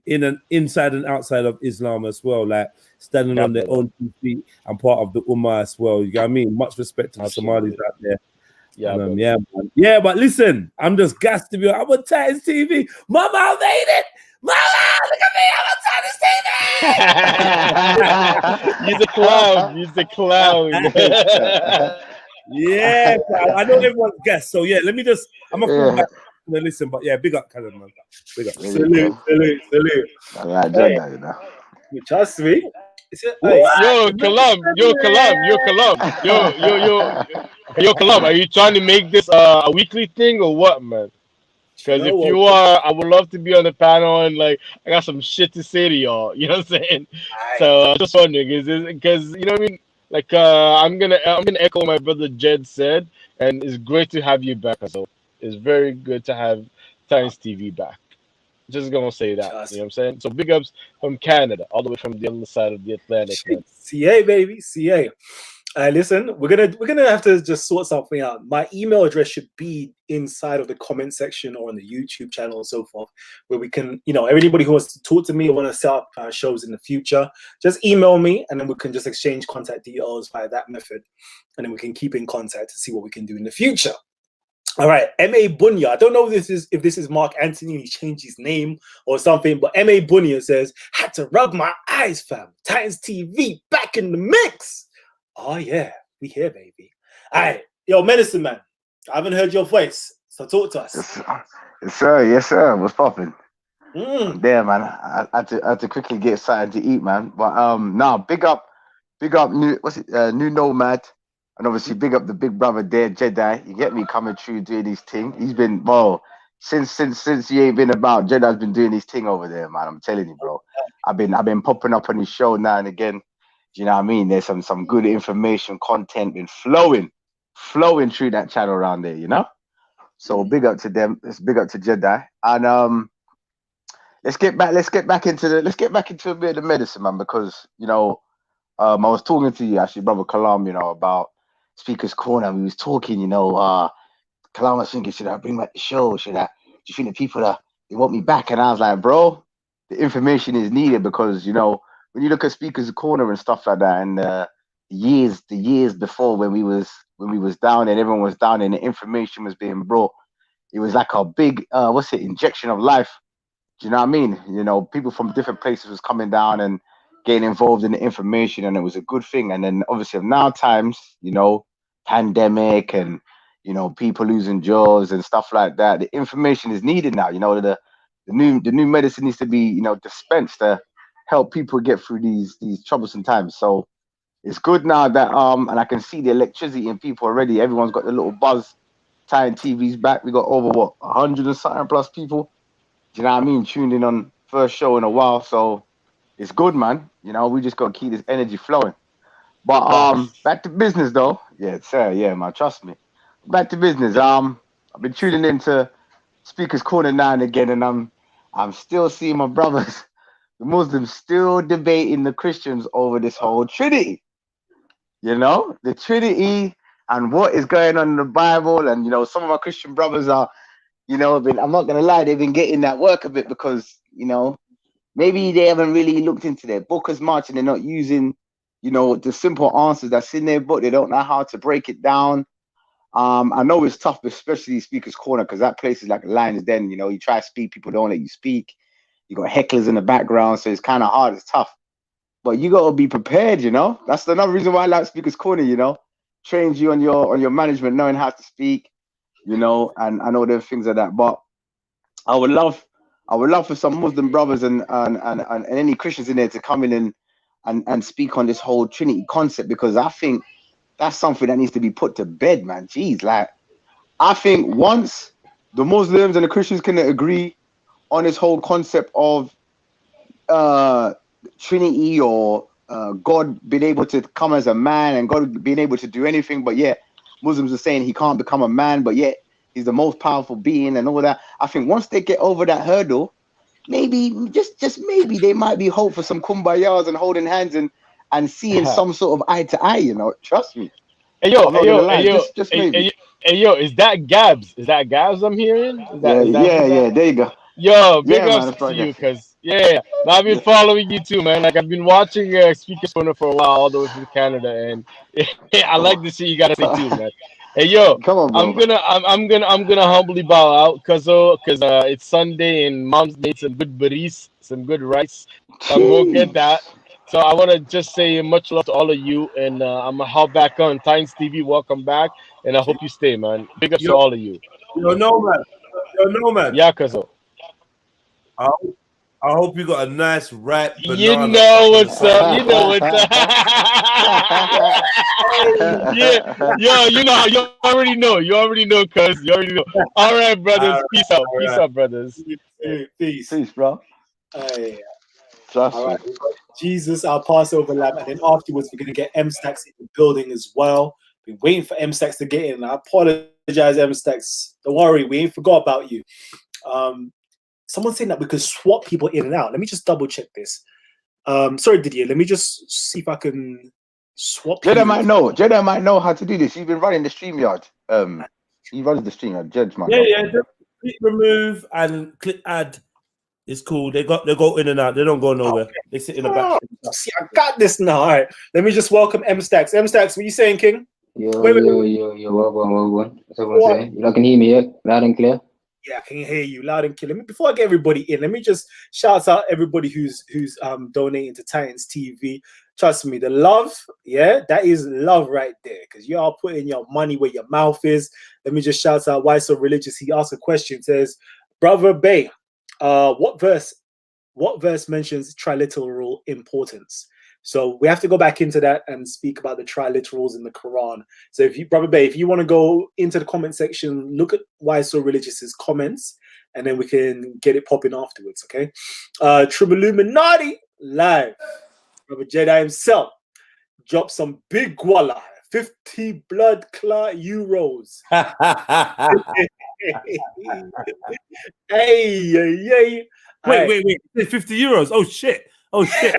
Inside and outside of Islam as well, like standing on their own 2 feet and part of the Ummah as well. You know what I mean? Much respect to the Somalis out there. Yeah, man. Yeah, but listen, I'm just gassed to be I'm on Titans TV. Mama, I made it. Mama, look at me, I'm on Titans TV. You're the clown. You're the clown. Yeah, I know everyone's guessed. So yeah, let me just. I'm gonna come back and listen. But yeah, big up, Callum, man. Big up. Salute. Trust me. Yo, Kalam. Yo, Kalam. Are you trying to make this a weekly thing or what, man? Because if you are, I would love to be on the panel and I got some shit to say to y'all. You know what I'm saying? So I'm just wondering, is this because you know what I mean? I'm gonna echo what my brother Jed said, and it's great to have you back. So it's very good to have Titans TV back. Just gonna say that. You know what I'm saying? So big ups from Canada, all the way from the other side of the Atlantic. Man. CA, baby, CA. Listen, we're gonna have to just sort something out. My email address should be inside of the comment section or on the YouTube channel and so forth, where we can, anybody who wants to talk to me or want to set up shows in the future, just email me and then we can just exchange contact details via that method, and then we can keep in contact to see what we can do in the future. All right, M.A. Bunya. I don't know if this is Mark Anthony and he changed his name or something, but M.A. Bunya says, had to rub my eyes, fam. Titans TV back in the mix. Oh, yeah. We here, baby. All right. Yo, Medicine Man. I haven't heard your voice. So talk to us. Yes, sir. Yes, sir. What's popping? Mm. There, man. I had to quickly get something to eat, man. But now big up new new Nomad, and obviously big up the big brother there, Jedi. You get me coming through doing his thing. He's been since he ain't been about. Jedi's been doing his thing over there, man. I'm telling you, bro. I've been popping up on his show now and again. Do you know what I mean? There's some good information, content been flowing through that channel around there, you know. So big up to them. Let's big up to Jedi. And let's get back into a bit of the medicine, man, because you know, I was talking to you actually, brother Kalam, you know, about Speaker's Corner. We was talking, you know, Kalam was thinking, should I bring back the show? Do you think the people they want me back? And I was like, bro, the information is needed because, you know, when you look at Speaker's Corner and stuff like that, and the years before when we was down and everyone was down and the information was being brought, it was like a big injection of life. Do you know what I mean? You know, people from different places was coming down and getting involved in the information, and it was a good thing. And then obviously now times, you know, pandemic and, you know, people losing jobs and stuff like that. The information is needed now. You know, the new medicine needs to be, you know, dispensed to help people get through these troublesome times. So it's good now that and I can see the electricity in people already. Everyone's got the little buzz. Tying TVs back. We got over 100 and something plus people. Do you know what I mean? Tuned in on first show in a while. So it's good, man. You know, we just got to keep this energy flowing. But back to business though. Yeah, sir. Yeah, man. Trust me. Back to business. I've been tuning into Speaker's Corner now and again, and I'm still seeing my brothers, the Muslims, still debating the Christians over this whole Trinity. You know, the Trinity and what is going on in the Bible. And you know, some of my Christian brothers are, you know, I'm not gonna lie, they've been getting that work a bit because, you know, maybe they haven't really looked into their book as much and they're not using, you know, the simple answers that's in their book. They don't know how to break it down. I know it's tough, especially Speaker's Corner, because that place is like a lion's den. You know, you try to speak, people don't let you speak. You got hecklers in the background, so it's kind of hard. It's tough, but you got to be prepared. You know, that's another reason why I like Speaker's Corner. You know, trains you on your management, knowing how to speak. You know, and I know there are things like that. But I would love for some Muslim brothers and any Christians in there to come in and speak on this whole Trinity concept, because I think that's something that needs to be put to bed, man. Jeez, like I think once the Muslims and the Christians can agree on this whole concept of Trinity or God being able to come as a man and God being able to do anything, but yet Muslims are saying he can't become a man, but yet he's the most powerful being and all that. I think once they get over that hurdle, maybe just maybe there might be hope for some kumbayas and holding hands and seeing some sort of eye to eye. You know, trust me. Hey yo, just maybe. Hey yo, is that Gabs? Is that Gabs I'm hearing? Is that yeah. There you go. Yo, big Yeah, ups to you, cause I've been following you too, man. Like I've been watching Speaker's Corner for a while, all the way from Canada, and I like to see you gotta say too, man. Hey yo, come on, bro. I'm gonna humbly bow out, cause it's Sunday and Mom's made some good burritos, some good rice. So I'm gonna get that. So I want to just say much love to all of you, and I'm gonna hop back on Times TV. Welcome back, and I hope you stay, man. Big ups to all of you. You're Nomad. You're Nomad. Yeah, Kazo. I hope you got a nice ripe banana. You know what's up. You know what's up. Yeah, yo, you already know. You already know, cuz. You already know. All right, brothers. Peace out. Peace out, brothers. Peace. Peace, bro. Trust all right, we've got Jesus, our Passover lamb, and then afterwards we're going to get M-Stacks in the building as well. Been waiting for M-Stacks to get in. I apologize, M-Stacks. Don't worry, we ain't forgot about you. Someone's saying that we could swap people in and out. Let me just double check this. Sorry, Didier. Let me just see if I can swap. Jedi might know how to do this. He's been running the StreamYard. He runs the StreamYard. Judge might know. Just click remove and click add. It's cool. They go in and out. They don't go nowhere. Okay. They sit in the back. See, I got this now. All right. Let me just welcome M-Stacks. M-Stacks, what you saying, King? Yo, well. What's everyone saying? You can hear me, yeah? Loud and clear? Yeah, I can hear you loud and clear. Before I get everybody in, let me just shout out everybody who's donating to Titans TV. Trust me, the love, yeah, that is love right there. Because you are putting your money where your mouth is. Let me just shout out Why So Religious. He asked a question, says, Brother Bay, what verse mentions triliteral importance? So we have to go back into that and speak about the triliterals in the Quran. So if you, Brother Bay, if you want to go into the comment section, look at Why So Religious's comments, and then we can get it popping afterwards, okay? Triballuminati live. Brother Jedi himself dropped some big guala, 50 blood clot euros. Hey. Wait. 50 euros. Oh shit. I hit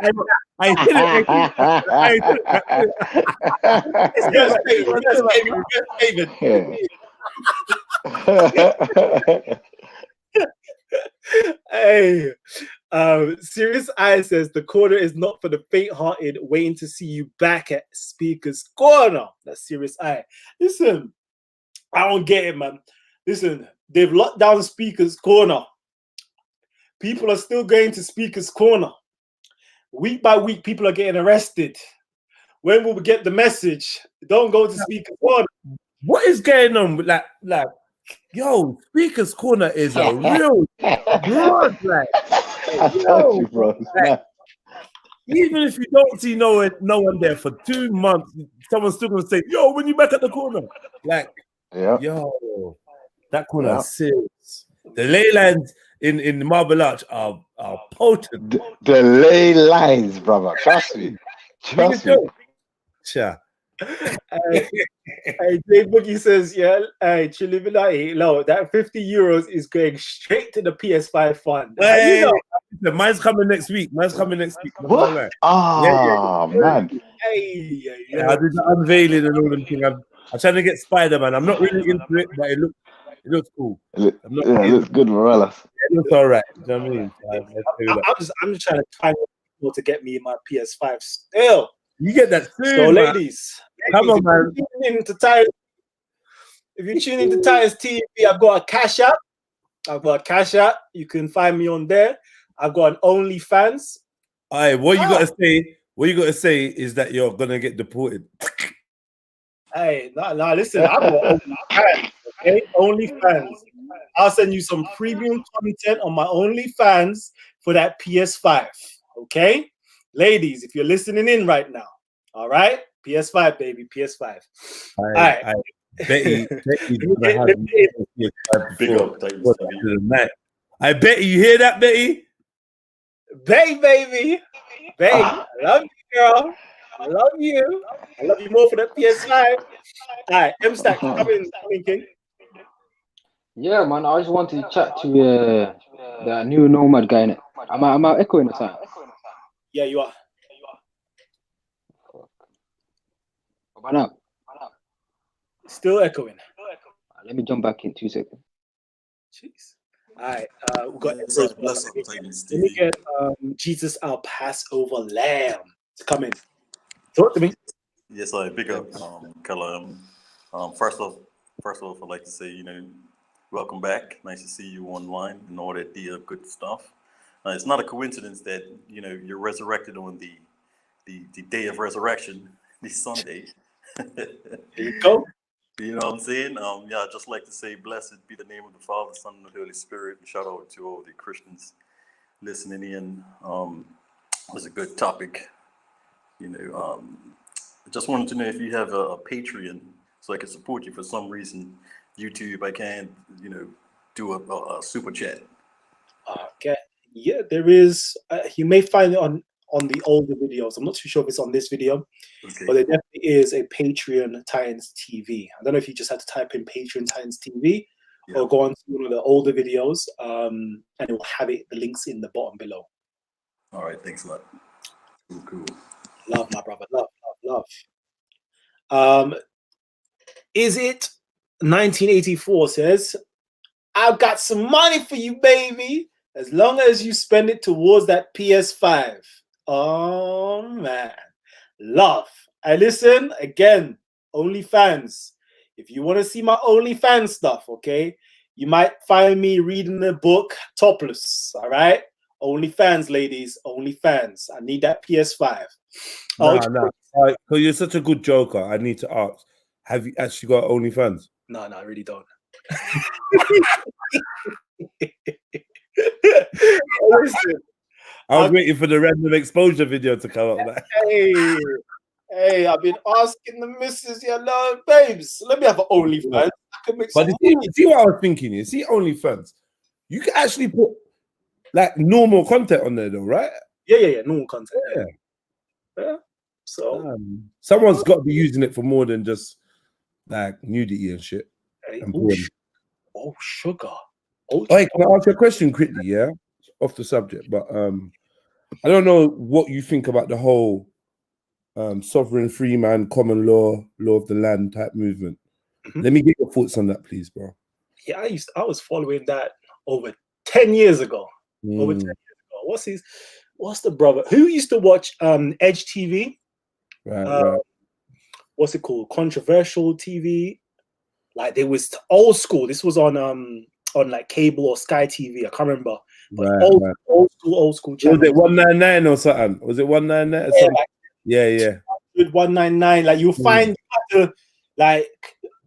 it. Hey, Serious Eye says the corner is not for the faint-hearted. Waiting to see you back at Speaker's Corner. That's Serious Eye. Listen, I don't get it, man. Listen, they've locked down Speaker's Corner. People are still going to Speaker's Corner. Week by week, people are getting arrested. When will we get the message? Don't go to Speaker's Corner. What is going on? Like, yo, Speaker's Corner is a real broad, even if you don't see no one there for 2 months, someone's still gonna say, "Yo, when you back at the corner?" Like, yo, that corner is serious. The ley lines in the Marble Arch are potent. The ley lines, brother. Trust me. Sure. Hey, Jay Boogie says, yeah, no, that 50 euros is going straight to the PS5 fund. Hey, mine's coming next week. What? Right. Oh, man. Hey. I did the unveiling and all them things. I'm trying to get Spider-Man. I'm not really into it, but it looks cool. It looks good, Morales. It looks all right. You know what I mean? I'm just trying to find people to get me my PS5 still. You get that soon, so, ladies, come on, man. If you tune into Tires TV, I've got a Cash App. You can find me on there. I've got an OnlyFans. All right, what you gotta say is that you're gonna get deported. Hey, no, listen, I've got OnlyFans. Okay, OnlyFans. I'll send you some premium content on my OnlyFans for that PS5. Okay, ladies, if you're listening in right now, all right, PS5, baby, PS5. All right. Betty, big up. I bet you hear that, Betty. Baby. I love you, girl. I love you. I love you more for that PS5. All right, M-Stack, come in, King. Yeah, man. I just wanted to chat to the new Nomad guy. Am I echoing the time? Yeah, you are. What about now? Still echoing. Let me jump back in 2 seconds. Jeez. All right, we got. Let me get Jesus, our Passover Lamb, to come in. Talk to me. Yes, I big up, Kalam. First off, I'd like to say, welcome back. Nice to see you online and all that good stuff. It's not a coincidence that you're resurrected on the day of resurrection, this Sunday. There you go. You know what I'm saying? I'd just like to say, blessed be the name of the Father, Son, and the Holy Spirit. And shout out to all the Christians listening in. It was a good topic. I just wanted to know if you have a Patreon so I can support you. For some reason, YouTube, I can't, do a super chat. Okay. Yeah, there is. You may find it on the older videos. I'm not too sure if it's on this video, but there definitely is a Patreon Titans TV. I don't know if you just have to type in Patreon Titans TV or go on to one of the older videos, and it will have the links in the bottom below. All right, thanks a lot. Cool. Love, my brother. Love. Is it 1984 says, I've got some money for you, baby, as long as you spend it towards that PS5. Oh, man. Love. I listen, again, OnlyFans. If you want to see my OnlyFans stuff, okay, you might find me reading the book topless, all right? OnlyFans, ladies. OnlyFans. I need that PS5. Nah. Because you're such a good joker, I need to ask: have you actually got OnlyFans? No, I really don't. Listen, I was waiting for the random exposure video to come up. Hey, I've been asking the missus, babes, let me have an OnlyFans. I can make But you see what I was thinking? You see OnlyFans, you can actually put like normal content on there, though, right? Yeah, normal content. Yeah. So someone's got to be using it for more than just like nudity and shit. Hey, and sugar. Hey, can I ask you a question quickly? Yeah, off the subject, but I don't know what you think about the whole sovereign free man, common law of the land type movement. Let me get your thoughts on that, please, bro. Yeah, I was following that over 10 years ago. Over 10 years ago. What's the brother who used to watch Edge TV? Right. What's it called? Controversial TV. Like there was old school. This was on like cable or Sky TV. I can't remember. But old school channel. Was it 199 or something? Was it 199 or something? Yeah. With 199, like you find you have to, like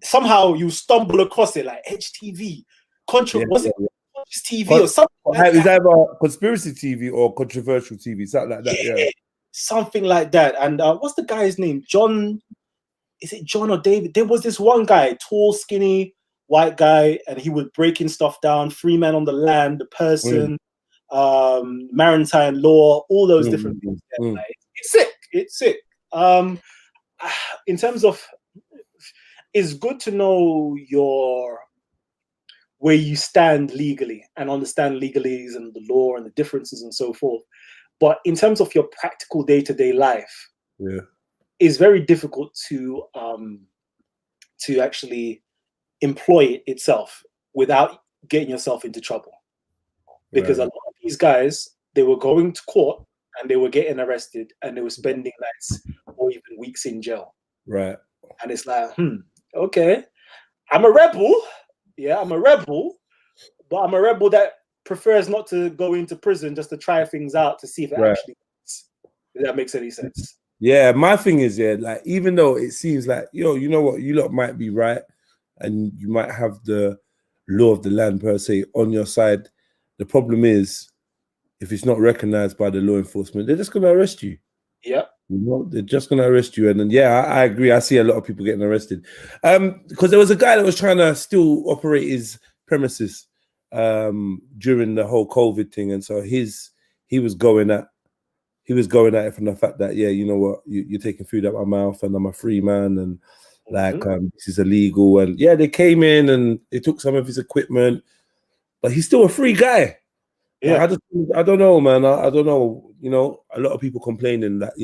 somehow you stumble across it, like HTV, TV or something. It's either conspiracy TV or controversial TV, something like that. Yeah, something like that. And what's the guy's name? John? Is it John or David? There was this one guy, tall, skinny, white guy, and he was breaking stuff down. Free man on the land, the person, maritime law, all those different things. Like, it's sick. In terms of, it's good to know where you stand legally and understand legalese and the law and the differences and so forth. But in terms of your practical day-to-day life, it's very difficult to actually employ it itself without getting yourself into trouble. Because a lot of these guys, they were going to court and they were getting arrested and they were spending nights or even weeks in jail. Right. And it's like, okay, I'm a rebel. Yeah, I'm a rebel, but I'm a rebel that prefers not to go into prison just to try things out to see if it actually works. If that makes any sense. Yeah, my thing is, like, even though it seems like, you know what, you lot might be right and you might have the law of the land per se on your side. The problem is, if it's not recognized by the law enforcement, they're just going to arrest you. Yeah. They're just going to arrest you. And then, I agree. I see a lot of people getting arrested. Because there was a guy that was trying to still operate his premises during the whole COVID thing. And so he was going at it from the fact that, you know what, you're taking food out my mouth and I'm a free man and this is illegal. And they came in and they took some of his equipment, but he's still a free guy. Yeah, I don't know, man. I don't know. A lot of people complaining that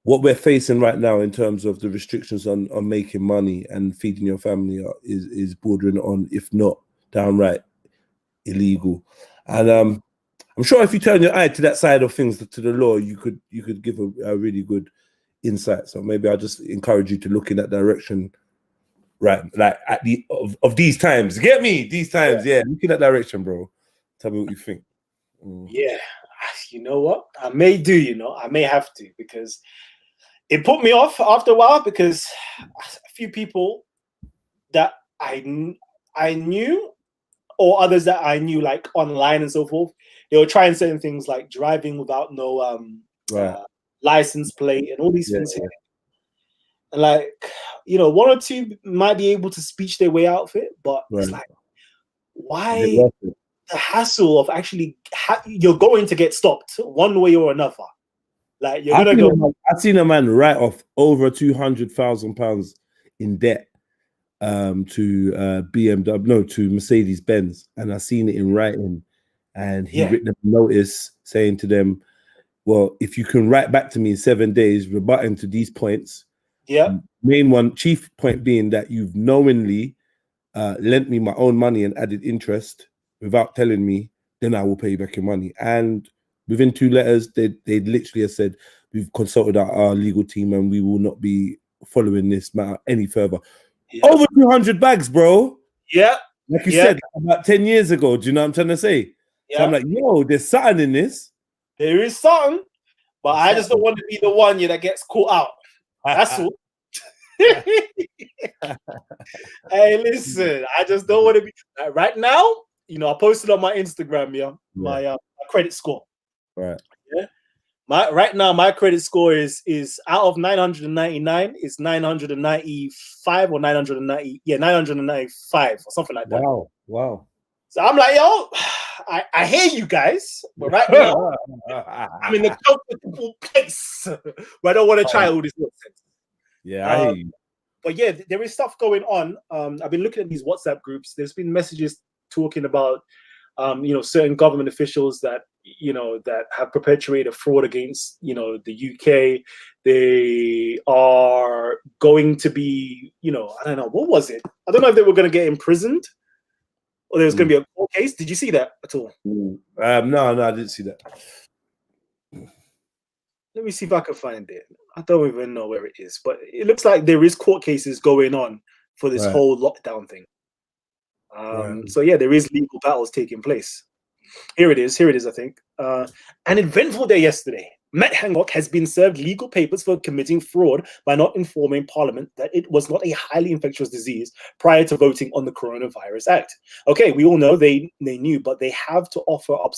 what we're facing right now in terms of the restrictions on making money and feeding your family is bordering on, if not downright illegal. And I'm sure if you turn your eye to that side of things, to the law, you could give a really good insight. So maybe I'll just encourage you to look in that direction. Right, like at of these times, get me these times, look in that direction, bro. Tell me what you think. Yeah, you know what? I may have to, because it put me off after a while, because a few people that I knew, or others that I knew, like online and so forth, they were trying certain things like driving without no license plate and all these things. And like, one or two might be able to speech their way out of it, but it's like, why the hassle of actually you're going to get stopped one way or another? Like, you're gonna go. I've seen a man write off over £200,000 in debt to BMW, no, to Mercedes Benz, and I've seen it in writing, and he written a notice saying to them, well, if you can write back to me in 7 days rebutting to these points. Chief point being that you've knowingly lent me my own money and added interest without telling me, then I will pay you back your money. And within 2 letters, they literally have said, we've consulted our legal team and we will not be following this matter any further. Over 200 bags, bro. Yeah. Like you said, about 10 years ago. Do you know what I'm trying to say? So I'm like, yo, there's something in this. There is something, but I just don't want to be the one that gets caught out. That's all. Hey, listen, I just don't want to be right now. You know, I posted on my Instagram, my credit score. Right. Yeah. Right now, my credit score is out of 999, it's 995 or 990, 995 or something like that. Wow. So I'm like, yo, I hear you guys, but right now I'm in a comfortable place where I don't want to try all this nonsense. Yeah, I hear you. But yeah, there is stuff going on. I've been looking at these WhatsApp groups. There's been messages talking about certain government officials that that have perpetuated fraud against the UK. They are going to be I don't know, what was it? I don't know if they were going to get imprisoned or there was going to be a court case. Did you see that at all? No, I didn't see that. Let me see if I can find it. I don't even know where it is, but it looks like there is court cases going on for this whole lockdown thing. So yeah, there is legal battles taking place. Here it is, I think. An eventful day yesterday. Matt Hancock has been served legal papers for committing fraud by not informing Parliament that it was not a highly infectious disease prior to voting on the Coronavirus Act. Okay, we all know they knew, but they have to offer up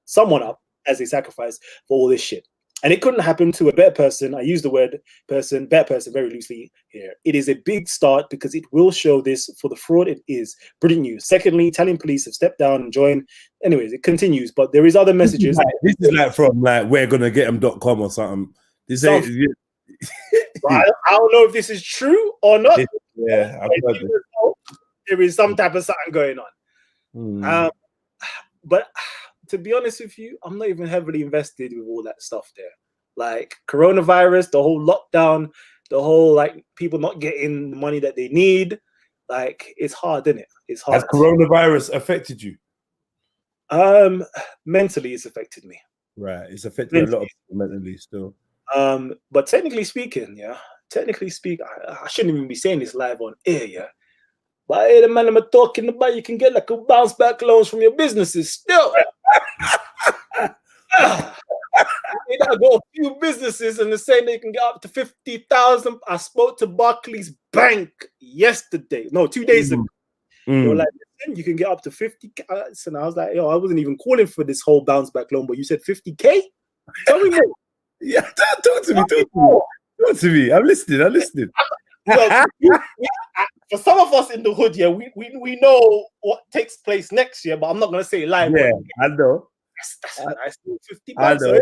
someone up as a sacrifice for all this shit. And it couldn't happen to a better person. I use the word better person very loosely here. It is a big start because it will show this for the fraud it is. Brilliant news. Secondly, Italian police have stepped down and joined. Anyways, it continues, but there is other messages. This is like from we're gonna get them.com or something. This ain't, I don't know if this is true or not. Yeah, I've heard it. There is some type of something going on. But to be honest with you, I'm not even heavily invested with all that stuff there. Like coronavirus, the whole lockdown, the whole people not getting the money that they need. Like it's hard, isn't it? It's hard. Has coronavirus affected you? Mentally, it's affected me. Right, it's affected a lot of people mentally still. But technically speaking, I shouldn't even be saying this live on air, But hey, the man I'm talking about, you can get like a bounce back loans from your businesses still. I got a few businesses and they're saying they can get up to 50,000. I spoke to Barclays Bank yesterday. No, 2 days ago. They were like, you can get up to 50,000. And I was like, yo, I wasn't even calling for this whole bounce back loan, but you said 50K? Tell me more. Yeah, talk to me. Talk to me. I'm listening. For some of us in the hood, we know what takes place next year, but I'm not going to say it live. Yeah, I know. That's a nice little 50 bucks. So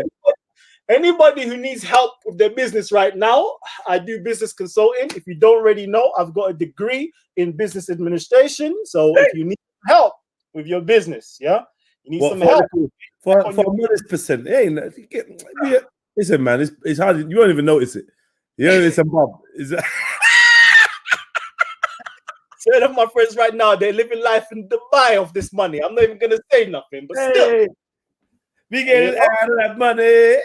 anybody who needs help with their business right now, I do business consulting. If you don't already know, I've got a degree in business administration. So if you need help with your business, you need some help. For a modest percent, listen, man, it's hard. You won't even notice it. You know, it's a mob. Certain of my friends right now, they're living life in Dubai of this money. I'm not even going to say nothing, but still. We getting out of that money.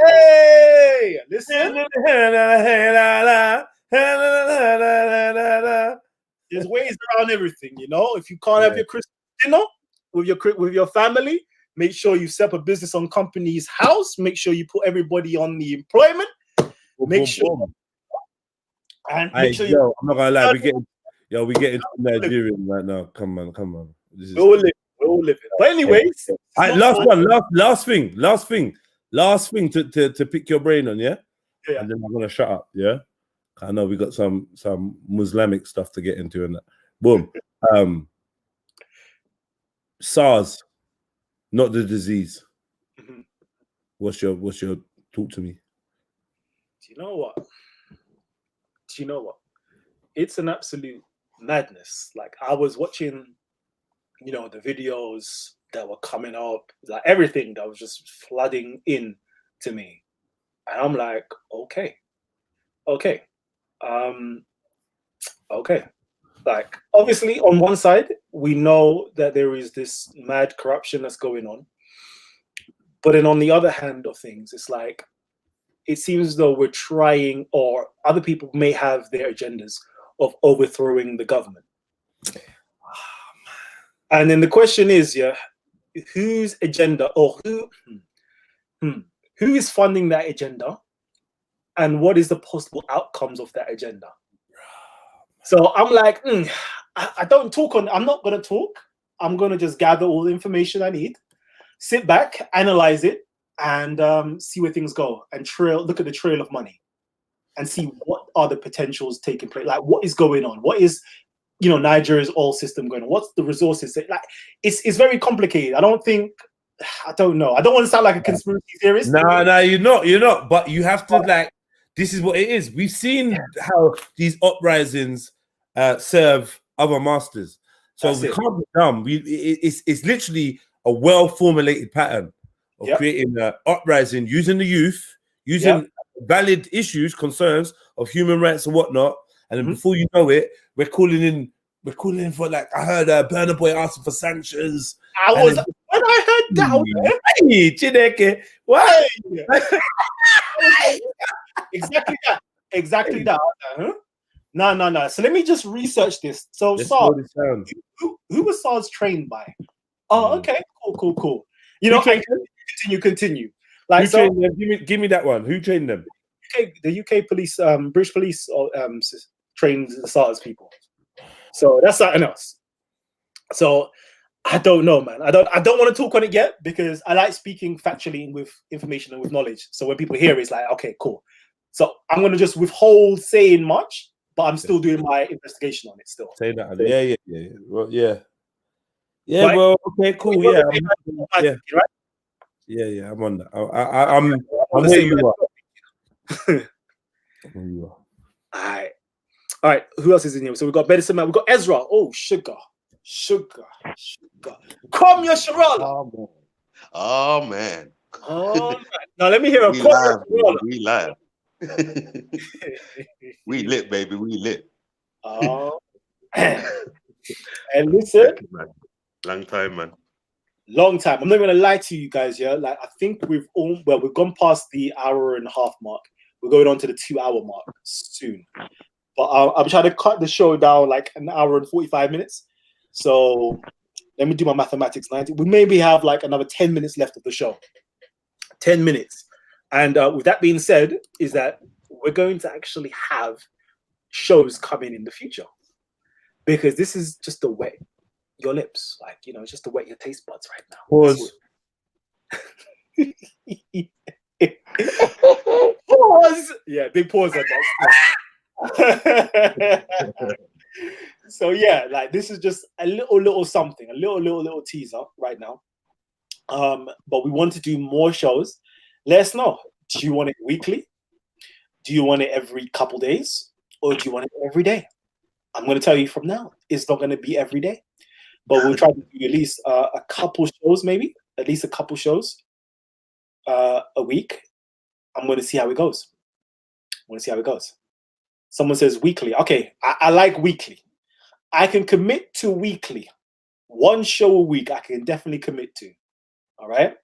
Hey, listen. There's ways around everything, If you can't have your Christmas dinner with your family, make sure you set up a business on company's house. Make sure you put everybody on the employment. Make sure. And make sure I'm not gonna lie, we're getting Nigerian right now. Come on. We're all living. But anyways, last thing to pick your brain on, and then I'm gonna shut up. I know we got some Muslimic stuff to get into, and that. Boom. SARS, not the disease. What's your talk to me? Do you know what? It's an absolute madness. Like I was watching, the videos that were coming up, like everything that was just flooding in to me. And I'm like, okay. Like obviously on one side, we know that there is this mad corruption that's going on. But then on the other hand of things, it's like, it seems as though we're trying, or other people may have their agendas of overthrowing the government. And then the question is, whose agenda or who is funding that agenda, and what is the possible outcomes of that agenda. So I'm like, I don't talk on. I'm not gonna talk. I'm gonna just gather all the information I need, sit back, analyze it, and see where things go, and look at the trail of money, and see what are the potentials taking place. Like, what is going on? What is, Nigeria's oil system going on? What's the resources? Like, it's very complicated. I don't know. I don't want to sound like a conspiracy theorist. No, you're not. But you have to this is what it is. We've seen how these uprisings serve other masters. So we can't be dumb. It's literally a well-formulated pattern of creating an uprising, using the youth, using valid issues, concerns of human rights and whatnot. And then before you know it, we're calling in for, like, I heard Burna Boy asking for sanctions. When I heard that, hey, Chineke, why? Exactly that. Huh? No. So let me just research this. So SARS, who was SARS trained by? Oh, okay, cool. Continue. Like, so, give me that one. Who trained them? The UK police, British police, trained the SARS people. So that's something else. So I don't know, man. I don't want to talk on it yet, because I like speaking factually with information and with knowledge. So when people hear it, it's like, okay, cool. So I'm gonna just withhold saying much, but I'm still doing my investigation on it still. Say that. Yeah. Well, yeah. Yeah. Right? Well, okay, cool. Yeah. Yeah. I'm on that. I'm where you are. All right. Who else is in here? So we've got Medicine Man. We've got Ezra. Oh, sugar. Come your Sharala. Oh man. Now let me hear a We live. We lit, baby. We lit. Oh. And listen. Long time, man. Long time. I'm not gonna lie to you guys, yeah. Like, I think we've gone past the hour and a half mark. We're going on to the 2-hour mark soon. But I'm trying to cut the show down like an hour and 45 minutes. So let me do my mathematics. 90. We maybe have like another 10 minutes left of the show. 10 minutes. And with that being said, is that we're going to actually have shows coming in the future, because this is just to wet your lips, like, it's just to wet your taste buds right now. Pause. Yeah, big pause on that. So yeah, like, this is just a little something, a little teaser right now. But we want to do more shows. Let us know. Do you want it weekly? Do you want it every couple days? Or do you want it every day? I'm going to tell you from now, it's not going to be every day. But we'll try to do at least a couple shows, maybe. At least a couple shows a week. I'm going to see how it goes. Someone says weekly. Okay, I like weekly. I can commit to weekly. One show a week I can definitely commit to. All right?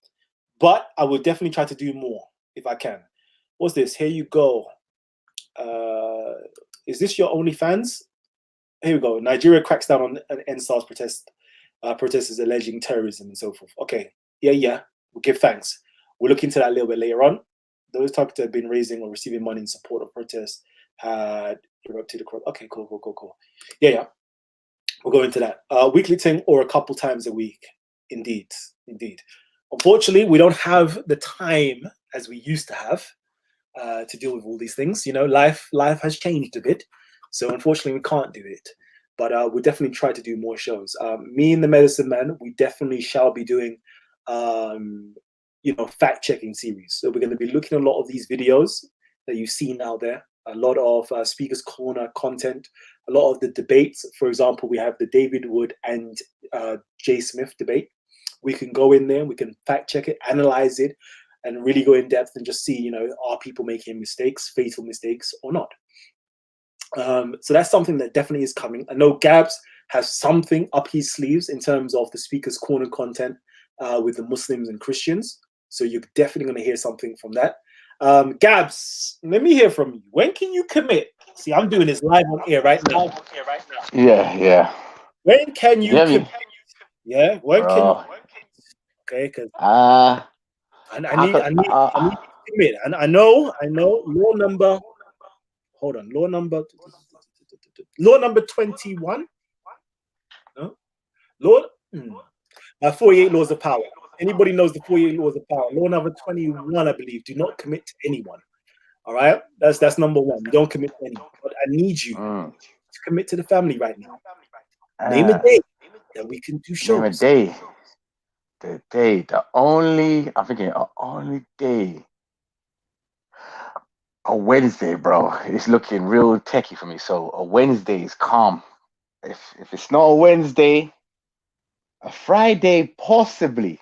But I will definitely try to do more if I can. What's this? Here you go. Is this your OnlyFans? Here we go. Nigeria cracks down on an NSARS protesters alleging terrorism and so forth. Okay. Yeah. We'll give thanks. We'll look into that a little bit later on. Those targets have been raising or receiving money in support of protests had erupted across. Okay, cool. Yeah. We'll go into that. Weekly thing or a couple times a week. Indeed. Unfortunately, we don't have the time as we used to have to deal with all these things. Life has changed a bit. So unfortunately, we can't do it. But we'll definitely try to do more shows. Me and the Medicine Man, we definitely shall be doing, fact-checking series. So we're going to be looking at a lot of these videos that you've seen out there. A lot of Speaker's Corner content. A lot of the debates. For example, we have the David Wood and Jay Smith debate. We can go in there, we can fact-check it, analyze it, and really go in depth and just see, are people making mistakes, fatal mistakes or not? So that's something that definitely is coming. I know Gabs has something up his sleeves in terms of the Speaker's Corner content with the Muslims and Christians. So you're definitely going to hear something from that. Gabs, let me hear from you. When can you commit? See, I'm doing this live on air right now. Yeah. When can you commit? Yeah, when can you? Okay, because I I need to commit. And I know law number. Hold on, law number 21. No, law. 48 laws of power. Anybody knows the 48 laws of power? Law number 21, I believe. Do not commit to anyone. All right, that's number one. You don't commit to anyone. But I need you to commit to the family right now. Name a day that we can do shows. Name a day. The only day. A Wednesday, bro. It's looking real techie for me. So a Wednesday is calm. If it's not a Wednesday, a Friday possibly.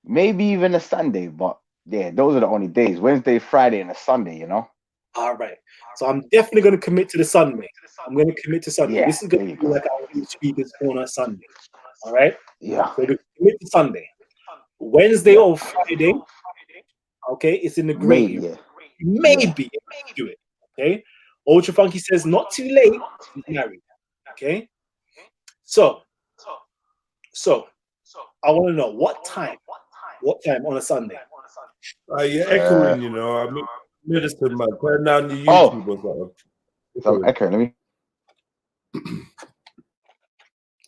Maybe even a Sunday, but yeah, those are the only days. Wednesday, Friday, and a Sunday, you know? All right. So I'm definitely going to commit to the Sunday. I'm going to commit to Sunday. Yeah, This is going to be like our speakers corner Sunday. All right? Yeah. So we commit to Sunday. Wednesday or Friday, okay, it's in the gray area. Maybe do it. Okay. Ultra Funky says not too late. He's married. Okay. So I want to know what time on a Sunday. You're echoing, you know. I mean, Medicine Man, turn down the YouTube or something. So I'm echoing.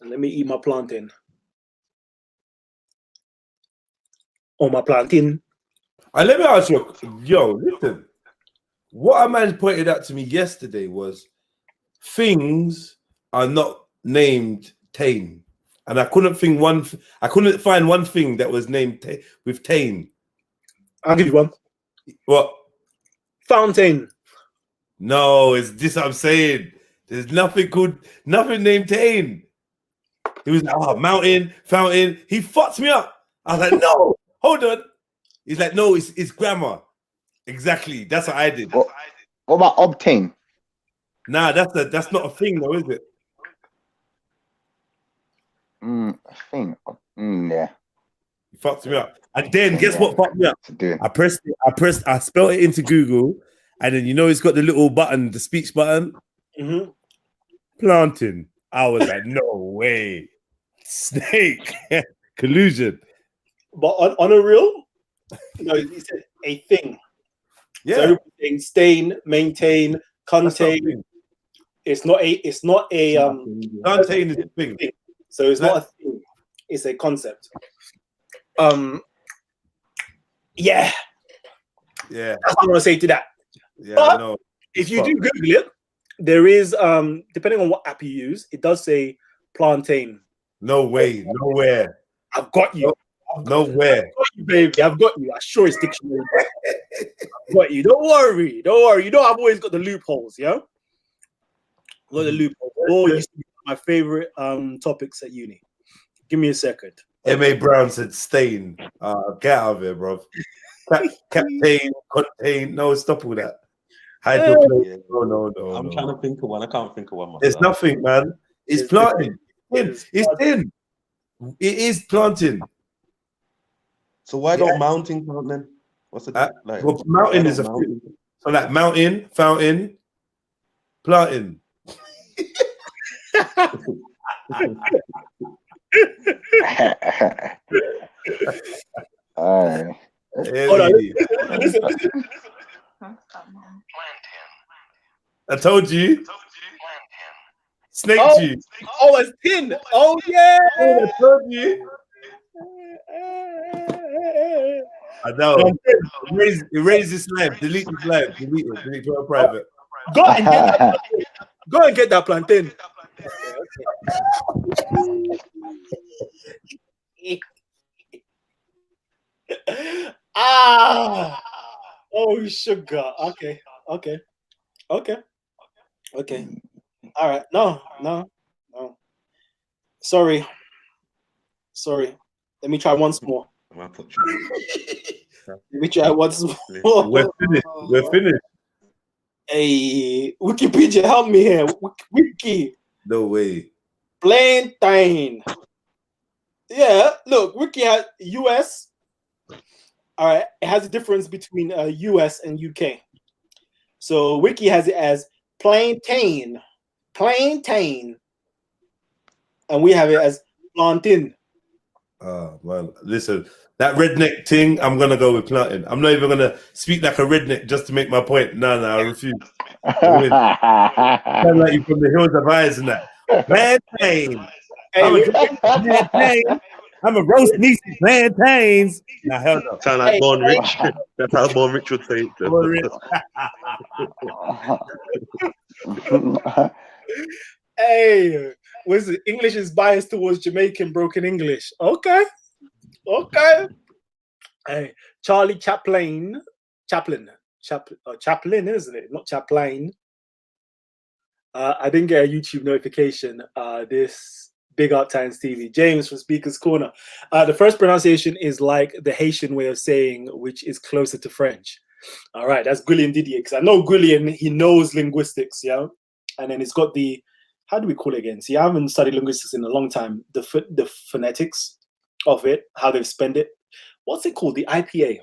Let me eat my plantain. My plantain. Let me ask you, listen. What a man pointed out to me yesterday was things are not named Tane, and I couldn't find one thing that was named with Tane. I'll give you one. What? Fountain. No, it's this I'm saying. There's nothing named Tane. He was like, mountain, fountain. He fucked me up. I was like, no, hold on. He's like, no, it's grammar. Exactly. That's what I did. What about obtain? Nah, that's not a thing though, is it? A thing. Yeah. He fucked me up. And then guess what fucked me up? I spelled it into Google, and then it's got the little button, the speech button. Mm-hmm. Planting. I was like, no way. Snake. Collusion. But on a real, he said a thing. Yeah. So everything, stain, maintain, contain. It's not a contain is a thing. So it's not a thing. It's a concept. Yeah. Yeah. That's what I want to say to that. Yeah, but I know. If you do Google it, there is depending on what app you use, it does say plantain. No way, nowhere. I've got you. Nowhere. I've got you, baby. I've got you. I'm sure it's dictionary. I've got you. Don't worry. You know I've always got the loopholes, yeah? Got the loopholes. Oh, used to be my favorite topics at uni. Give me a second. M.A. Brown said stain. Get out of here, bro. Captain, contain. No, stop all that. Hydroplane. No. I'm trying to think of one. I can't think of one myself. There's nothing, man. It's planting. It's in. It is planting. So why don't mountain count then? What's it like? Well, mountain is a thing. So like mountain, fountain, planting. All right. Hold on. Listen. I told you. Snake juice. Oh, it's tin. Oh, yeah. I told you. I know. Erase this live. Delete this live. Delete it. Delete it private. Go and get that plantain. Oh, sugar. Okay. All right. No. Sorry. Let me try once more. Let me try once more. We're finished. Hey, Wikipedia, help me here. Wiki. No way. Plantain. Yeah, look, Wiki has US. All right, it has a difference between US and UK. So Wiki has it as plantain, and we have it as plantain. Oh man, listen, that redneck thing, I'm gonna go with planting. I'm not even gonna speak like a redneck just to make my point. No, I refuse. I win. Sound like you from the hills of eyes and that. Plantain. I'm a plantain. I'm a roast me some plantains. Nah, hell no. Sound like Born Rich. That's how Born Rich would say it. Hey, was it English is biased towards Jamaican broken English? Okay. Hey, Charlie Chaplin, Chaplin, isn't it? Not Chaplin. I didn't get a YouTube notification. This Big Up Times TV. James from Speaker's Corner. The first pronunciation is like the Haitian way of saying, which is closer to French. All right, that's Gwillian Didier, because I know Gwillian, he knows linguistics, yeah? And then it's got the, how do we call it again? See, I haven't studied linguistics in a long time. The phonetics of it, how they've spelled it. What's it called? The IPA,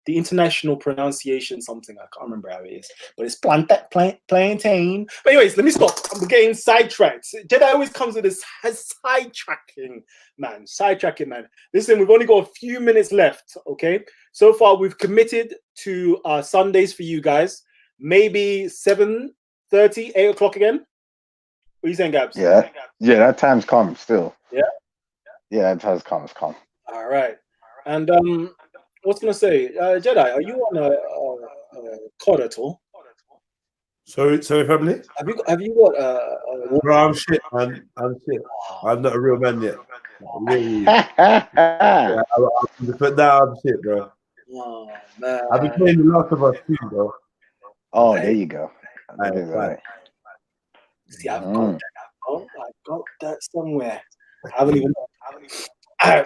the International Pronunciation something. I can't remember how it is, but it's plantain. But anyways, let me stop. I'm getting sidetracked. Jedi always comes with this sidetracking, man. Listen, we've only got a few minutes left, okay? So far, we've committed to Sundays for you guys. Maybe 7:30, 8 o'clock again. What are you saying, Gabs? Yeah, that time's come still. Yeah? Yeah, that time's come. It's come. All right. And what's gonna say, Jedi? Are you on a COD at all? Sorry, family. Have you got Bro, I'm shit, man. I'm shit. I'm not a real man yet. Yeah, I'm shit, bro. Oh man. I've been playing The Last of Us too, bro. Oh, there you go. Right. See, I've got that somewhere. I haven't even. All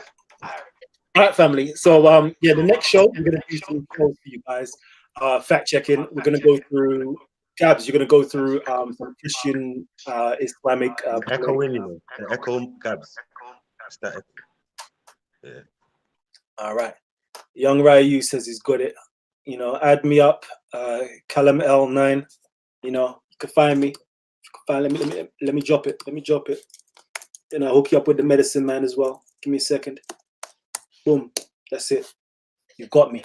right, family. So yeah, the next show we're gonna do some shows for you guys. Fact checking. We're gonna go through. Gabs, you're gonna go through some Christian, Islamic. Echoing, you know. The echo, Gabs. Yeah. All right. Young Ryu says he's got it. You know, add me up. Callum L9. You know, you can find me. Let me drop it. Then I'll hook you up with the medicine man as well. Give me a second. Boom. That's it. You've got me.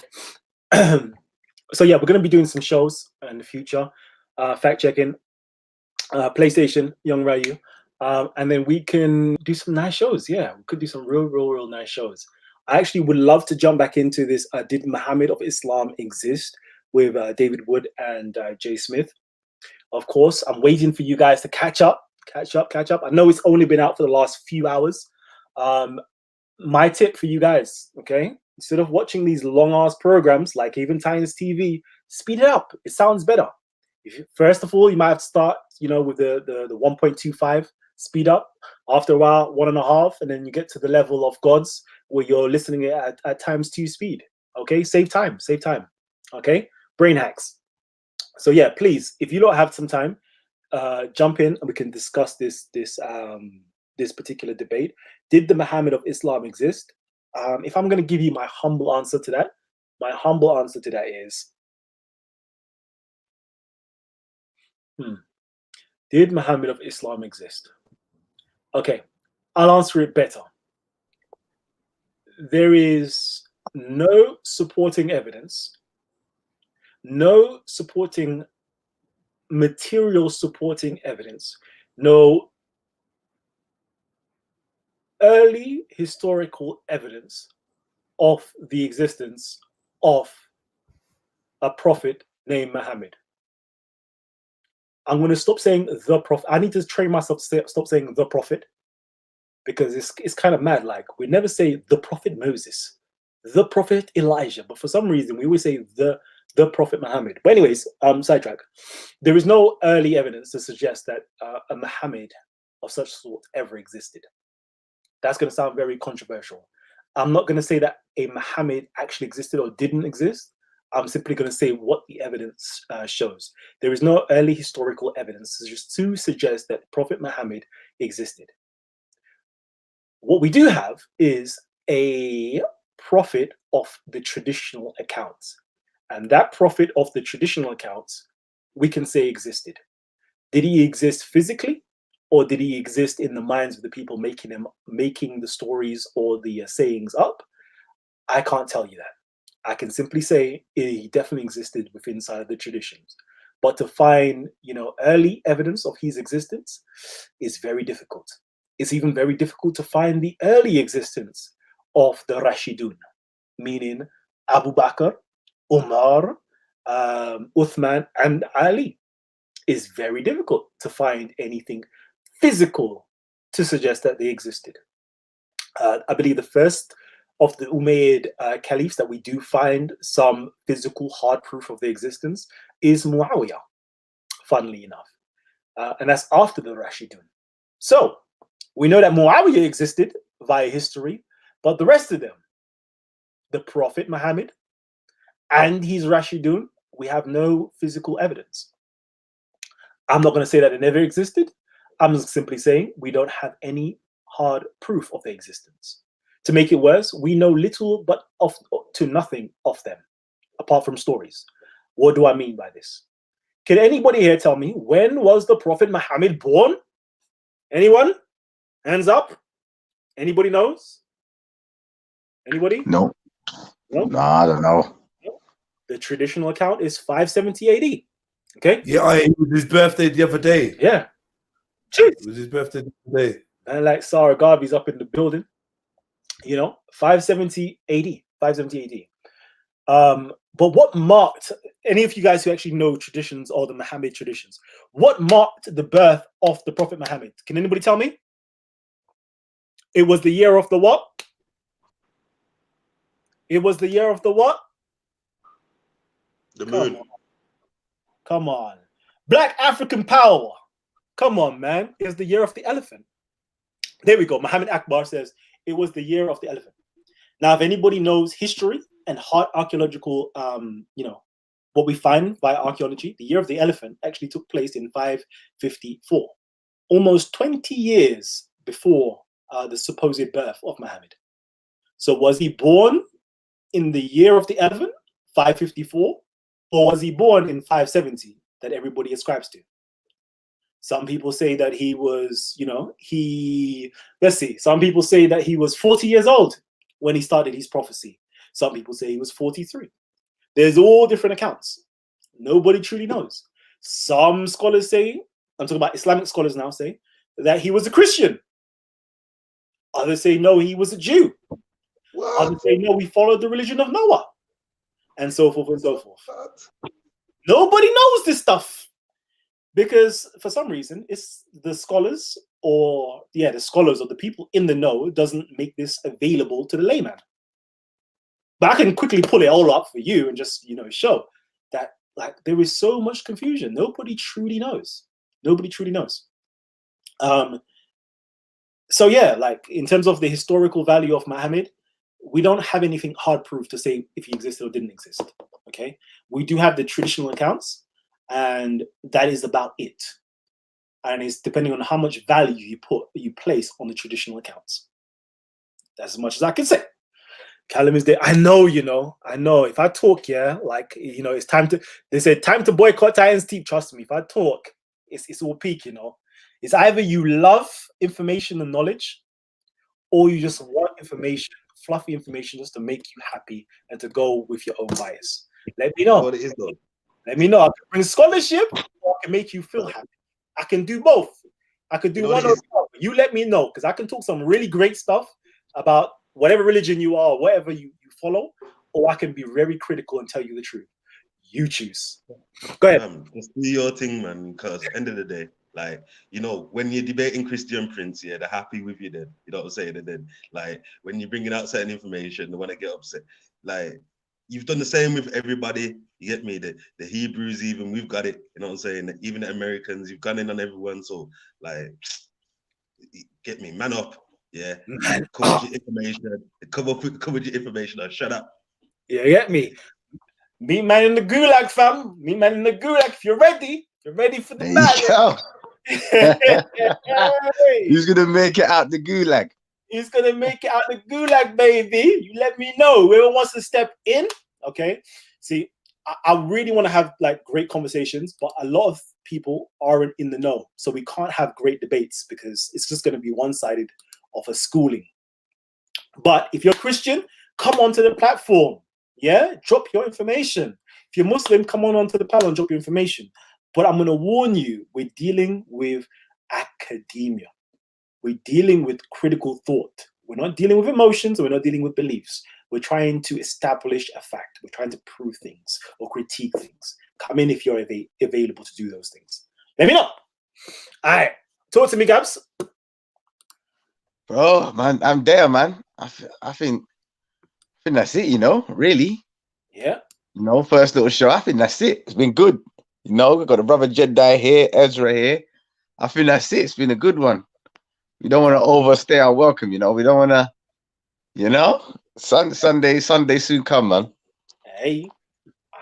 So yeah, we're gonna be doing some shows in the future. Fact checking. PlayStation, Young Ryu. And then we can do some nice shows. Yeah, we could do some real nice shows. I actually would love to jump back into this. Did Muhammad of Islam exist? With David Wood and Jay Smith. Of course, I'm waiting for you guys to catch up. I know it's only been out for the last few hours. My tip for you guys, okay? Instead of watching these long-ass programs like even Titans TV, speed it up. It sounds better. First of all, you might have to start, you know, with the 1.25 speed up. After a while, 1.5, and then you get to the level of gods where you're listening at ×2 speed. Okay, save time. Okay, brain hacks. So yeah, please, if you don't have some time, jump in and we can discuss this particular debate. Did the Muhammad of Islam exist? If I'm going to give you my humble answer to that, is did Muhammad of Islam exist? Okay, I'll answer it better. There is no supporting evidence, no supporting material supporting evidence, no early historical evidence of the existence of a prophet named Muhammad. I'm going to stop saying the prophet. I need to train myself to stop saying the prophet, because it's kind of mad. Like, we never say the prophet Moses, the prophet Elijah, but for some reason we always say the prophet Muhammad. But anyways, sidetrack. There is no early evidence to suggest that a Muhammad of such sort ever existed. That's going to sound very controversial. I'm not going to say that a Muhammad actually existed or didn't exist. I'm simply going to say what the evidence shows. There is no early historical evidence to suggest that Prophet Muhammad existed. What we do have is a prophet of the traditional accounts. And that prophet of the traditional accounts, we can say existed. Did he exist physically? or did he exist in the minds of the people making the stories or the sayings up? I can't tell you that. I can simply say he definitely existed within inside of the traditions. But to find, early evidence of his existence is very difficult. It's even very difficult to find the early existence of the Rashidun, meaning Abu Bakr, Umar, Uthman, and Ali. It's very difficult to find anything physical to suggest that they existed. I believe the first of the Umayyad caliphs that we do find some physical hard proof of their existence is Muawiyah, funnily enough. And that's after the Rashidun. So we know that Muawiyah existed via history, but the rest of them, the Prophet Muhammad and his Rashidun, we have no physical evidence. I'm not going to say that they never existed. I'm simply saying we don't have any hard proof of their existence. To make it worse, we know little but to nothing of them, apart from stories. What do I mean by this? Can anybody here tell me, when was the Prophet Muhammad born? Anyone? Hands up. Anybody knows? Anybody? No. No? No, I don't know. The traditional account is 570 AD. Okay? Yeah, it was his birthday the other day. Yeah. Jeez. It was his birthday the other day. And like Sarah Garvey's up in the building. 570 AD. 570 AD. But what marked, any of you guys who actually know traditions or the Muhammad traditions, what marked the birth of the Prophet Muhammad? Can anybody tell me? It was the year of the what? It was the year of the what? The moon. Come on. Black African power. Come on, man. It's the year of the elephant. There we go. Muhammad Akbar says it was the year of the elephant. Now, if anybody knows history and hard archaeological, what we find via archaeology, the year of the elephant actually took place in 554, almost 20 years before the supposed birth of Muhammad. So was he born in the year of the elephant, 554, or was he born in 570 that everybody ascribes to? Some people say that he was, some people say that he was 40 years old when he started his prophecy. Some people say he was 43. There's all different accounts. Nobody truly knows. Some scholars say, I'm talking about Islamic scholars now, say that he was a Christian. Others say, no, he was a Jew. What? Others say, no, he followed the religion of Noah. And so forth and so forth. What? Nobody knows this stuff. Because for some reason, it's the scholars or the scholars or the people in the know doesn't make this available to the layman. But I can quickly pull it all up for you and just, show that there is so much confusion. Nobody truly knows. Nobody truly knows. So yeah, in terms of the historical value of Muhammad, we don't have anything hard proof to say if he existed or didn't exist. Okay, we do have the traditional accounts, and that is about it. And it's depending on how much value you place on the traditional accounts. That's as much as I can say. Callum is there. I know. If I talk, it's time to. They say time to boycott Titans team. Trust me, if I talk, it's all peak. It's either you love information and knowledge, or you just want information, fluffy information, just to make you happy and to go with your own bias. Let me know. What it is, though. Let me know. I can bring scholarship, or I can make you feel happy. I can do both. I could do one or the other. You let me know, because I can talk some really great stuff about whatever religion you are, whatever you follow, or I can be very critical and tell you the truth. You choose. Go ahead. Just do your thing, man, because end of the day, when you're debating Christian Prince, they're happy with you then. You know what I'm saying? And then, when you're bringing out certain information, they want to get upset. You've done the same with everybody. You get me? The Hebrews, even, we've got it. You know what I'm saying? Even the Americans, you've gone in on everyone. So, get me? Man up. Yeah. Cover your information. Cover your information and shut up. Yeah, get me? Meet man in the gulag, fam. Meet man in the gulag. If you're ready for the battle. Who's gonna make it out the gulag? He's gonna make it out the gulag, baby. You let me know. Whoever wants to step in, okay? See, I really want to have like great conversations, but a lot of people aren't in the know, so we can't have great debates because it's just going to be one-sided of a schooling. But if you're Christian, come onto the platform. Yeah, drop your information. If you're Muslim, come onto the panel and drop your information. But I'm going to warn you, we're dealing with academia. We're dealing with critical thought. We're not dealing with emotions. We're not dealing with beliefs. We're trying to establish a fact. We're trying to prove things or critique things. Come in if you're available to do those things. Let me know. All right. Talk to me, Gabs. Bro, man, I'm there, man. I think that's it, you know, really. Yeah. You know, first little show. I think that's it. It's been good. You know, we've got a brother Jedi here, Ezra here. I think that's it. It's been a good one. We don't want to overstay our welcome, you know. We don't want to, you know, Sunday soon come, man. Hey.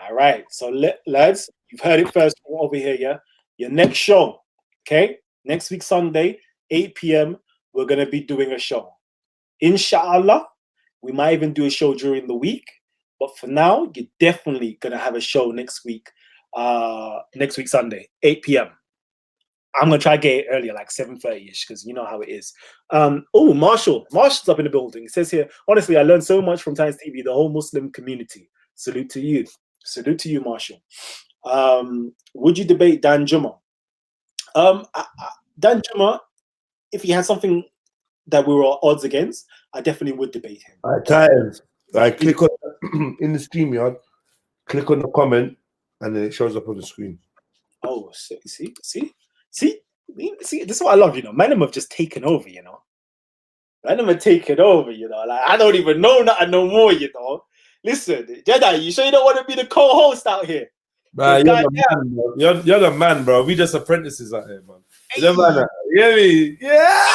All right. So, lads, you've heard it first from over here, yeah? Your next show, okay? Next week, Sunday, 8 p.m., we're going to be doing a show. Inshallah, we might even do a show during the week. But for now, you're definitely going to have a show next week Sunday, 8 p.m. I'm going to try to get it earlier, like 7:30ish, because you know how it is. Marshall's up in the building. It says here, honestly, I learned so much from Times TV, the whole Muslim community. Salute to you. Salute to you, Marshall. Would you debate Dan Juma? Dan Juma, if he had something that we were at odds against, I definitely would debate him. Titans. Click on in the StreamYard, click on the comment, and then it shows up on the screen. Oh, see, this is what I love, you know. Man, have just taken over, you know. Man, have taken over, you know. Like, I don't even know nothing no more, you know. Listen, Jedi, you sure you don't want to be the co-host out here? Man, you're the man, bro. We just apprentices out here, man. Hey. You know, you hear me? Yeah!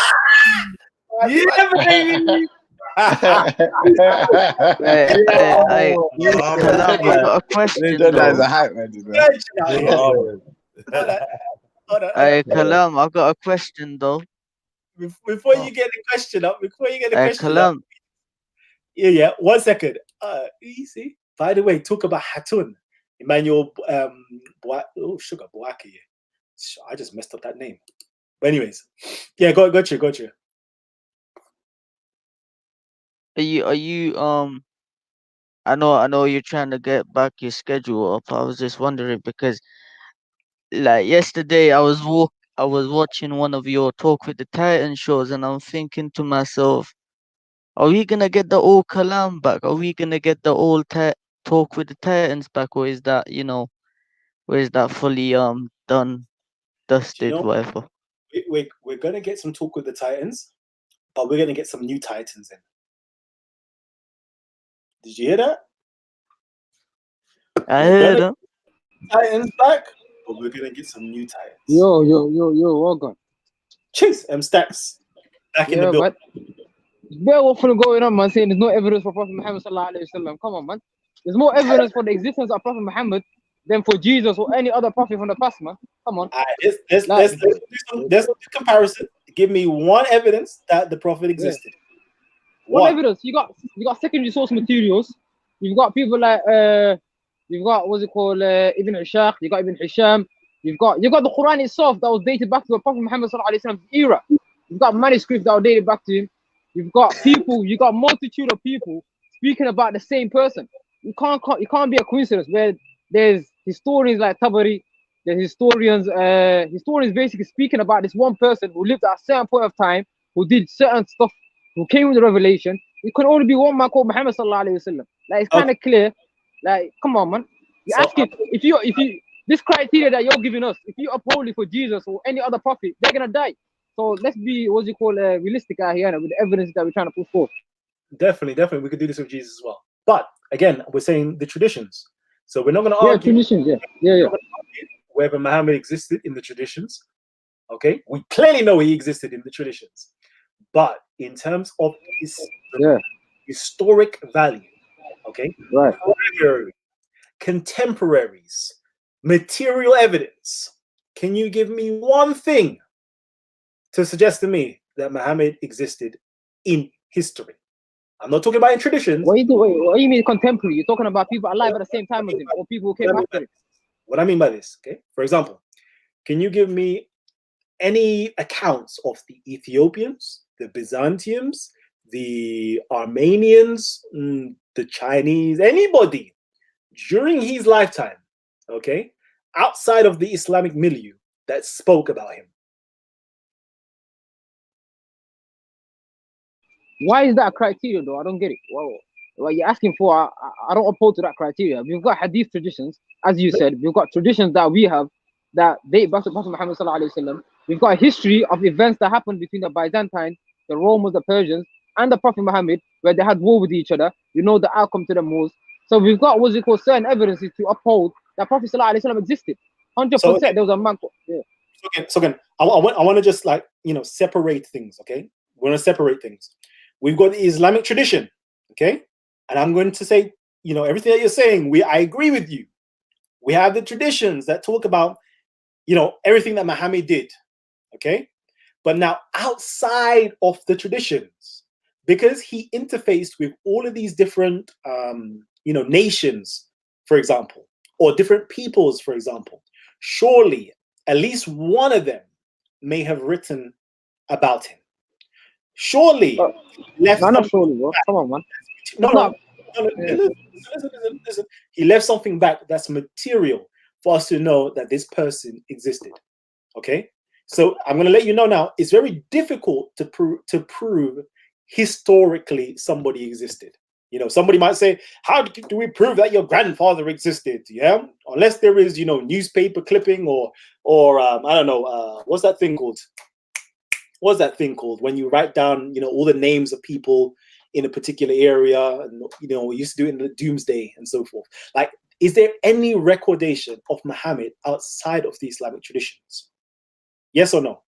Yeah, baby! I got a question. That's a hype, man. Hey, Kalam, I got a question though. Before you get the question up, Kalam. Yeah, 1 second. Easy. By the way, talk about Hatun. Emmanuel Sugar Boaki. I just messed up that name. But anyways, yeah, go you. Are you I know you're trying to get back your schedule up. I was just wondering because like yesterday I was watching one of your Talk with the Titan shows and I'm thinking to myself, are we gonna get the old Kalam back? Are we gonna get the old Talk with the Titans back, or is that fully done, dusted, you know, whatever? We're gonna get some Talk with the Titans, but we're gonna get some new Titans in. Did you hear that? I heard them. Titans back, but we're gonna get some new Titans. Yo, welcome. Chase Stacks back in the building. But what's going on, man? Saying there's no evidence for Prophet Muhammad sallallahu alaihi wasallam. Come on, man. There's more evidence for the existence of Prophet Muhammad than for Jesus or any other prophet from the past, man. Come on. Let's do some comparison. Give me one evidence that the Prophet existed. Yeah. What evidence? You got secondary source materials. You've got people like you've got what's it called Ibn Ishaq. You got Ibn Hisham. You've got the Quran itself that was dated back to the Prophet Muhammad sallallahu alaihi wasallam's era. You've got manuscripts that were dated back to him. You've got people. You got multitude of people speaking about the same person. It can't be a coincidence where there's historians like Tabari, there's historians basically speaking about this one person who lived at a certain point of time, who did certain stuff, who came with the revelation. It could only be one man called Muhammad sallallahu alaihi wasallam. Like it's kind of clear. Like, come on, man. If you this criteria that you're giving us, if you uphold it for Jesus or any other prophet, they're gonna die. So let's be realistic out here with the evidence that we're trying to put forth. Definitely, we could do this with Jesus as well. But again, we're saying the traditions. So we're not going to argue. Traditions, yeah. Whether Muhammad existed in the traditions, okay? We clearly know he existed in the traditions. But in terms of his historic value, okay? Right. Contemporaries, material evidence. Can you give me one thing to suggest to me that Muhammad existed in history? I'm not talking about in traditions. What do you mean contemporary? You're talking about people alive at the same time as him, or people who came after him. What I mean by this, okay? For example, can you give me any accounts of the Ethiopians, the Byzantiums, the Armenians, the Chinese, anybody during his lifetime, okay, outside of the Islamic milieu that spoke about him? Why is that a criteria, though? I don't get it. Well, what you're asking for, I don't oppose to that criteria. We've got hadith traditions, as you said. We've got traditions that we have that date back to Prophet Muhammad sallallahu alaihi wasallam. We've got a history of events that happened between the Byzantines, the Romans, the Persians, and the Prophet Muhammad, where they had war with each other. You know the outcome to them wars. So we've got what's it called certain evidences to uphold that Prophet sallallahu alaihi wasallam existed. 100%. There was a man. Yeah. So again, I want to just separate things. Okay, we're gonna separate things. We've got the Islamic tradition, okay? And I'm going to say, everything that you're saying, I agree with you. We have the traditions that talk about, everything that Muhammad did, okay? But now outside of the traditions, because he interfaced with all of these different, nations, for example, or different peoples, for example, surely at least one of them may have written about him. Surely, not surely, bro. Come on, man. No. Listen. He left something back that's material for us to know that this person existed. Okay, so I'm going to let you know now. It's very difficult to prove historically somebody existed. Somebody might say, "How do we prove that your grandfather existed?" Yeah, unless there is, newspaper clipping or I don't know, what's that thing called? What's that thing called when you write down, all the names of people in a particular area, and we used to do it in the Doomsday and so forth. Like, is there any recordation of Muhammad outside of the Islamic traditions? Yes or no?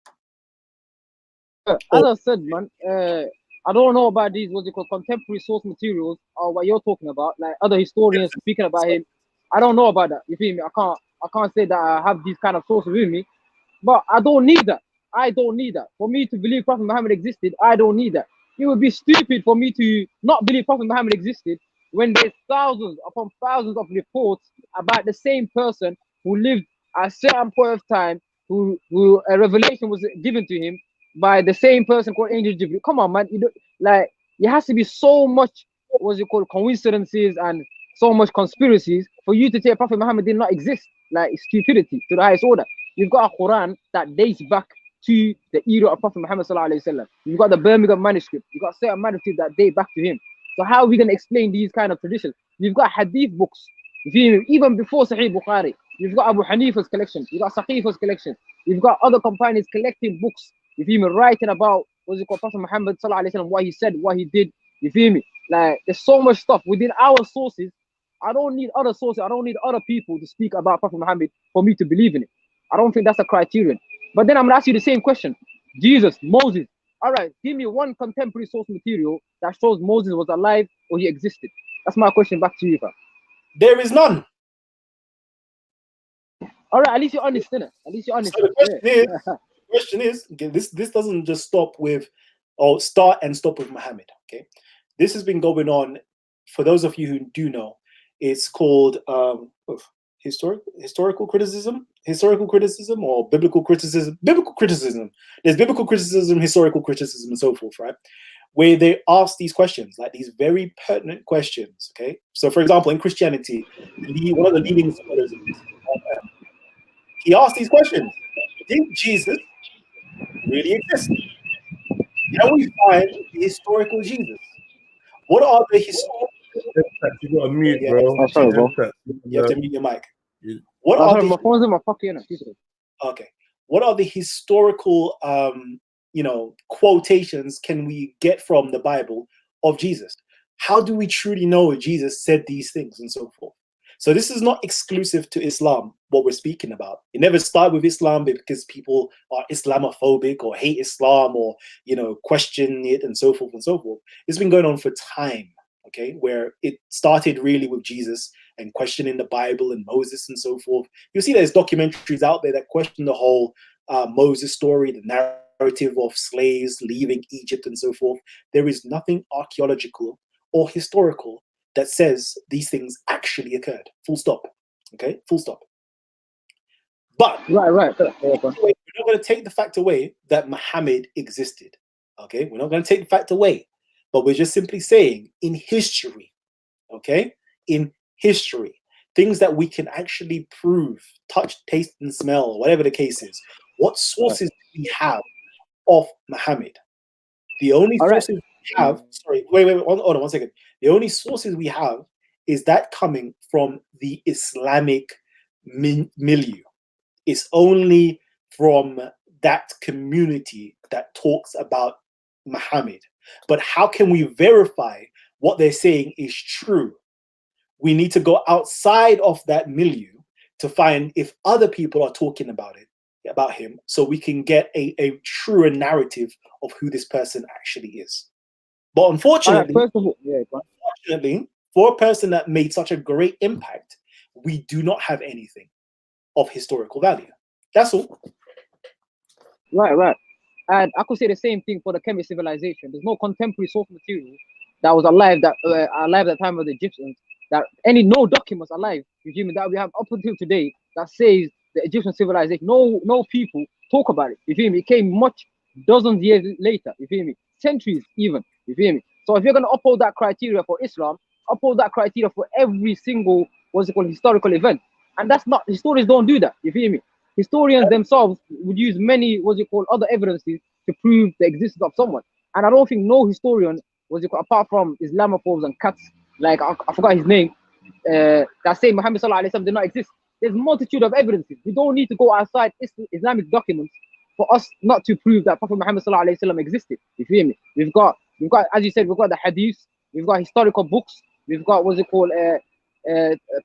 As I said, man, I don't know about these contemporary source materials or what you're talking about, like other historians speaking about him. I don't know about that. You feel me? I can't say that I have these kind of sources with me, but I don't need that. I don't need that. For me to believe Prophet Muhammad existed, I don't need that. It would be stupid for me to not believe Prophet Muhammad existed when there's thousands upon thousands of reports about the same person who lived at a certain point of time, who a revelation was given to him by the same person called Angel Jibril. Come on, man. It has to be so much, coincidences and so much conspiracies for you to say Prophet Muhammad did not exist. Like, it's stupidity to the highest order. You've got a Quran that dates back to the era of Prophet Muhammad sallallahu alaihi wasallam. You've got the Birmingham manuscript. You've got certain manuscripts that date back to him. So how are we going to explain these kind of traditions? You've got hadith books. Even before Sahih Bukhari, you've got Abu Hanifa's collection. You've got Saqifa's collection. You've got other companions collecting books. You feel me? Writing about Prophet Muhammad sallallahu alaihi wasallam, what he said, what he did. You feel me? Like, there's so much stuff within our sources. I don't need other sources. I don't need other people to speak about Prophet Muhammad for me to believe in it. I don't think that's a criterion. But then I'm gonna ask you the same question. Jesus, Moses. All right, give me one contemporary source material that shows Moses was alive or he existed. That's my question back to you, fam. There is none. All right, at least you're honest, innit? At least you're honest. So the question is, this doesn't just stop with, or start and stop with Muhammad. Okay, this has been going on. For those of you who do know, it's called historical criticism or biblical criticism. There's biblical criticism, historical criticism, and so forth, right? Where they ask these questions, like these very pertinent questions. Okay, so for example, in Christianity, one of the leading scholars, he asked these questions: did Jesus really exist? Can we find the historical Jesus? What are the historical? You got to mute, bro. Sorry, bro. You have to mute your mic. What are my phone's in my pocket? Okay. What are the historical, quotations can we get from the Bible of Jesus? How do we truly know Jesus said these things and so forth? So this is not exclusive to Islam, what we're speaking about. It never started with Islam because people are Islamophobic or hate Islam or, question it and so forth and so forth. It's been going on for time, okay, where it started really with Jesus and questioning the Bible and Moses and so forth. You'll see there's documentaries out there that question the whole Moses story, the narrative narrative of slaves leaving Egypt and so forth. There is nothing archaeological or historical that says these things actually occurred. Full stop. Okay, full stop. But right. We're not going to take the fact away that Muhammad existed. Okay, we're not going to take the fact away, but we're just simply saying in history. Okay, in history, things that we can actually prove, touch, taste, and smell, whatever the case is. What sources do we have of Muhammad? The only sources we have, sorry, wait, hold on 1 second. The only sources we have is that coming from the Islamic milieu. It's only from that community that talks about Muhammad. But how can we verify what they're saying is true? We need to go outside of that milieu to find if other people are talking about him, so we can get a truer narrative of who this person actually is. But unfortunately, unfortunately, for a person that made such a great impact, we do not have anything of historical value. That's all. Right. And I could say the same thing for the Kemet civilization. There's no contemporary source material that was alive at the time of the Egyptians. No documents alive, that we have up until today that says the Egyptian civilization. No people talk about it. You feel me? It came much dozens of years later. You feel me? Centuries even. You feel me? So if you're gonna uphold that criteria for Islam, uphold that criteria for every single historical event. And that's not, historians don't do that. You feel me? Historians themselves would use many other evidences to prove the existence of someone. And I don't think no historian apart from Islamophobes and cats, like I forgot his name, that say Muhammad sallallahu alaihi wasallam did not exist. There's multitude of evidences. We don't need to go outside Islamic documents for us not to prove that Prophet Muhammad sallallahu alaihi wasallam existed. You feel me? We've got, as you said, we've got the hadiths, we've got historical books, we've got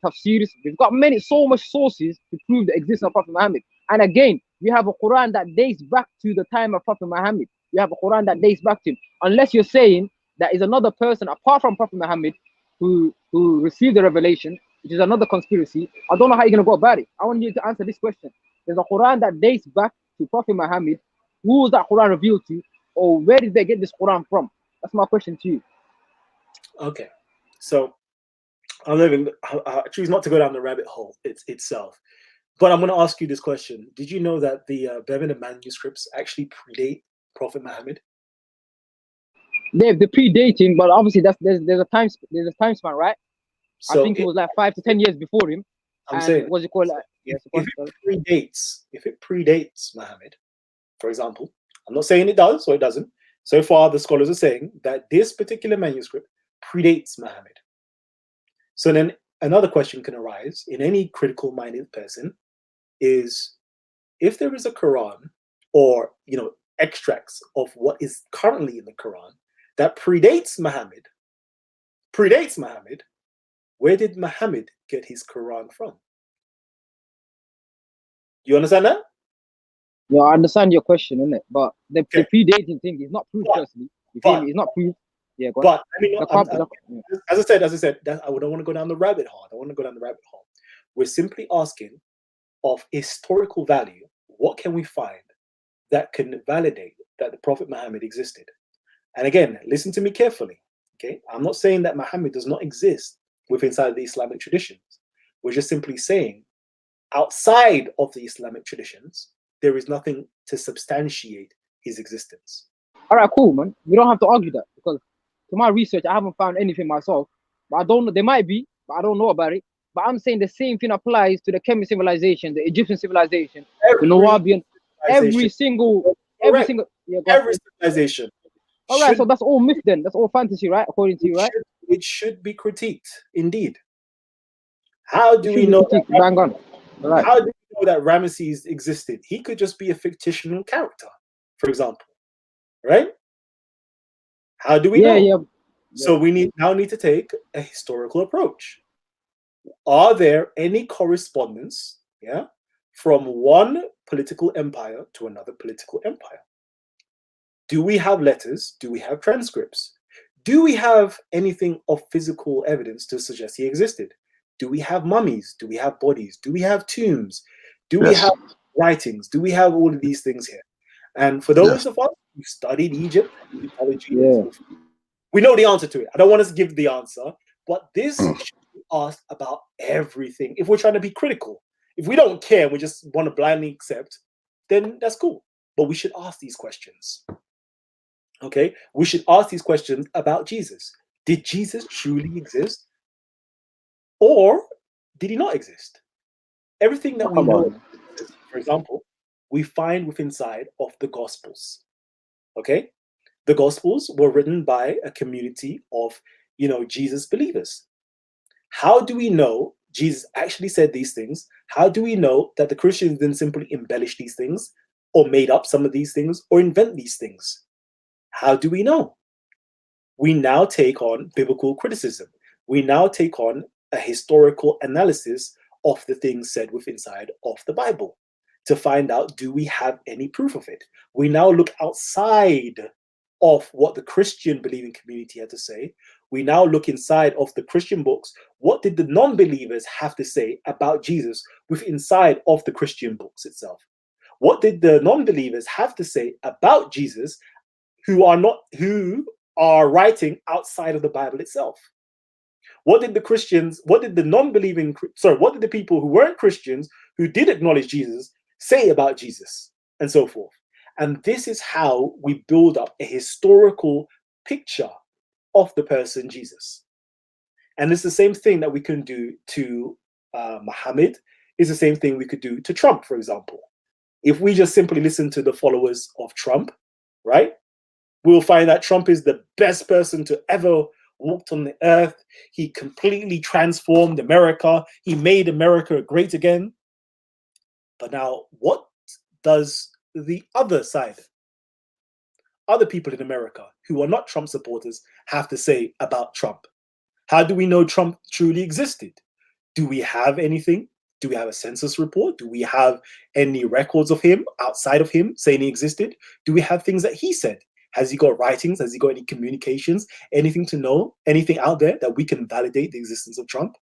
tafsirs, we've got so much sources to prove the existence of Prophet Muhammad. And again, we have a Quran that dates back to the time of Prophet Muhammad. We have a Quran that dates back to him. Unless you're saying that is another person apart from Prophet Muhammad who received the revelation, which is another conspiracy, I don't know how you're going to go about it. I want you to answer this question. There's a Quran that dates back to Prophet Muhammad. Who was that Quran revealed to? Or where did they get this Quran from? That's my question to you. Okay. So I choose not to go down the rabbit hole itself. But I'm going to ask you this question. Did you know that the Bevan manuscripts actually predate Prophet Muhammad? They're predating, but obviously there's a time span, right? So I think it was like 5 to 10 years before him. I'm saying, what's it called? If it predates Muhammad, for example, I'm not saying it does or it doesn't. So far, the scholars are saying that this particular manuscript predates Muhammad. So then another question can arise in any critical-minded person is, if there is a Quran or extracts of what is currently in the Quran that predates Muhammad, where did Muhammad get his Quran from? You understand that? Yeah, I understand your question, innit? But the predating thing is not proved personally. You feel me? It's not proved. Yeah, go on. But as I said, that I don't want to go down the rabbit hole. I don't want to go down the rabbit hole. We're simply asking, of historical value, what can we find that can validate that the Prophet Muhammad existed? And again, listen to me carefully. Okay, I'm not saying that Muhammad does not exist inside the Islamic traditions. We're just simply saying, outside of the Islamic traditions, there is nothing to substantiate his existence. All right, cool, man. We don't have to argue that, because to my research, I haven't found anything myself. But I don't know. There might be, but I don't know about it. But I'm saying the same thing applies to the Kemet civilization, the Egyptian civilization, the Nubian, every single civilization. All right, so that's all myth then. That's all fantasy, right? According to you, right? It should be critiqued, indeed. How do we know? Bang on. All right. How do we know that Ramesses existed? He could just be a fictional character, for example, right? How do we know? Yeah. So we now need to take a historical approach. Are there any correspondence, from one political empire to another political empire? Do we have letters? Do we have transcripts? Do we have anything of physical evidence to suggest he existed? Do we have mummies? Do we have bodies? Do we have tombs? Do we have writings? Do we have all of these things here? And for those of us who studied Egypt, we know the answer to it. I don't want us to give the answer, but this should be asked about everything. If we're trying to be critical, if we don't care, we just want to blindly accept, then that's cool. But we should ask these questions. Okay? We should ask these questions about Jesus. Did Jesus truly exist? Or did he not exist? Everything that we know, for example, we find within inside of the Gospels. Okay? The Gospels were written by a community of, Jesus believers. How do we know Jesus actually said these things? How do we know that the Christians didn't simply embellish these things or made up some of these things or invent these things? How do we know? We now take on biblical criticism. We now take on a historical analysis of the things said within inside of the Bible to find out, do we have any proof of it? We now look outside of what the Christian believing community had to say. We now look inside of the Christian books. What did the non-believers have to say about Jesus within inside of the Christian books itself? What did the non-believers have to say about Jesus who are writing outside of the Bible itself? What did the people who weren't Christians, who did acknowledge Jesus, say about Jesus, and so forth? And this is how we build up a historical picture of the person Jesus. And it's the same thing that we can do to Muhammad. It's the same thing we could do to Trump, for example. If we just simply listen to the followers of Trump, right, we'll find that Trump is the best person to ever walked on the earth. He completely transformed America. He made America great again. But now, what does the other side, other people in America who are not Trump supporters, have to say about Trump? How do we know Trump truly existed? Do we have anything? Do we have a census report? Do we have any records of him outside of him saying he existed? Do we have things that he said? Has he got writings? Has he got any communications? Anything to know? Anything out there that we can validate the existence of Trump?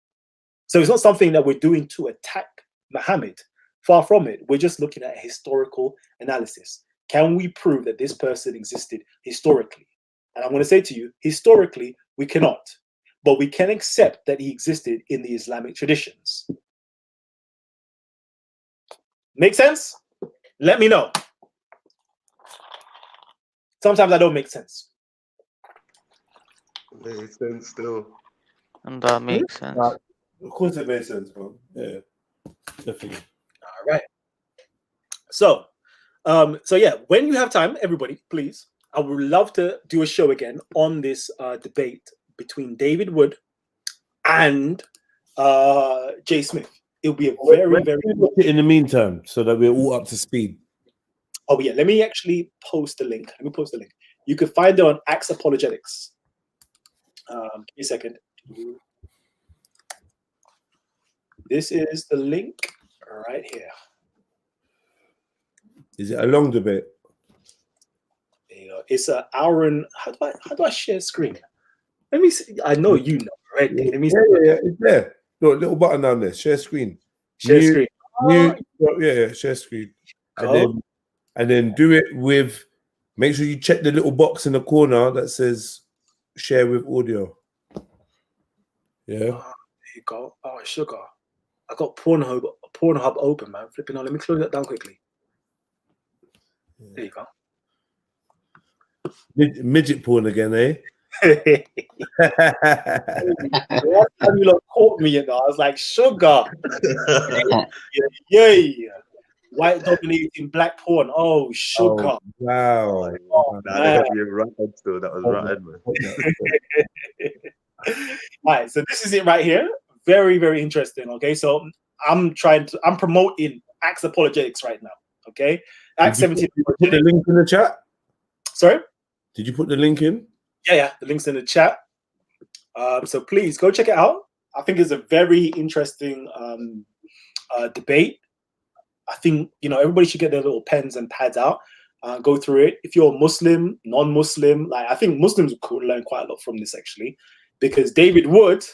So it's not something that we're doing to attack Muhammad. Far from it. We're just looking at a historical analysis. Can we prove that this person existed historically? And I'm going to say to you, historically, we cannot. But we can accept that he existed in the Islamic traditions. Make sense? Let me know. Sometimes I don't make sense. Makes sense still. And that makes sense. Of course it makes sense, bro. Yeah, definitely. All right. So yeah, when you have time, everybody, please, I would love to do a show again on this debate between David Wood and Jay Smith. It'll be a very in the meantime, so that we're all up to speed. Oh yeah, let me actually post the link. You can find it on Axe Apologetics. Give me a second. This is the link right here. Is it a long debate? There you go. It's an hour and how do I share screen? Let me see. I know you know already. Yeah, Let me see. yeah, it's there. Look, little button down there. Share screen. Screen. Share screen. Cool. And then do it with. Make sure you check the little box in the corner that says share with audio. Yeah. There you go. Oh, sugar. I got Pornhub open, man. Flipping on. Let me close that down quickly. There you go. Midget porn again, eh? Last time you lot caught me, I was like, sugar. yeah. White dominating black porn. Oh, sugar. Oh, wow. That was rotten, man. All right, so this is it right here. Very, very interesting. Okay, so I'm promoting Axe Apologetics right now. Okay, Axe 17. Put the link in the chat. Sorry? Did you put the link in? Yeah. The link's in the chat. So please go check it out. I think it's a very interesting debate. I think everybody should get their little pens and pads out, go through it. If you're Muslim, non-Muslim, I think Muslims could learn quite a lot from this actually, because David Wood,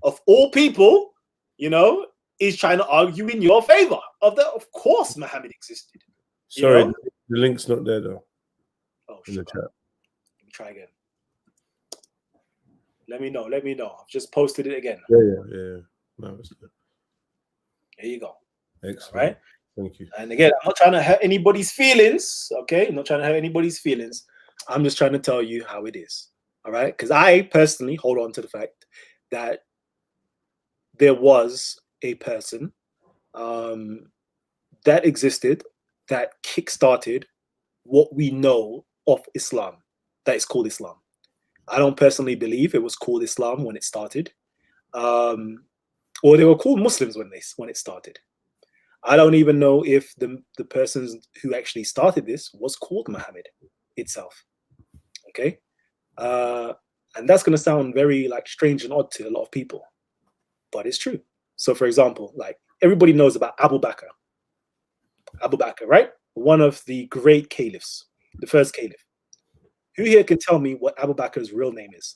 of all people, is trying to argue in your favor of course Muhammad existed. Sorry, The link's not there though. Oh, in the chat. Let me try again. Let me know. Let me know. I've just posted it again. Yeah. No, it's good. There you go. Excellent. All right. Thank you. And again, I'm not trying to hurt anybody's feelings. Okay, I'm not trying to hurt anybody's feelings. I'm just trying to tell you how it is. All right, because I personally hold on to the fact that there was a person that existed that kickstarted what we know of Islam, that is called Islam. I don't personally believe it was called Islam when it started, or they were called Muslims when it started. I don't even know if the person who actually started this was called Muhammad itself. Okay, and that's going to sound very like strange and odd to a lot of people, but it's true. So, for example, like everybody knows about Abu Bakr. Abu Bakr, right? One of the great caliphs, the first caliph. Who here can tell me what Abu Bakr's real name is?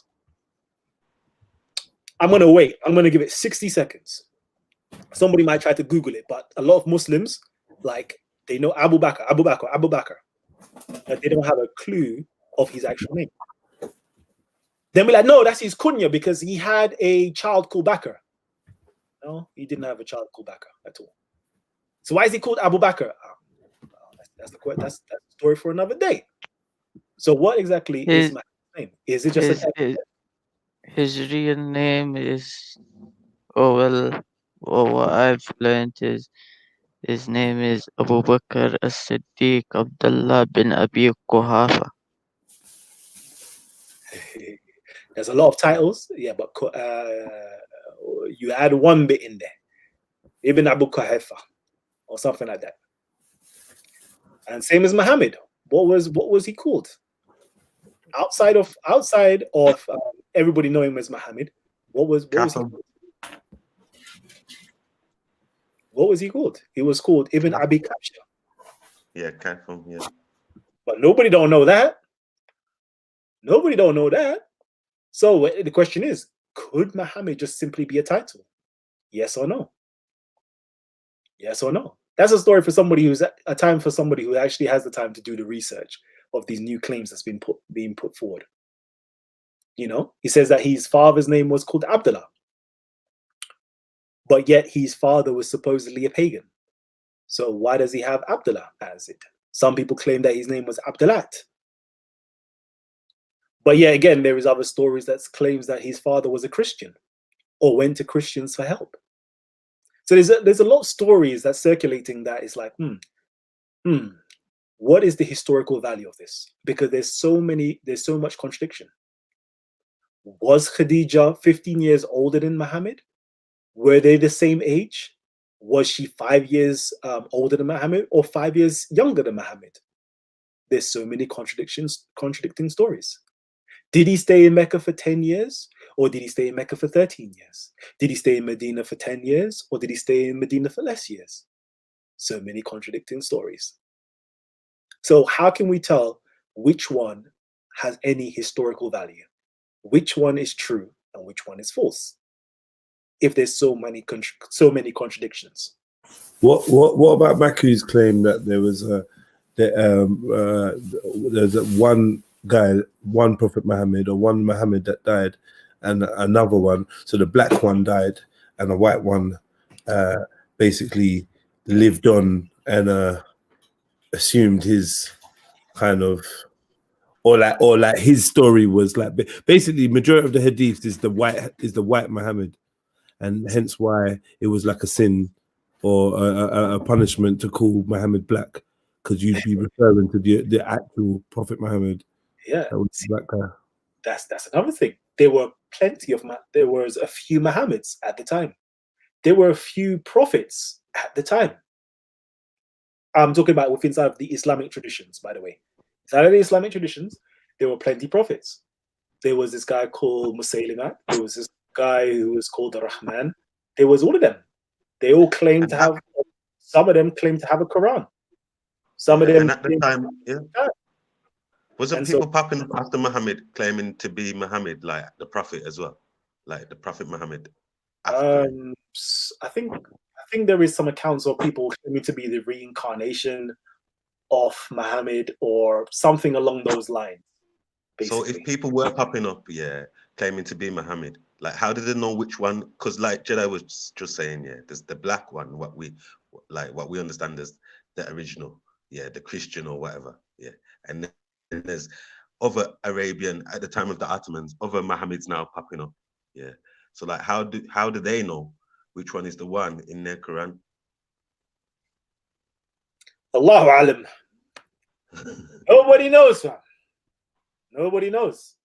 I'm going to wait. I'm going to give it 60 seconds. Somebody might try to Google it, but a lot of Muslims, like, they know Abu Bakr, but they don't have a clue of his actual name. Then we're like, no, that's his kunya because he had a child called Bakr. No, he didn't have a child called Bakr at all. So why is he called Abu Bakr? That's the story for another day. So what exactly is my name? Is it just his real name is what I've learned is his name is Abu Bakr as-Siddiq Abdullah bin Abi Quhafa. There's a lot of titles, yeah, but you add one bit in there, Ibn Abu Quhafa or something like that. And same as Muhammad. What was he called? Outside of everybody knowing him as Muhammad, what was he called? What was he called? He was called Ibn Abi Kabsha. Yeah, Kafum, yeah. But nobody don't know that. Nobody don't know that. So the question is, could Muhammad just simply be a title? Yes or no? Yes or no? That's a story for somebody who's a time for somebody who actually has the time to do the research of these new claims that's being put forward. You know, he says that his father's name was called Abdullah, but yet his father was supposedly a pagan. So why does he have Abdullah as it? Some people claim that his name was Abdullah. But yeah, again, there is other stories that claims that his father was a Christian or went to Christians for help. So there's a lot of stories that's circulating that is like, what is the historical value of this? Because there's so much contradiction. Was Khadija 15 years older than Muhammad? Were they the same age? Was she 5 years older than Muhammad or 5 years younger than Muhammad? There's so many contradicting stories. Did he stay in Mecca for 10 years? Or did he stay in Mecca for 13 years? Did he stay in Medina for 10 years? Or did he stay in Medina for less years? So many contradicting stories. So how can we tell which one has any historical value? Which one is true and which one is false? If there's so many contradictions. What about Maku's claim that there was there's one guy, one Prophet Muhammad or one Muhammad that died, and another one. So the black one died, and the white one basically lived on and assumed his kind of, or like his story was like basically majority of the hadiths is the white Muhammad, and hence why it was like a sin or a punishment to call Muhammad black, because you'd be referring to the actual Prophet Muhammad. Yeah, black guy. That's another thing. There was a few Muhammads at the time. There were a few prophets at the time. I'm talking about within inside of the Islamic traditions, by the way. Inside of the Islamic traditions, there were plenty prophets. There was this guy called Musaylimah. There was this guy who was called Rahman. There was all of them. They all claimed to have. Some of them claimed to have a Quran. Some of them. And at the time, wasn't people popping up after Muhammad claiming to be Muhammad, like the Prophet as well, like the Prophet Muhammad? I think there is some accounts of people claiming to be the reincarnation of Muhammad or something along those lines. Basically. So if people were popping up, claiming to be Muhammad, like how did they know which one? Because like Jedi was just saying, there's the black one, what we understand as the original, the Christian or whatever, and then there's other Arabian at the time of the Ottomans, other Muhammads now popping up, So like how do they know which one is the one in their Quran? Allahu alam. Nobody knows, man. Nobody knows.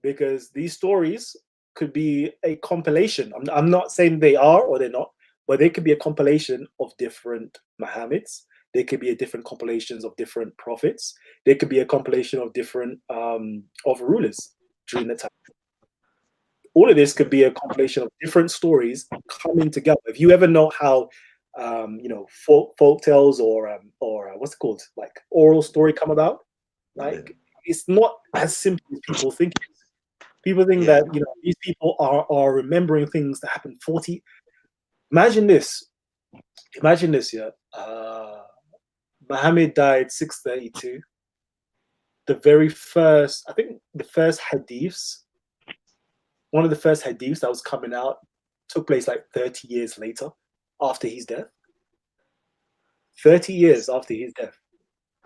Because these stories could be a compilation. I'm not saying they are or they're not, but they could be a compilation of different Muhammads. They could be a different compilations of different prophets. They could be a compilation of different of rulers during the time. All of this could be a compilation of different stories coming together. If you ever know how folk tales or what's it called, like oral story come about, like it's not as simple as people think it is. People think that these people are remembering things that happened 40. Imagine this, Muhammad died 632. The very first, I think the first hadiths, one of the first hadiths that was coming out took place like 30 years later after his death. 30 years after his death.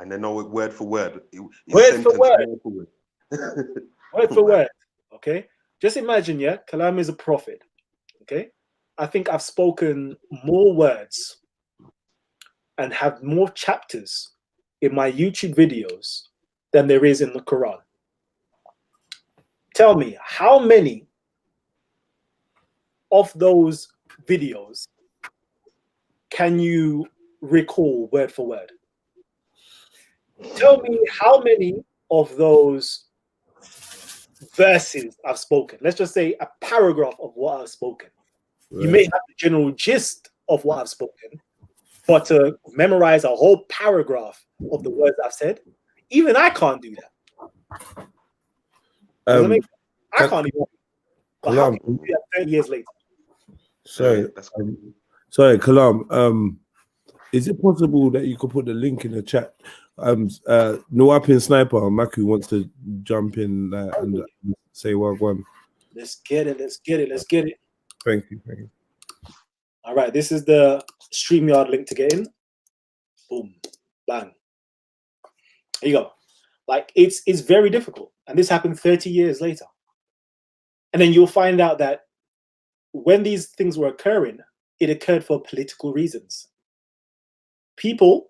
And they know it word for word. Word for word. Word for word. Okay? Just imagine, Kalam is a prophet. Okay? I think I've spoken more words and have more chapters in my YouTube videos than there is in the Quran. Tell me, how many of those videos can you recall word for word? Tell me how many of those verses I've spoken. Let's just say a paragraph of what I've spoken. Right. You may have the general gist of what I've spoken, but to memorize a whole paragraph of the words I've said, even I can't do that. I can't even. But how can you do that 30 years later? Sorry, Kalam. Is it possible that you could put the link in the chat? Nawapin Sniper Maku wants to jump in and say one. Let's get it. Thank you. All right, this is the StreamYard link to get in. Boom, bang. There you go. Like it's very difficult, and this happened 30 years later. And then you'll find out that when these things were occurring, it occurred for political reasons. People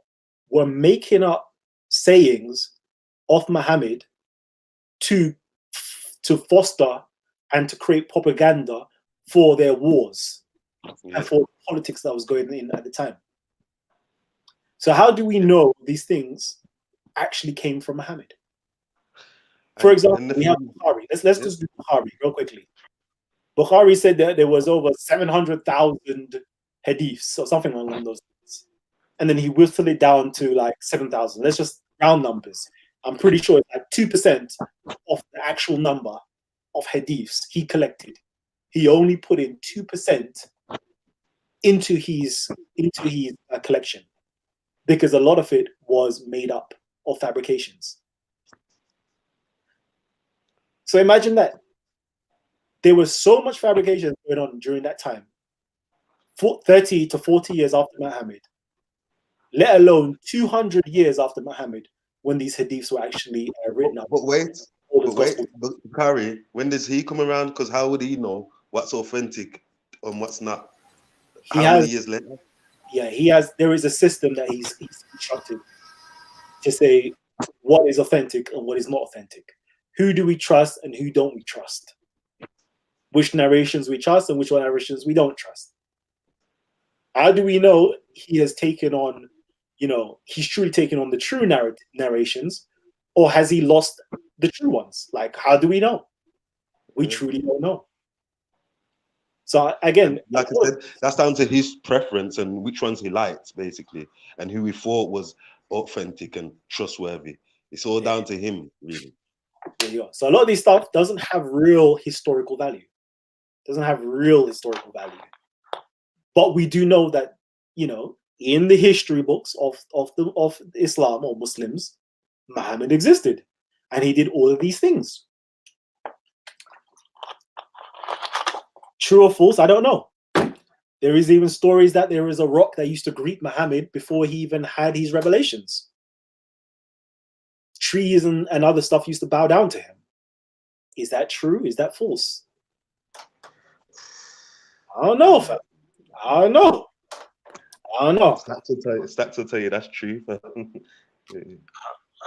were making up sayings of Muhammad to foster and to create propaganda for their wars and for politics that was going in at the time. So how do we know these things actually came from Muhammad? For example, we have Bukhari. Let's just do Bukhari real quickly. Bukhari said that there was over 700,000 hadiths or something along those lines. And then he whittled it down to like 7,000. Let's just round numbers. I'm pretty sure it's like 2% of the actual number of hadiths he collected. He only put in 2% into his collection, because a lot of it was made up of fabrications. So imagine that. There was so much fabrication going on during that time, 30 to 40 years after Muhammad, let alone 200 years after Muhammad, when these hadiths were actually written up. But Bukhari, when does he come around? Because how would he know what's authentic and what's not? How many years later? Yeah, there is a system that he's constructed to say what is authentic and what is not authentic. Who do we trust and who don't we trust? Which narrations we trust and which narrations we don't trust. How do we know he has taken on, he's truly taken on the true narrations, or has he lost the true ones? Like, how do we know? We truly don't know. So again, like I said, that's down to his preference and which ones he liked, basically, and who he thought was authentic and trustworthy. It's all down to him, really. There you go. So a lot of these stuff doesn't have real historical value. But we do know that, in the history books of Islam or Muslims, Muhammad existed, and he did all of these things. True or false? I don't know. There is even stories that there is a rock that used to greet Muhammad before he even had his revelations. Trees and other stuff used to bow down to him. Is that true? Is that false? I don't know, fam. I don't know. I don't know. Stats will tell you that's true, fam.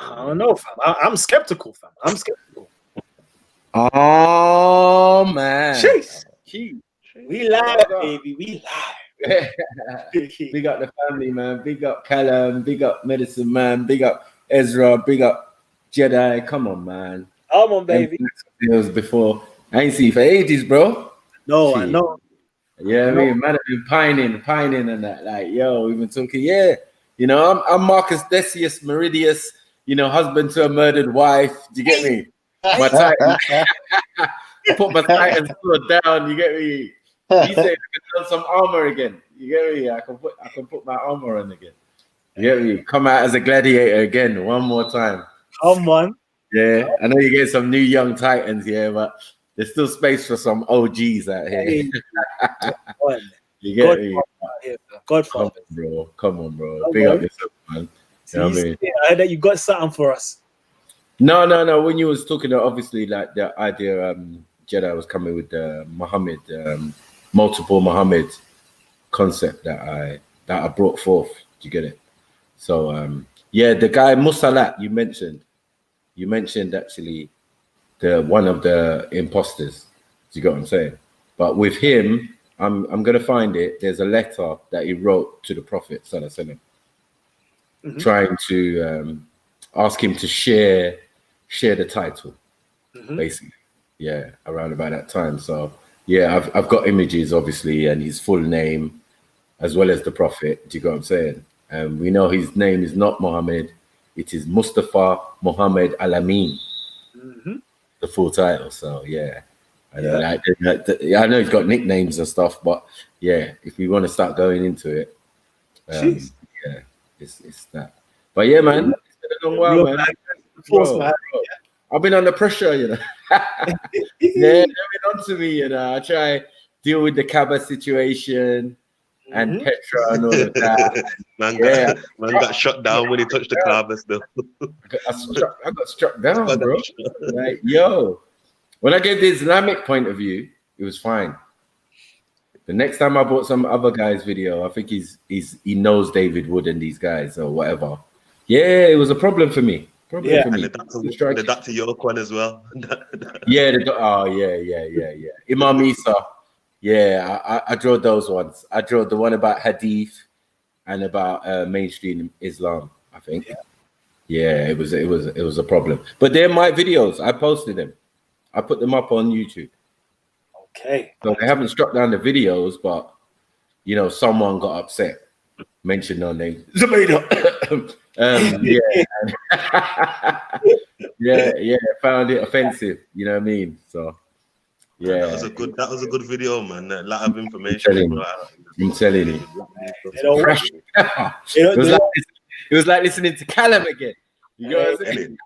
I don't know, fam. I'm skeptical, fam. I'm skeptical. Oh man. Jeez. We live, baby. We live. Big up the family, man. Big up Callum. Big up Medicine Man. Big up Ezra. Big up Jedi. Come on, man. Come on, baby. Deals before. I ain't seen you for ages, bro. No, I know. Yeah, I mean, man, I've been pining and that. Like, yo, we've been talking. Yeah, you know, I'm Marcus Decius Meridius. You know, husband to a murdered wife. Do you get me? My Titan. I put my Titan sword down. You get me? You say I can put some armor again. You get me? I can put my armor on again. You get me? Come out as a gladiator again one more time. Come on. Yeah, I know you get some new young Titans here, but there's still space for some OGs out here. You get me? Godfather. Come on, bro. Big up yourself, man. You know what I mean? I heard that you got something for us. No. When you was talking, obviously, like the idea, Jedi was coming with the Muhammad, multiple Muhammad concept that I brought forth. Do you get it? So, yeah, the guy Musalat you mentioned actually the one of the imposters. Do you get what I'm saying? But with him, I'm gonna find it. There's a letter that he wrote to the Prophet Sallallahu Alaihi Wasallam, trying to ask him to share the title, basically. Yeah, around about that time. So yeah, I've got images obviously, and his full name, as well as the Prophet. Do you get what I'm saying? And we know his name is not Muhammad. It is Mustafa Muhammad Al-Amin, the full title. So yeah, I know he's got nicknames and stuff, but yeah, if we want to start going into it, yeah, it's that. But yeah, man, it's been a long while, man. Bro, I've been under pressure, you know. Yeah, they've been on to me, you know. I try deal with the Kaaba situation and Petra and all of that. man got shut down when he touched the Kaaba still. I got struck down, bro. Like, yo, when I gave the Islamic point of view, it was fine. The next time I bought some other guy's video, I think he knows David Wood and these guys or whatever. Yeah, it was a problem for me. For me. And the Dr. York one as well. Yeah, Imam Isa. Yeah, I drew those ones. I drew the one about Hadith and about mainstream Islam, I think. Yeah, it was a problem. But they're my videos. I posted them. I put them up on YouTube. Okay. So they haven't struck down the videos, but you know, someone got upset, mentioned our name. Yeah, found it offensive. You know what I mean? So yeah, that was a good video, man. A lot of information. I'm telling you. It was like listening to Callum again. You know what I'm saying?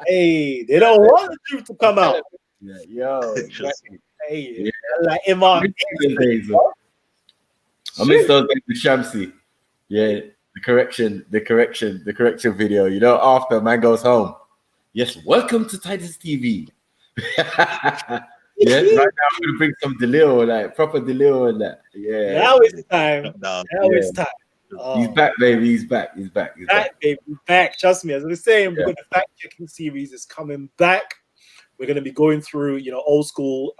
Hey, they don't want the truth to come out. Yeah, yo. Hey, like Imam. I miss those days with Shamsi. Yeah, the correction video. You know, after man goes home. Yes, welcome to Titus TV. Yeah, right now I'm gonna bring some Delil, like proper Delil and that. Yeah. Now it's time. It's time. He's back, baby. He's back. He's back. Baby. Back. Trust me. As I was saying, the fact checking series is coming back. We're gonna be going through, old school.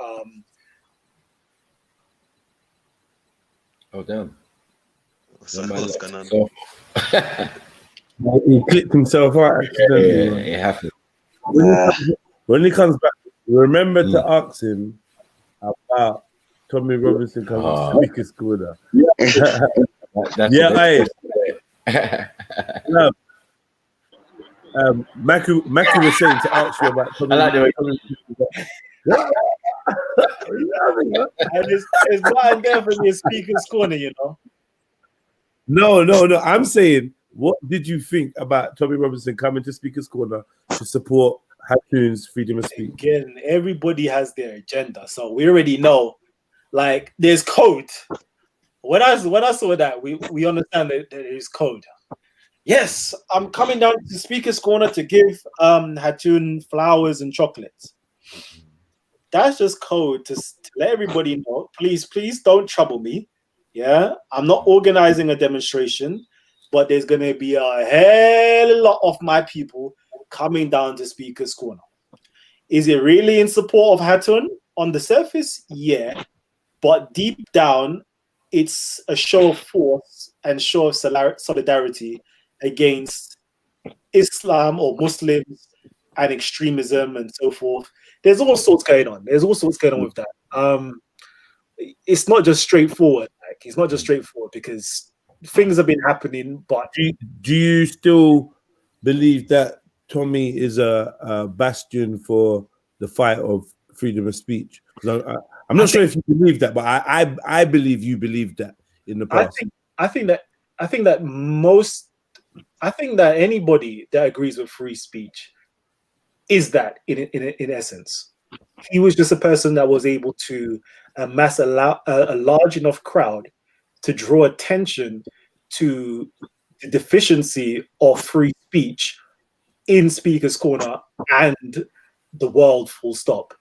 Oh damn! What's going on? He clicked himself out. Yeah, it happened. When he comes back, remember to ask him about Tommy Robinson coming to speak his school. Mackie was saying to ask you about Tommy. I like the way and it's not there for the speaker's corner, No. I'm saying, what did you think about Tommy Robinson coming to Speaker's Corner to support Hatun's freedom of speech? Again, everybody has their agenda, so we already know. Like, there's code. When I saw that, we understand that there is code. Yes, I'm coming down to Speaker's Corner to give Hatun flowers and chocolates. That's just code to let everybody know. Please don't trouble me. Yeah, I'm not organizing a demonstration, but there's gonna be a hell lot of my people coming down to Speaker's Corner. Is it really in support of Hatun? On the surface, yeah, but deep down, it's a show of force and show of solidarity against Islam or Muslims and extremism and so forth. There's all sorts going on. There's all sorts going on with that. It's not just straightforward. Like, it's not just straightforward because things have been happening. But do you still believe that Tommy is a bastion for the fight of freedom of speech? Because I'm not sure if you believe that, but I believe you believed that in the past. I think that anybody that agrees with free speech is that in essence. He was just a person that was able to amass a large enough crowd to draw attention to the deficiency of free speech in Speaker's Corner and the world, full stop.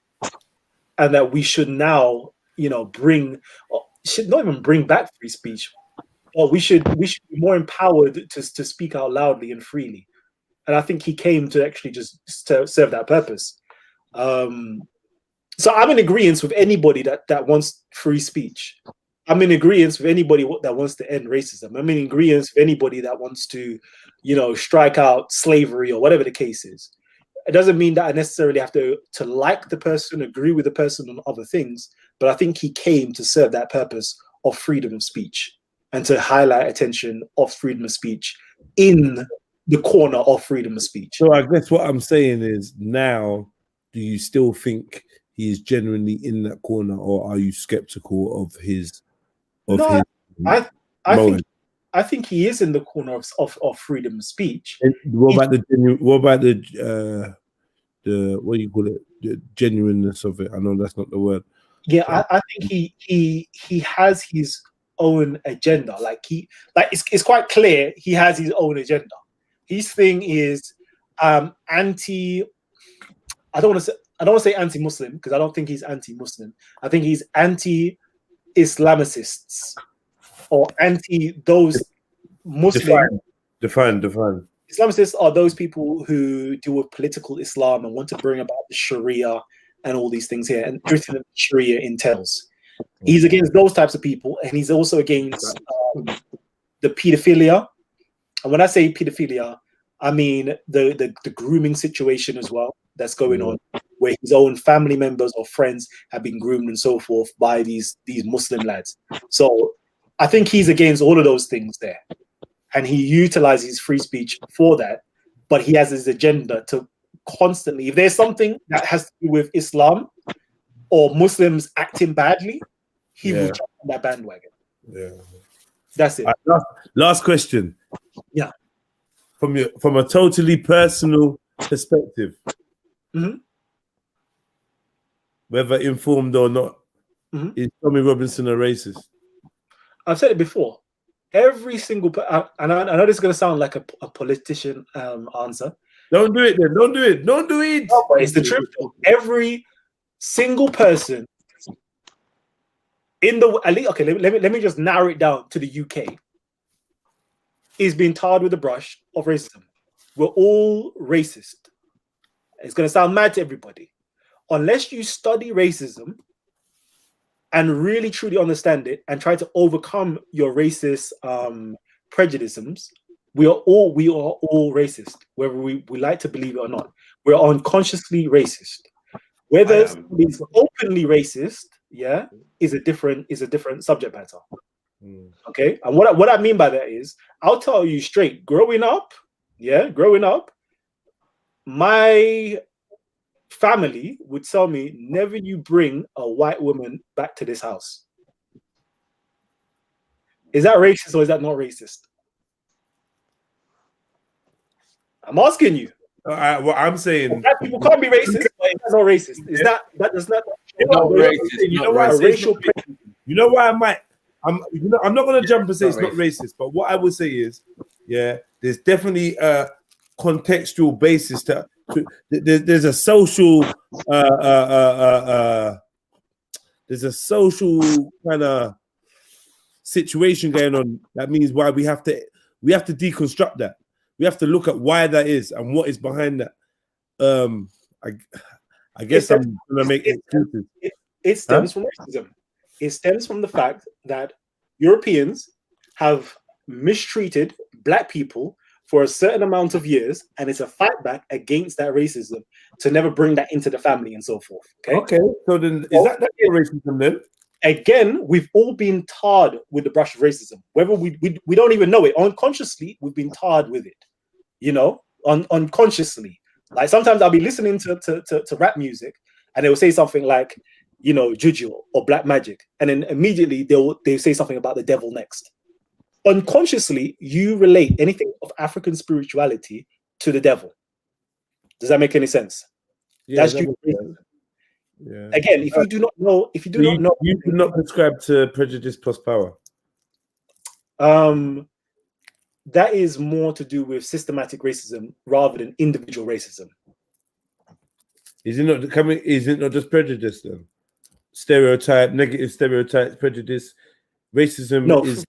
And that we should now, should not even bring back free speech, but we should be more empowered to speak out loudly and freely. And I think he came to actually just to serve that purpose. So I'm in agreement with anybody that wants free speech. I'm in agreement with anybody that wants to end racism. I'm in agreement with anybody that wants to, strike out slavery or whatever the case is. It doesn't mean that I necessarily have to like the person, agree with the person on other things, but I think he came to serve that purpose of freedom of speech and to highlight attention of freedom of speech in the corner of freedom of speech. So I guess what I'm saying is, now, do you still think he is genuinely in that corner, or are you skeptical of his? I think he is in the corner of freedom of speech. And what about the what do you call it? The genuineness of it? I know that's not the word. Yeah, I think he has his own agenda. It's quite clear he has his own agenda. His thing is anti. I don't want to say anti-Muslim, because I don't think he's anti-Muslim. I think he's anti-Islamicists or anti those Muslim. Define. Islamicists are those people who deal with political Islam and want to bring about the Sharia and all these things here and everything that Sharia entails. He's against those types of people, and he's also against the pedophilia. And when I say pedophilia, I mean the grooming situation as well that's going on, where his own family members or friends have been groomed and so forth by these Muslim lads. So I think he's against all of those things there. And he utilizes free speech for that, but he has his agenda to constantly, if there's something that has to do with Islam or Muslims acting badly, he will jump on that bandwagon. Yeah. That's it. Last question. Yeah. From a totally personal perspective, whether informed or not, is Tommy Robinson a racist? I've said it before. Every single, and I know this is going to sound like a politician answer. Don't do it then. Don't do it. Don't do it. No, but it's the truth. Every single person in the let me just narrow it down to the UK is being tarred with a brush of racism. We're all racist. It's going to sound mad to everybody. Unless you study racism and really truly understand it and try to overcome your racist prejudices, we are all racist, whether we like to believe it or not. We're unconsciously racist. Whether somebody's openly racist, is a different subject matter. Okay, and what I mean by that is, I'll tell you straight. Growing up, my family would tell me, never you bring a white woman back to this house. Is that racist or is that not racist? I'm asking you. What I'm saying, Black people can't be racist. But it's not racist. Is that does not? Not racist. You know why I say it's not racist? You know why I might? I'm not gonna jump and say it's not racist, but what I would say is, yeah, there's definitely a contextual basis to there's a social there's a social kind of situation going on. That means why we have to deconstruct that. We have to look at why that is and what is behind that. I guess I'm gonna make excuses. It stems from racism. It stems from the fact that Europeans have mistreated Black people for a certain amount of years, and it's a fight back against that racism to never bring that into the family and so forth. Okay. So then, is that racism then? Again, we've all been tarred with the brush of racism, whether we don't even know it. Unconsciously, we've been tarred with it. You know, unconsciously. Like sometimes I'll be listening to rap music, and they will say something like, you know, juju or black magic, and then immediately they'll say something about the devil next. Unconsciously, you relate anything of African spirituality to the devil. Does that make any sense? Yeah, that's you. Yeah. Again, if you do not know, you do not prescribe to prejudice plus power. That is more to do with systematic racism rather than individual racism. Is it not just prejudice then? Stereotype, negative stereotypes, prejudice, racism. No, is.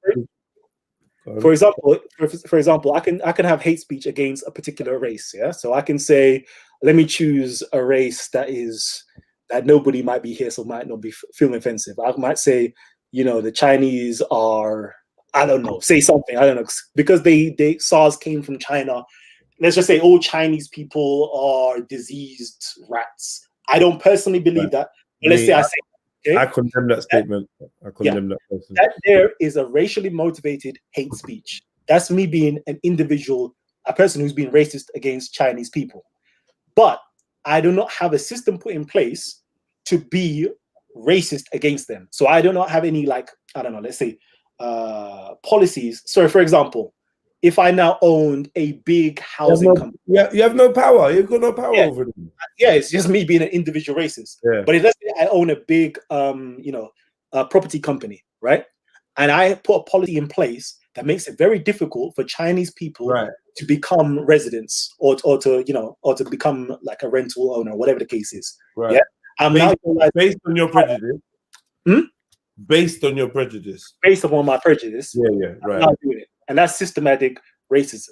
For example, I can have hate speech against a particular race. Yeah, so I can say, let me choose a race that nobody might be here, so might not be feeling offensive. I might say, you know, the Chinese are, I don't know, say something, I don't know, because they SARS came from China. Let's just say all Chinese people are diseased rats. I don't personally believe that. But let's say I say, okay? I condemn that statement. I condemn that person. That there is a racially motivated hate speech. That's me being an individual, a person who's been racist against Chinese people. But I do not have a system put in place to be racist against them. So I do not have any, like, I don't know, let's say policies. So for example, if I now owned a big housing company. Yeah, you have no power. You've got no power over them. Yeah, it's just me being an individual racist. Yeah. But if let's say I own a big property company, right? And I put a policy in place that makes it very difficult for Chinese people to become residents or to become like a rental owner, whatever the case is. Right. Yeah. Based on your prejudice. Based on your prejudice. Based upon my prejudice. Yeah, right. I'm not doing it. And that's systematic racism.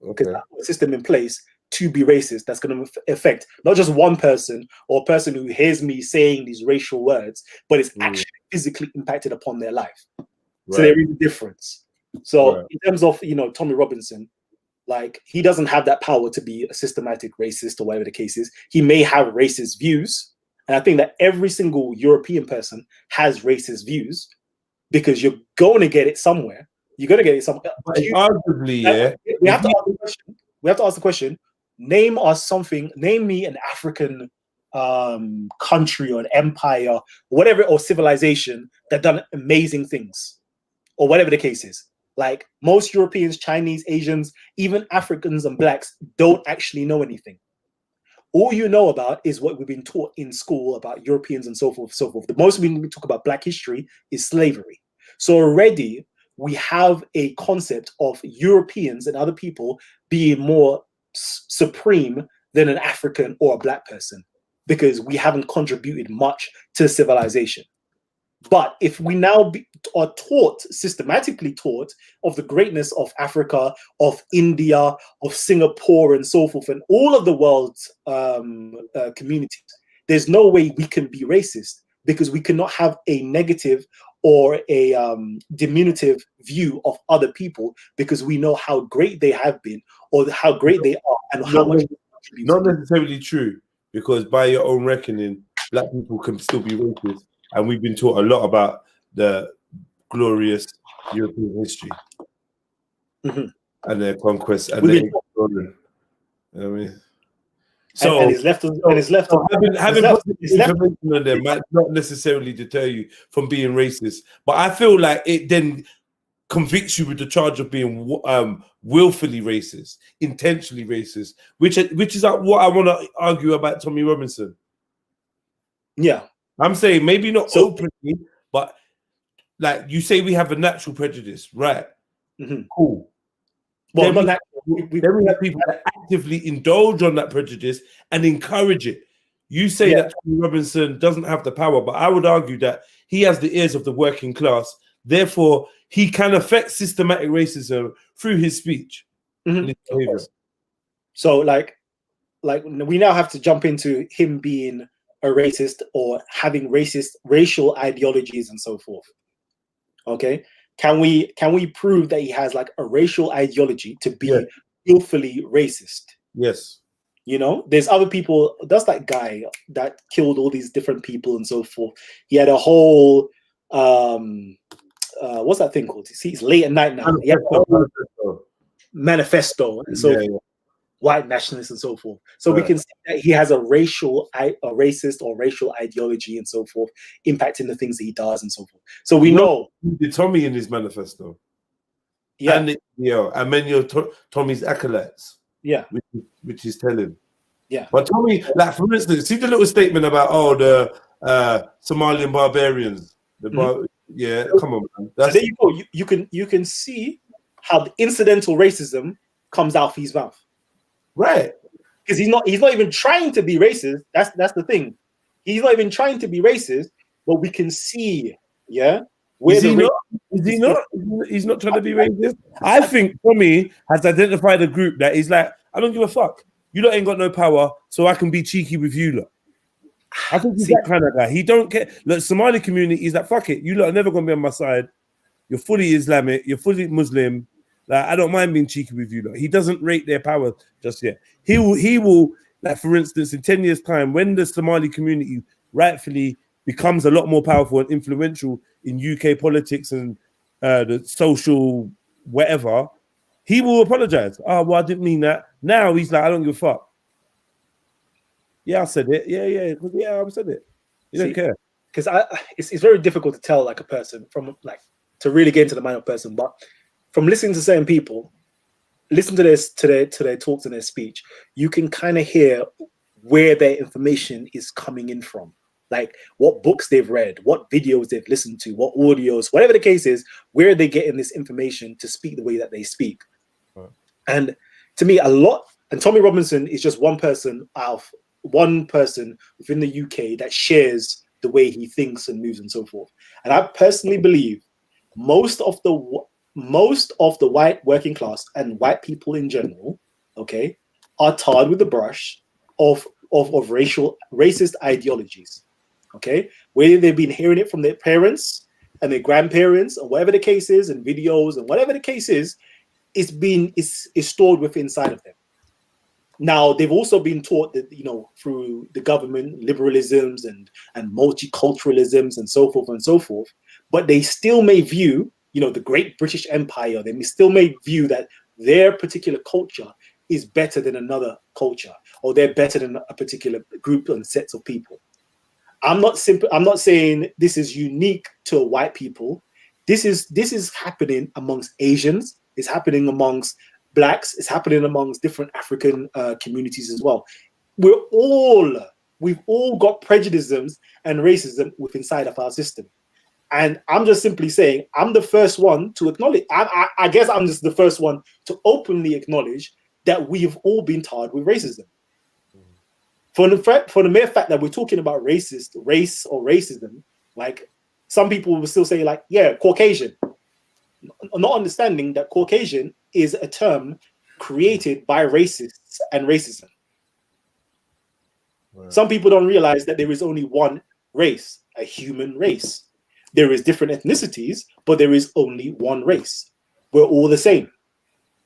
Because I put a system in place to be racist that's going to affect not just one person or a person who hears me saying these racial words, but it's actually physically impacted upon their life. So there is a difference. So in terms of, Tommy Robinson, like, he doesn't have that power to be a systematic racist or whatever the case is. He may have racist views. And I think that every single European person has racist views because you're going to get it somewhere. You're going to get it somewhere. Arguably, we have to ask the question. We have to ask the question. Name me an African country or an empire, or whatever, or civilization that done amazing things, or whatever the case is. Like, most Europeans, Chinese, Asians, even Africans and blacks don't actually know anything. All you know about is what we've been taught in school about Europeans and so forth, so forth. The most we talk about black history is slavery. So already we have a concept of Europeans and other people being more supreme than an African or a black person because we haven't contributed much to civilization. But if we now are systematically taught of the greatness of Africa, of India, of Singapore, and so forth, and all of the world's communities, there's no way we can be racist because we cannot have a negative or a diminutive view of other people because we know how great they have been or how great they are and how much. Not necessarily true, because by your own reckoning, black people can still be racist. And we've been taught a lot about the glorious European history and their conquests and their exploring. You know what I mean? So, and it's left. Having put information on them might not necessarily deter you from being racist, but I feel like it then convicts you with the charge of being willfully racist, intentionally racist, which is what I want to argue about Tommy Robinson. Yeah, I'm saying maybe not openly, but like you say, we have a natural prejudice, right? Cool. Well, then we have people that actively indulge on that prejudice and encourage it. You say that Tommy Robinson doesn't have the power, but I would argue that he has the ears of the working class. Therefore, he can affect systematic racism through his speech. And his behavior. So, like we now have to jump into him being a racist or having racial ideologies and so forth. Okay, can we prove that he has like a racial ideology to be willfully racist? Yes. You know, there's other people. That's that guy that killed all these different people and so forth. He had a whole what's that thing called? See, it's late at night now. He had a whole manifesto and so forth. White nationalists and so forth. So we can see that he has a racist or racial ideology and so forth, impacting the things that he does and so forth. So we know Tommy in his manifesto. Yeah. And many of Tommy's acolytes. Yeah. Which is telling. Yeah. But Tommy, like for instance, see the little statement about the Somalian barbarians. Come on, man. So there you go. You can see how the incidental racism comes out of his mouth. Right. Because he's not even trying to be racist. That's the thing. He's not even trying to be racist, but we can see, Is he not? He's not trying to be racist. I think Tommy has identified a group that is like, I don't give a fuck. You lot ain't got no power, so I can be cheeky with you lot. I think he's that kind of guy. He don't care. Look, Somali community is like, fuck it. You lot are never gonna be on my side. You're fully Islamic. You're fully Muslim. Like, I don't mind being cheeky with you lot. He doesn't rate their power just yet. He will, like, for instance, in 10 years' time, when the Somali community rightfully becomes a lot more powerful and influential in UK politics and the social whatever, he will apologize. Oh, well, I didn't mean that. Now he's like, I don't give a fuck. Yeah, I said it. Yeah, I said it. You don't care. Because it's very difficult to tell like a person from like to really get into the mind of a person, but from listening to certain people, listen to their talks and their speech, you can kind of hear where their information is coming in from. Like what books they've read, what videos they've listened to, what audios, whatever the case is, where they're getting this information to speak the way that they speak. Right. And to me, and Tommy Robinson is just one person within the UK that shares the way he thinks and moves and so forth. And I personally believe most of the white working class and white people in general, are tarred with the brush of racist ideologies. Whether they've been hearing it from their parents and their grandparents or whatever the case is, and videos and whatever the case is, it's stored within inside of them. Now they've also been taught that through the government liberalisms and multiculturalisms and so forth, but they still may view the Great British Empire. They still may view that their particular culture is better than another culture, or they're better than a particular group and sets of people. I'm not saying this is unique to white people. This is happening amongst Asians. It's happening amongst Blacks. It's happening amongst different African communities as well. We've all got prejudices and racism within inside of our system. And I'm just simply saying, I'm the first one to acknowledge, I guess I'm just the first one to openly acknowledge that we've all been tarred with racism. For the mere fact that we're talking about race or racism, like some people will still say like, yeah, Caucasian, not understanding that Caucasian is a term created by racists and racism. Right. Some people don't realize that there is only one race, a human race. There is different ethnicities, but there is only one race. We're all the same,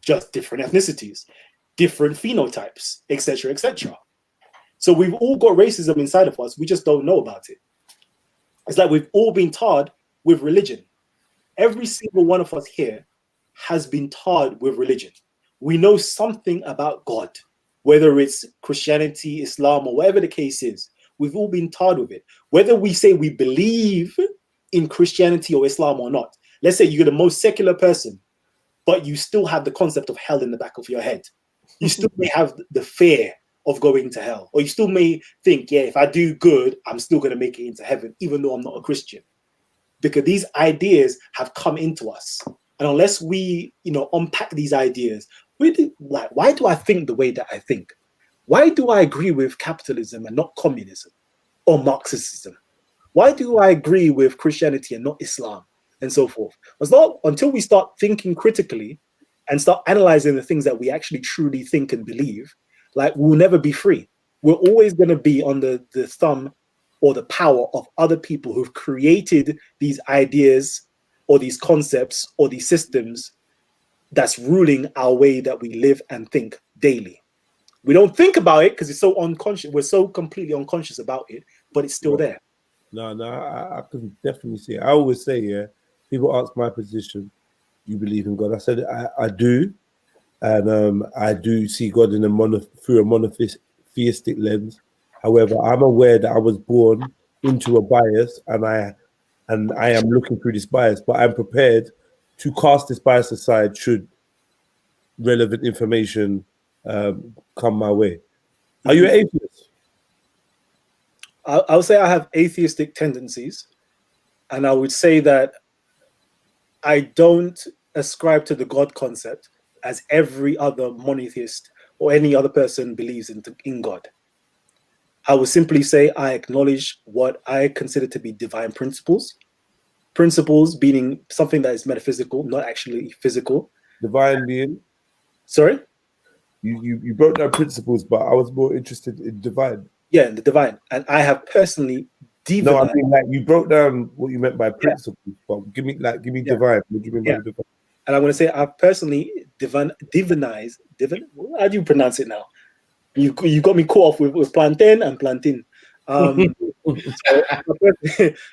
just different ethnicities, different phenotypes, etc., etc. So we've all got racism inside of us. We just don't know about it. It's like we've all been tarred with religion. Every single one of us here has been tarred with religion. We know something about God, whether it's Christianity, Islam, or whatever the case is. We've all been tarred with it. Whether we say we believe in Christianity or Islam or not, let's say you're the most secular person, but you still have the concept of hell in the back of your head. You still may have the fear of going to hell, or you still may think, yeah, if I do good, I'm still going to make it into heaven, even though I'm not a Christian, because these ideas have come into us. And unless we, unpack these ideas, why do I think the way that I think? Why do I agree with capitalism and not communism or Marxism? Why do I agree with Christianity and not Islam, and so forth? It's not until we start thinking critically and start analyzing the things that we actually truly think and believe, like, we'll never be free. We're always going to be under the thumb or the power of other people who've created these ideas or these concepts or these systems that's ruling our way that we live and think daily. We don't think about it because it's so unconscious. We're so completely unconscious about it, but it's still there. No, I can definitely see it. I always say, yeah, people ask my position, you believe in God? I said, I do. And I do see God through a monotheistic lens. However, I'm aware that I was born into a bias, and I am looking through this bias, but I'm prepared to cast this bias aside should relevant information come my way. Are you an atheist? I would say I have atheistic tendencies, and I would say that I don't ascribe to the God concept as every other monotheist or any other person believes in God. I would simply say I acknowledge what I consider to be divine principles. Principles being something that is metaphysical, not actually physical. Divine being? Sorry? You broke down principles, but I was more interested in divine. Yeah, in the divine. And I have personally divinized. No, I mean, like, you broke down what you meant by principles, but give me divine. What do you mean by divine? And I'm going to say I've personally divinized. How do you pronounce it now? You got me caught off with plantain and plantain. So,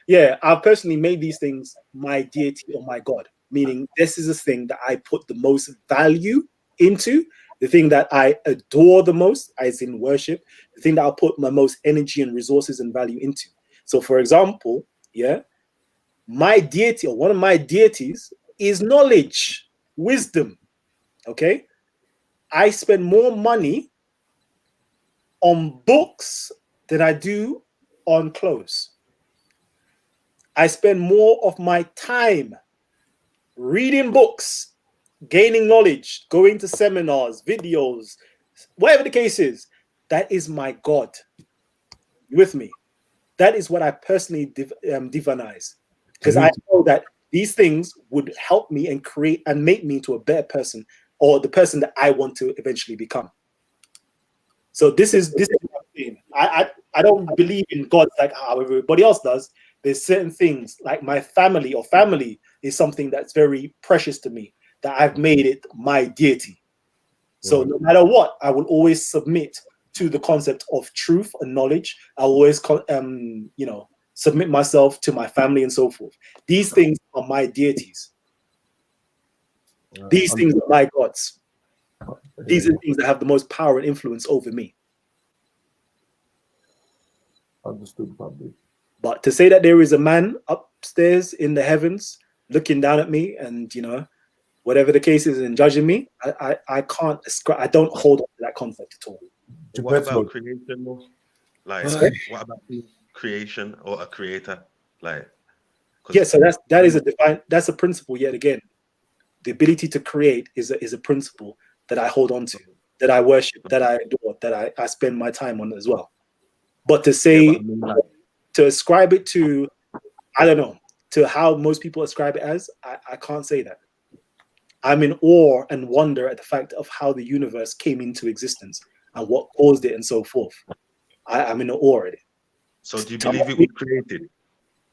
yeah, I've personally made these things my deity or my God, meaning this is a thing that I put the most value into, the thing that I adore the most, as in worship, the thing that I'll put my most energy and resources and value into. So, for example, my deity, or one of my deities, is knowledge, wisdom. Okay, I spend more money on books than I do on clothes. I spend more of my time reading books, gaining knowledge, going to seminars, videos, whatever the case is. That is my God. You with me? That is what I personally divinize, because I know that these things would help me and create and make me into a better person, or the person that I want to eventually become. So this is what I'm saying. I don't believe in God like how everybody else does. There's certain things like my family is something that's very precious to me, that I've made it my deity. So no matter what, I will always submit to the concept of truth and knowledge. I always submit myself to my family and so forth. These things are my deities. These things are my gods. These are the things that have the most power and influence over me. Understood, probably. But to say that there is a man upstairs in the heavens looking down at me and, whatever the case is, and judging me, I can't ascribe, I don't hold on to that concept at all. What about creation, though? Like, what about creation or a creator? Like, yeah, so that's a principle yet again. The ability to create is a principle that I hold on to, that I worship, that I adore, that I spend my time on as well. But to say, to ascribe it to, I don't know, to how most people ascribe it as, I can't say that. I'm in awe and wonder at the fact of how the universe came into existence and what caused it and so forth. I'm in awe at it. So do you believe it was created?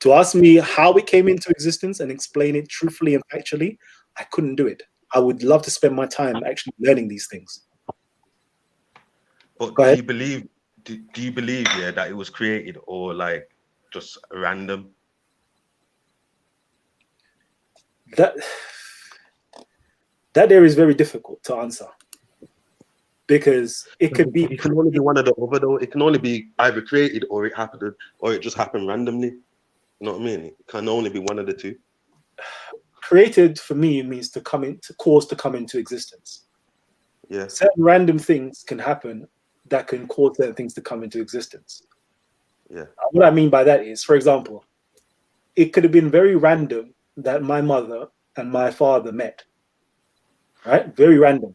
To ask me how it came into existence and explain it truthfully and factually, I couldn't do it. I would love to spend my time actually learning these things. But do you believe that it was created, or like just random? That there is very difficult to answer, because it could be. It can only be one or the other, though. It can only be either created or it happened, or it just happened randomly. You know what I mean? It can only be one of the two. created for me means to come into existence. Yeah. Certain random things can happen that can cause certain things to come into existence. Yeah. What I mean by that is, for example, it could have been very random that my mother and my father met. Right? Very random.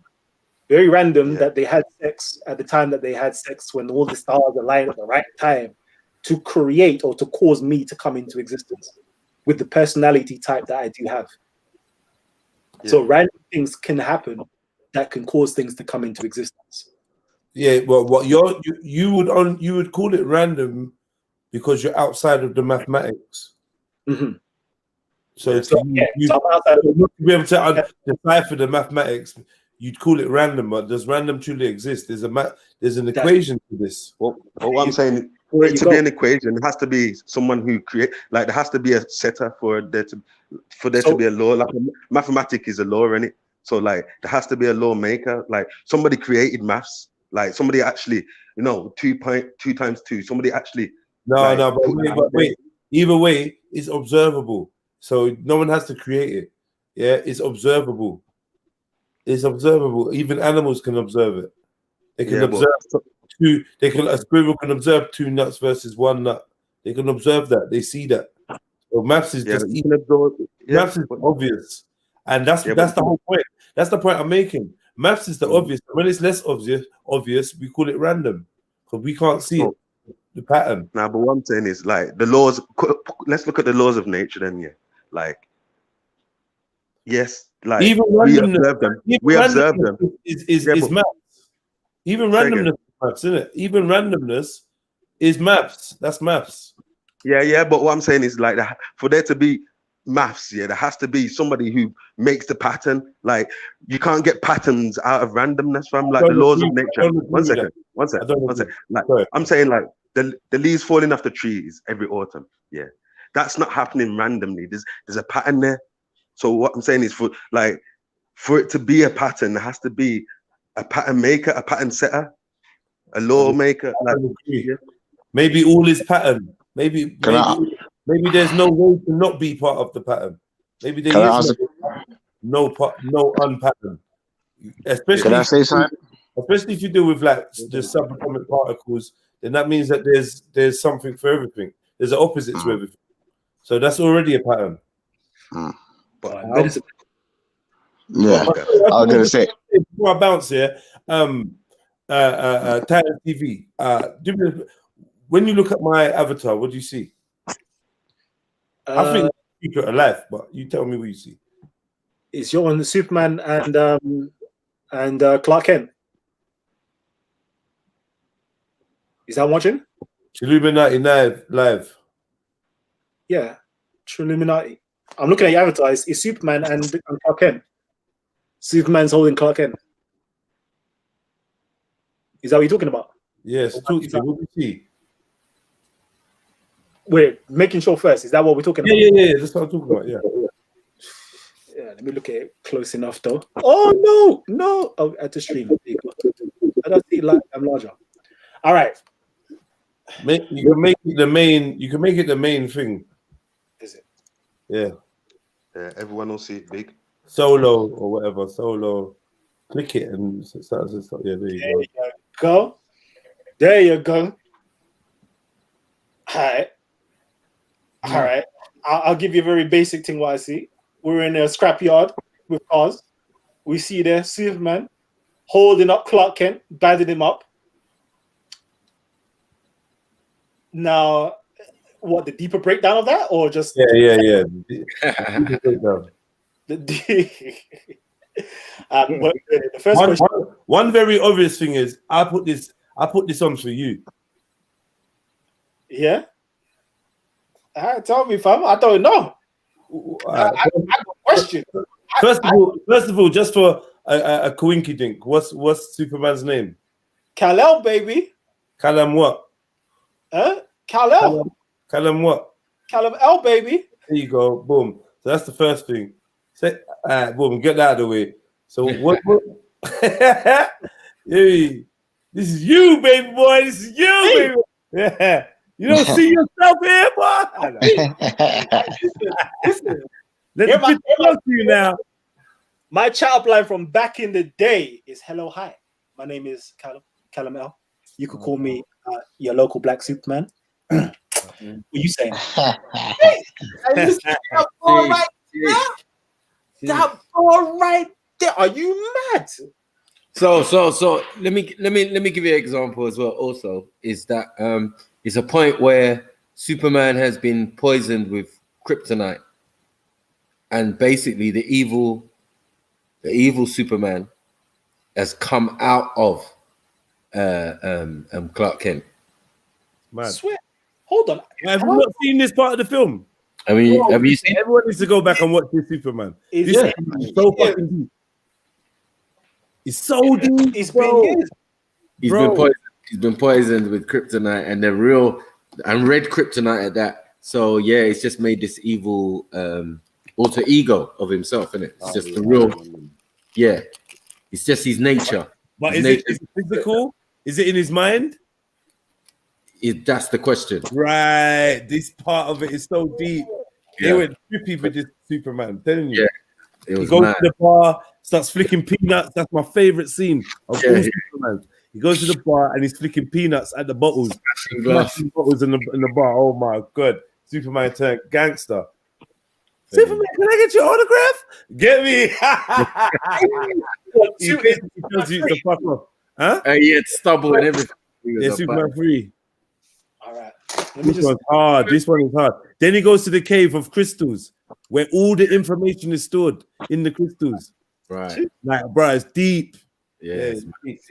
Very random that they had sex at the time that they had sex, when all the stars aligned at the right time to create or to cause me to come into existence with the personality type that I do have. So random things can happen that can cause things to come into existence. Yeah, well, what you would call it random because you're outside of the mathematics. Mm-hmm. So to be able to decipher the mathematics, you'd call it random. But does random truly exist? There's an equation to this. Well, what I'm saying, for it to be an equation, it has to be someone who there has to be a setter for there to be a law. Like mathematics is a law, innit? So like there has to be a law maker. Like somebody created maths. Like somebody actually, 2 times 2. Somebody actually. But wait. Either way, it's observable. So no one has to create it. Yeah, it's observable. It's observable. Even animals can observe it. They can observe two. A squirrel can observe 2 nuts versus 1 nut. They can observe that. They see that. So maths is just maths is obvious, and that's the whole point. That's the point I'm making. Maths is the obvious. When it's less obvious, we call it random because we can't see it. The pattern. Now, but what I'm saying is like the laws. Let's look at the laws of nature then. Yeah, like yes, like even we observe them. We observe them. Is maths. Even randomness is maths, isn't it? Even randomness is maths. That's maths. Yeah. But what I'm saying is like that for there to be maths, there has to be somebody who makes the pattern. Like you can't get patterns out of randomness, fam. Like the laws of nature. One second. Like I'm saying, like the leaves falling off the trees every autumn. Yeah, that's not happening randomly. There's a pattern there. So what I'm saying is for it to be a pattern, there has to be a pattern maker, a pattern setter, a law maker. Like, maybe all is pattern. Maybe there's no way to not be part of the pattern. Maybe there is no unpattern. Especially, can I say something? Especially if you deal with like the subatomic particles, then that means that there's something for everything. There's an opposite to everything. So that's already a pattern. But yeah, I was gonna say before I bounce here, Titan TV. When you look at my avatar, what do you see? I think it's secret of life, but you tell me what you see. It's you're on the Superman and Clark Kent. Is that watching? Illuminati live. Yeah, True Illuminati. I'm looking at your avatar. It's Superman and Clark Kent. Superman's holding Clark Kent. Is that what you're talking about? Yes. Talk to me. What do you see? Wait, making sure first. Is that what we're talking about? Yeah. That's what I'm talking about. Yeah. Yeah. Let me look at it close enough, though. Oh no! Oh, at the stream. I don't see it. I'm larger. All right. You can make it the main. You can make it the main thing. Is it? Yeah. Yeah. Everyone will see it big. Solo or whatever. Solo. Click it and yeah. There you go. There you go. All right. I'll give you a very basic thing. What I see. We're in a scrapyard with cars. We see there Superman holding up Clark Kent, banding him up. Now, what, the deeper breakdown of that, or just yeah. The first question. One very obvious thing is I put this on for you. Yeah. Tell me, fam. I don't know. I got a question. First of all, just for a coinky dink, what's Superman's name? Kal-El, baby. Callum what? Kal-El. Callum what? Kal-El, baby. There you go. Boom. So that's the first thing. Boom. Get that out of the way. So what? Hey, this is you, baby boy. This is you, baby. Yeah. You don't see yourself here, boy. Let the people talk to you now. My chat up line from back in the day is hello, hi. My name is Callum L. You could call me your local black Superman. What are you saying? Hey, that ball right there. That ball right there. Are you mad? So let me give you an example as well. Also, is that it's a point where Superman has been poisoned with kryptonite, and basically the evil Superman has come out of Clark Kent. Man. Swear. Hold on. Have you not seen this part of the film? I mean, have you seen? Everyone needs to go back and watch this Superman. This is so fucking deep. It's so deep. It's been years. He's been poisoned with kryptonite, and red kryptonite at that. So yeah, it's just made this evil alter ego of himself, isn't it? It's just the real. Yeah, it's just his nature. But is it physical? Is it in his mind? That's the question. Right. This part of it is so deep. Yeah. They went trippy with this Superman. I'm telling you. Yeah. It was he goes mad. to the bar, starts flicking peanuts. That's my favorite scene of all Superman. He goes to the bar and he's flicking peanuts at the bottles. Smashing bottles in the bar. Oh my God. Superman turned gangster. Superman, can I get your autograph? Get me. He basically tells you to fuck off. Huh? He had stubble and everything. Yeah, Superman 3. All right. This one's hard. This one is hard. Then he goes to the cave of crystals, where all the information is stored in the crystals. Right. Like, bro, it's deep. Yeah. It's deep.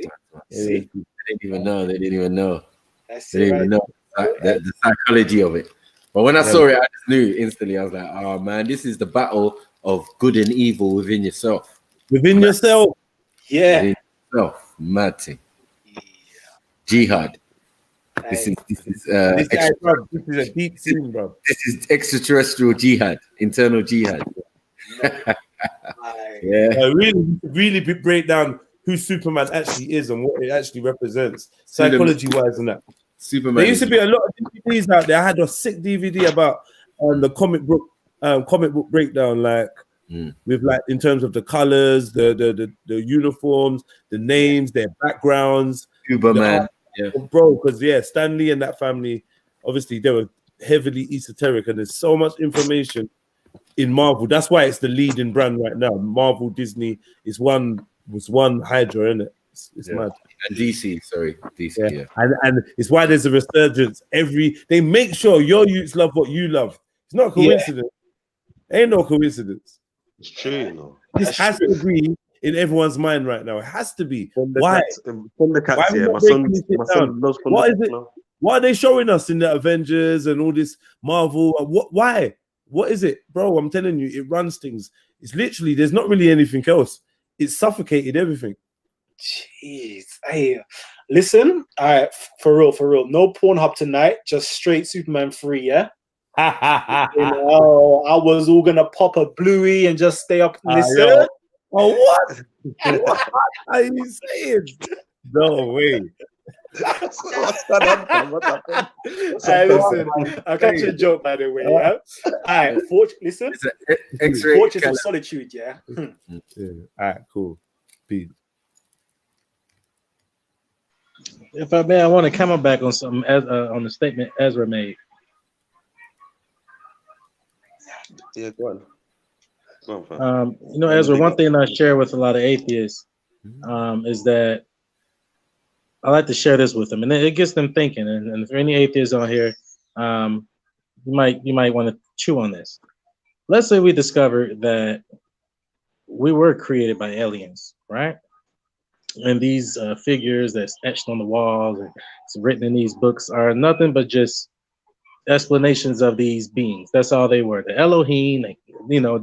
They didn't even know. They didn't even know. That's they didn't even know the psychology of it. But when I saw it, I just knew instantly. I was like, oh man, this is the battle of good and evil within yourself. Within yourself. Yeah. Within yourself. Mad thing. Yeah. Jihad. This is this is a deep scene, bro. This is extraterrestrial jihad, internal jihad. Yeah. Really break down who Superman actually is and what it actually represents, psychology-wise, and that. Superman. There used to be a lot of DVDs out there. I had a sick DVD about the comic book breakdown, like with like in terms of the colors, the uniforms, the names, their backgrounds. Superman. Yeah, bro, because Stan Lee and that family, obviously they were heavily esoteric, and there's so much information in Marvel. That's why it's the leading brand right now. Marvel, Disney was one Hydra, isn't it? It's mad. And DC, yeah. And it's why there's a resurgence. They make sure your youths love what you love. It's not a coincidence. Ain't no coincidence. It's true, you know. This has to be in everyone's mind right now. It has to be. Why? Thundercats, yeah. My son loves What is Thundercats it? now. What are they showing us in the Avengers and all this Marvel? Why? What is it, bro? I'm telling you, it runs things. It's literally there's not really anything else. It's suffocated everything. Jeez. Hey, listen. All right, for real. No Pornhub tonight. Just straight Superman 3. Yeah. I was all gonna pop a bluey and just stay up and listen. Oh, what? What are you saying? No way. What's that on? What's happened? Hey, listen, I'll catch a joke by the way. Yeah? All right, listen. Fortress of Solitude, yeah. All right, cool. Peace. If I may, I want to come back on something on the statement Ezra made. Yeah, go on. Ezra, one thing I share with a lot of atheists is that I like to share this with them, and it gets them thinking. And if any atheists on here, you might want to chew on this. Let's say we discover that we were created by aliens, right? And these figures that's etched on the walls and it's written in these books are nothing but just explanations of these beings. That's all they were. The Elohim,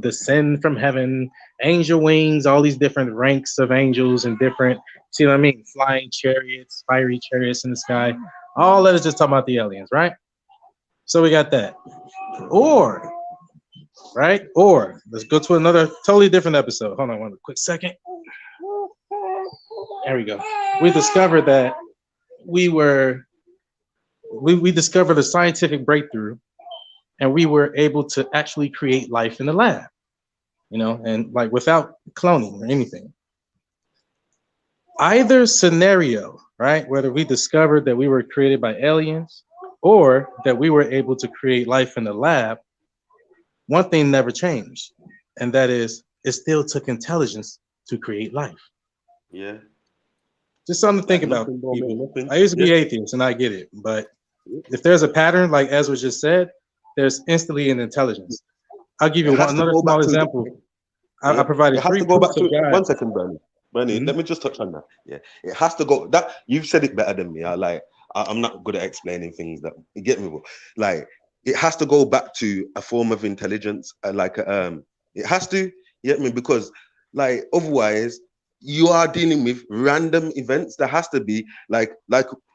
descend from heaven, angel wings, all these different ranks of angels and different, see what I mean? Flying chariots, fiery chariots in the sky. All that is just talking about the aliens, right? So we got that. Or let's go to another totally different episode. Hold on one quick second. There we go. We discovered that we discovered a scientific breakthrough, and we were able to actually create life in the lab. you know, and like without cloning or anything. Either scenario, right? Whether we discovered that we were created by aliens or that we were able to create life in the lab, one thing never changed, and that is it still took intelligence to create life. Yeah. Just something to think about, people. I used to be atheist, and I get it, but if there's a pattern, like Ezra just said, there's instantly an intelligence. I'll give you another small example. I provided 3 proofs of God. 1 second, Bernie. Let me just touch on that. Yeah, it has to go. That you've said it better than me. I'm not good at explaining things. That you get me. Like it has to go back to a form of intelligence. It has to. You get me? Because like otherwise, you are dealing with random events. There has to be like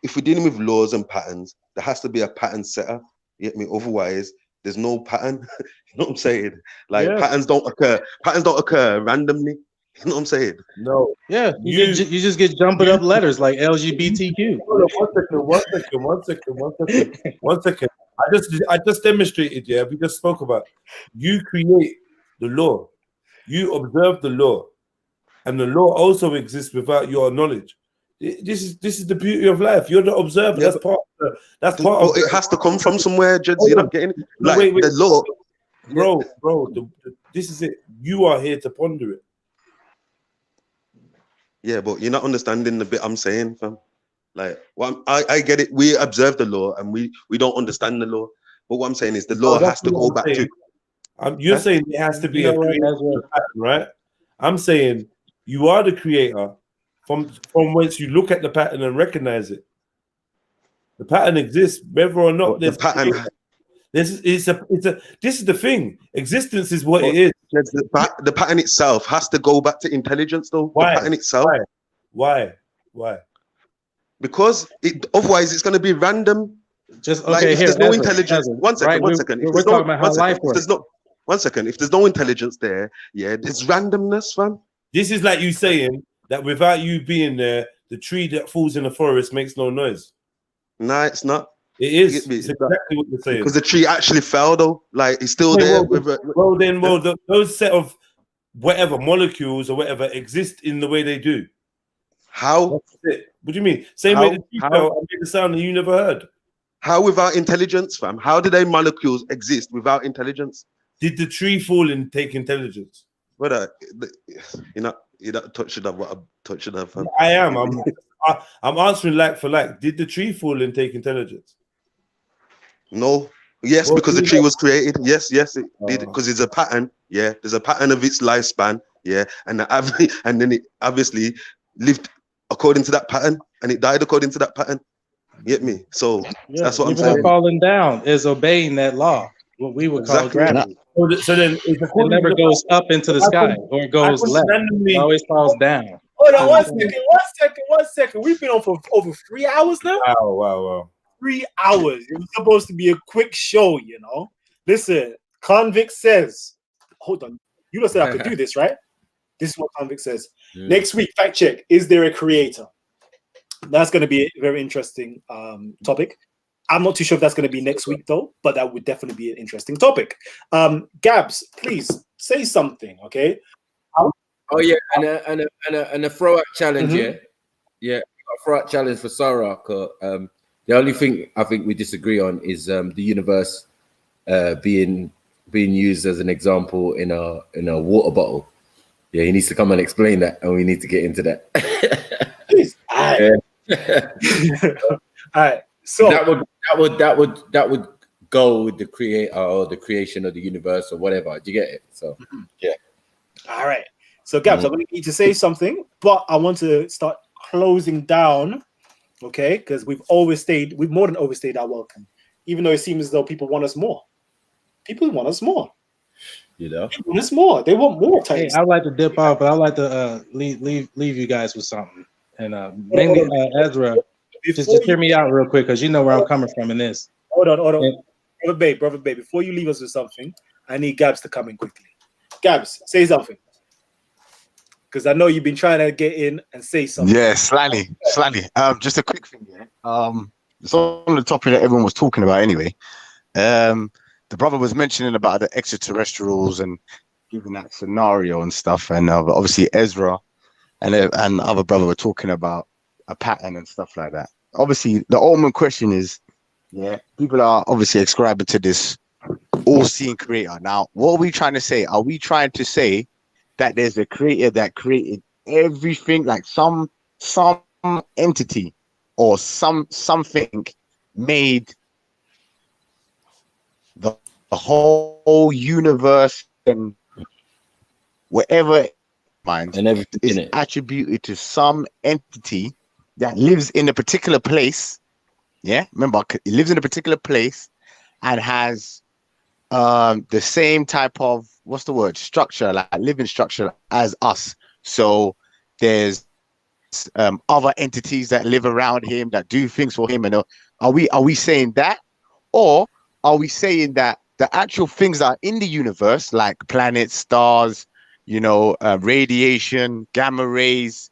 if we're dealing with laws and patterns, there has to be a pattern setter. You get me? Otherwise, there's no pattern. You know what I'm saying? Like patterns don't occur randomly. You know what I'm saying? No. Yeah, you just get jumping up letters like LGBTQ. One second. I just demonstrated. Yeah, we just spoke about. You create the law. You observe the law, and the law also exists without your knowledge. This is the beauty of life. You're the observer. Yeah, that's part of. It has to come from somewhere, Jed. You're not getting it. Like wait. the law. Bro, this is it. You are here to ponder it. Yeah, but you're not understanding the bit I'm saying, fam. Like, I get it. We observe the law and we don't understand the law. But what I'm saying is the law has to go back to. You're saying it has to be a pattern, right? I'm saying you are the creator from whence you look at the pattern and recognize it. The pattern exists, whether or not there's the pattern. This is the thing. Existence is what it is. The pattern itself has to go back to intelligence, though. Why? The pattern itself. Why? Because otherwise it's going to be random. Just like if there's no intelligence. One second. We're talking about how life works. One second. If there's no intelligence there, it's randomness, fam. This is like you saying that without you being there, the tree that falls in the forest makes no noise. No, it's not. It is. It's exactly what you're saying. Because the tree actually fell, though. Like it's still there. Those set of whatever molecules or whatever exist in the way they do. How? What do you mean? Same way the tree fell and made the sound that you never heard. How without intelligence, fam? How do they molecules exist without intelligence? Did the tree fall and take intelligence? Brother, you're not touching on what I'm touching on, fam. I am. I'm answering like for like. Did the tree fall and take intelligence? No. Yes, because the tree was created. Yes, it did. Because it's a pattern. Yeah, there's a pattern of its lifespan. Yeah, and then it obviously lived according to that pattern, and it died according to that pattern. You get me? So that's what I'm saying. Even falling down is obeying that law. What we would call gravity. So then it never goes up into the sky or it goes left. It always falls down. Hold on, one second. We've been on for over 3 hours now. Wow. 3 hours. It was supposed to be a quick show, you know. Listen, Convict says, hold on. You don't say I could do this, right? This is what Convict says. Next week, fact check. Is there a creator? That's going to be a very interesting topic. I'm not too sure if that's going to be next week, though, but that would definitely be an interesting topic. Gabs, please say something, okay? Oh yeah, and a throw out challenge, yeah. A throw out challenge for Sarah. The only thing I think we disagree on is the universe being used as an example in a water bottle. Yeah, he needs to come and explain that, and we need to get into that. Please. All right. So that would go with the creator or the creation of the universe or whatever. Do you get it? So yeah. All right. So Gabs, I'm going to need to say something, but I want to start closing down, okay? Because we've more than overstayed our welcome, even though it seems as though people want us more. People want us more. You know, they want us more. They want more. Hey, I'd like to dip off, but I'd like to leave you guys with something, and mainly Ezra. Just hear me out real quick, because you know where I'm coming from in this. Hold on. Brother Babe, before you leave us with something, I need Gabs to come in quickly. Gabs, say something. Because I know you've been trying to get in and say something. Yeah, slightly. Just a quick thing, it's on the topic that everyone was talking about anyway. The brother was mentioning about the extraterrestrials and given that scenario and stuff, and obviously Ezra and other brother were talking about a pattern and stuff like that. Obviously, the ultimate question is, yeah, people are obviously ascribing to this all-seeing creator. Now, what are we trying to say? Are we trying to say that there's a creator that created everything, like some entity or something made the whole universe and whatever mind and everything is in it attributed to some entity that lives in a particular place? Yeah, remember, it lives in a particular place and has the same type of, what's the word, structure, like living structure as us. So there's other entities that live around him that do things for him. And are we saying that, or are we saying that the actual things that are in the universe, like planets, stars, radiation, gamma rays,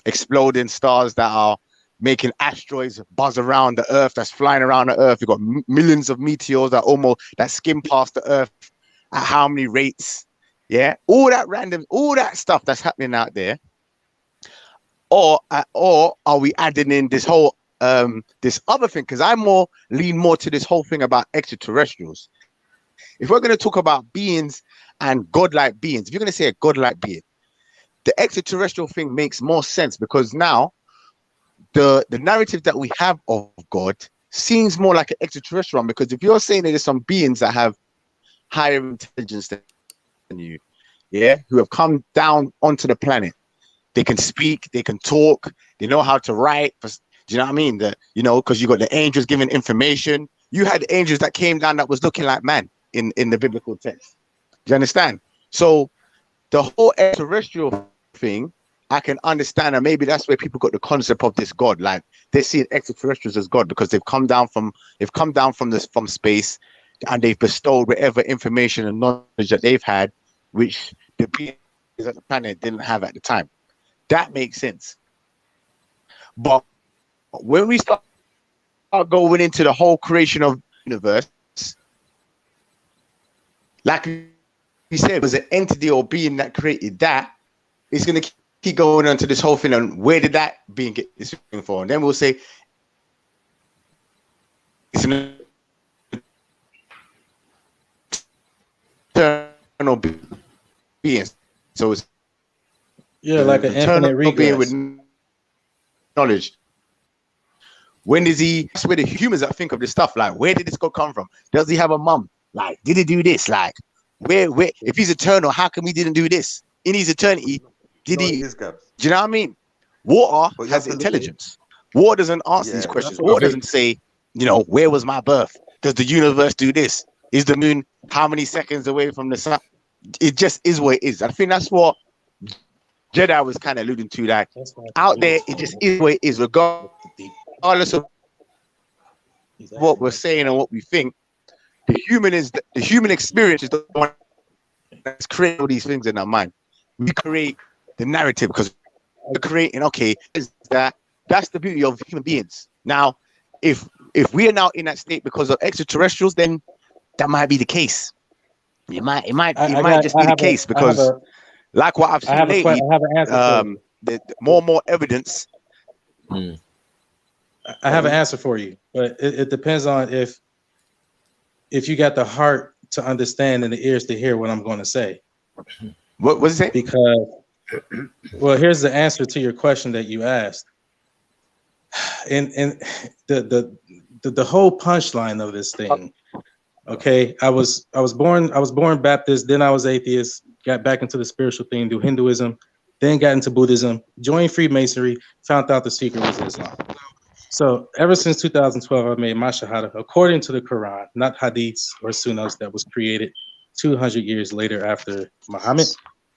exploding stars that are making asteroids buzz around the Earth, that's flying around the Earth? You've got millions of meteors that skim past the Earth at how many rates? Yeah, all that stuff that's happening out there. Or are we adding in this whole this other thing? Because I lean more to this whole thing about extraterrestrials. If we're going to talk about beings and godlike beings, if you're going to say a godlike being, the extraterrestrial thing makes more sense, because now the narrative that we have of God seems more like an extraterrestrial one. Because if you're saying that there's some beings that have higher intelligence than you, yeah, who have come down onto the planet, they can speak, they can talk, they know how to write. Do you know what I mean? Because you got the angels giving information. You had angels that came down that was looking like man in the biblical text. Do you understand? So the whole extraterrestrial thing, I can understand, and maybe that's where people got the concept of this God. Like, they see extraterrestrials as God because they've come down from space, and they've bestowed whatever information and knowledge that they've had, which the beings of the planet didn't have at the time. That makes sense. But when we start going into the whole creation of the universe, like we said, it was an entity or being that created that. It's going to keep going on to this whole thing, and where did that being get this thing for? And then we'll say it's an eternal being. So it's like an infinite regress. Being with knowledge. When is he? That's where the humans that think of this stuff. Like, where did this God come from? Does he have a mum? Like, did he do this? Like, where? If he's eternal, how come he didn't do this in his eternity? Did he? Do you know what I mean? Water has intelligence. Water doesn't answer these questions. Water doesn't say, where was my birth? Does the universe do this? Is the moon how many seconds away from the sun? It just is what it is. I think that's what Jedi was kind of alluding to. That out there, it just is what it is, regardless of what we're saying and what we think. The human experience is the one that's creating all these things in our mind. We create the narrative because we're creating. Okay, that's the beauty of human beings. Now, if we are now in that state because of extraterrestrials, then that might be the case. It might just be the case, because like what I've seen lately, the more and more evidence. I have an answer for you, but it depends on if you got the heart to understand and the ears to hear what I'm going to say. What was it? Because, well, here's the answer to your question that you asked. And the whole punchline of this thing. Okay, I was born Baptist, then I was atheist, got back into the spiritual thing, do Hinduism, then got into Buddhism, joined Freemasonry, found out the secret was Islam. So ever since 2012, I've made my shahada according to the Quran, not hadiths or sunnahs that was created 200 years later after Muhammad.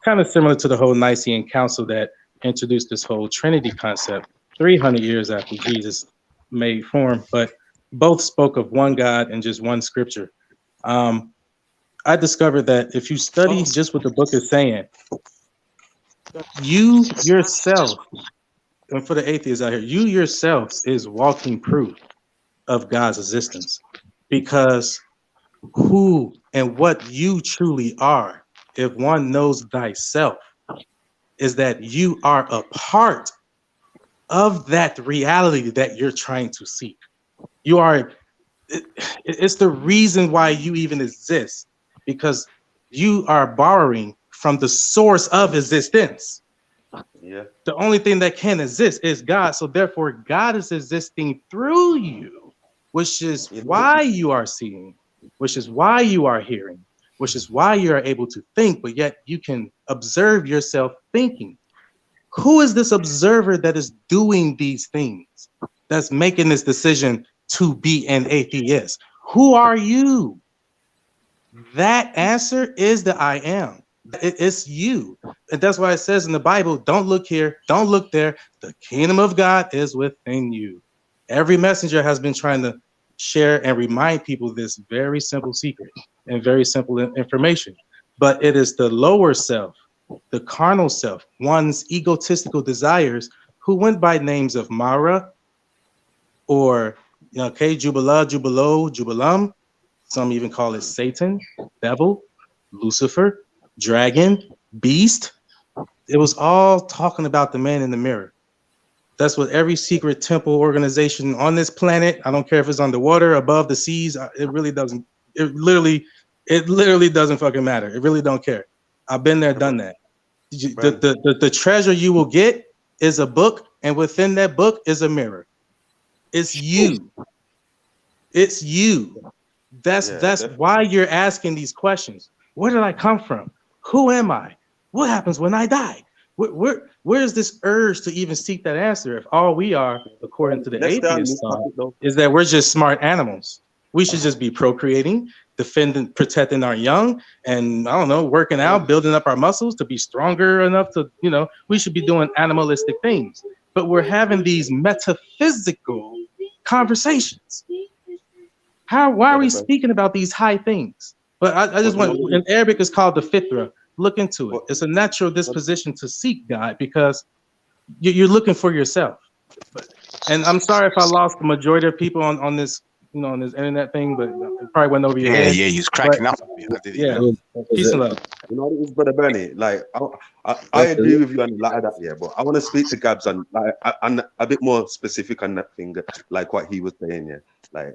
Kind of similar to the whole Nicene Council that introduced this whole Trinity concept 300 years after Jesus made form, but both spoke of one God and just one scripture. I discovered that if you study just what the book is saying, you yourself, and for the atheists out here, you yourself is walking proof of God's existence, because who and what you truly are, if one knows thyself, is that you are a part of that reality that you're trying to seek. You are, it's the reason why you even exist, because you are borrowing from the source of existence. Yeah. The only thing that can exist is God. So therefore, God is existing through you, which is why you are seeing, which is why you are hearing, which is why you are able to think, but yet you can observe yourself thinking. Who is this observer that is doing these things, that's making this decision to be an atheist? Who are you? That answer is the I am. It's you. And that's why it says in the Bible, don't look here, don't look there. The kingdom of God is within you. Every messenger has been trying to share and remind people this very simple secret and very simple information. But it is the lower self, the carnal self, one's egotistical desires, who went by names of Mara or, Jubilah, Jubilo, Jubilam. Some even call it Satan, devil, Lucifer, dragon, beast. It was all talking about the man in the mirror. That's what every secret temple organization on this planet, I don't care if it's underwater, above the seas, it really doesn't, it literally doesn't fucking matter. It really don't care. I've been there, done that. The treasure you will get is a book, and within that book is a mirror. It's you. It's you. That's why you're asking these questions. Where did I come from? Who am I? What happens when I die? Where is this urge to even seek that answer if all we are, according to the atheist thought, is that we're just smart animals? We should just be procreating, defending, protecting our young, and I don't know, working out, building up our muscles to be stronger enough to, we should be doing animalistic things. But we're having these metaphysical conversations. Why are we speaking about these high things? But I just want, in Arabic it's called the fitra. Look into it. It's a natural disposition to seek God because you're looking for yourself. And I'm sorry if I lost the majority of people on this, on this internet thing, but it probably went over your head. Yeah, he's cracking up. Peace and love. You know what it is, Brother Bernie? Like, I agree with you on a lot of that, yeah, but I want to speak to Gabs on a bit more specific on that thing, like what he was saying, yeah. Like,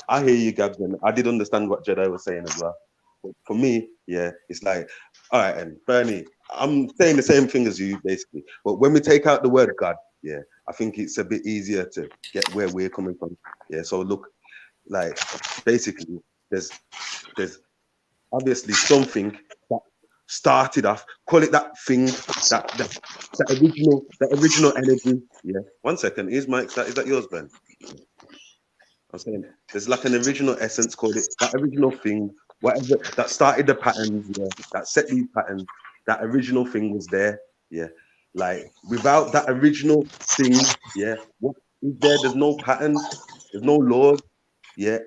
I hear you, Gabs, and I did understand what Jedi was saying as well. But for me, yeah, it's like, all right, and Bernie, I'm saying the same thing as you, basically. But when we take out the word God, yeah, I think it's a bit easier to get where we're coming from. Yeah, so look, like, basically, there's obviously something that started off, call it that thing, that original energy. Yeah. 1 second, here's Mike. Is that yours, Ben? I'm saying there's like an original essence, called it that original thing, whatever that started the patterns, yeah, that set these patterns, that original thing was there, yeah. Like without that original thing, yeah, what is there? There's no patterns, there's no laws, yeah.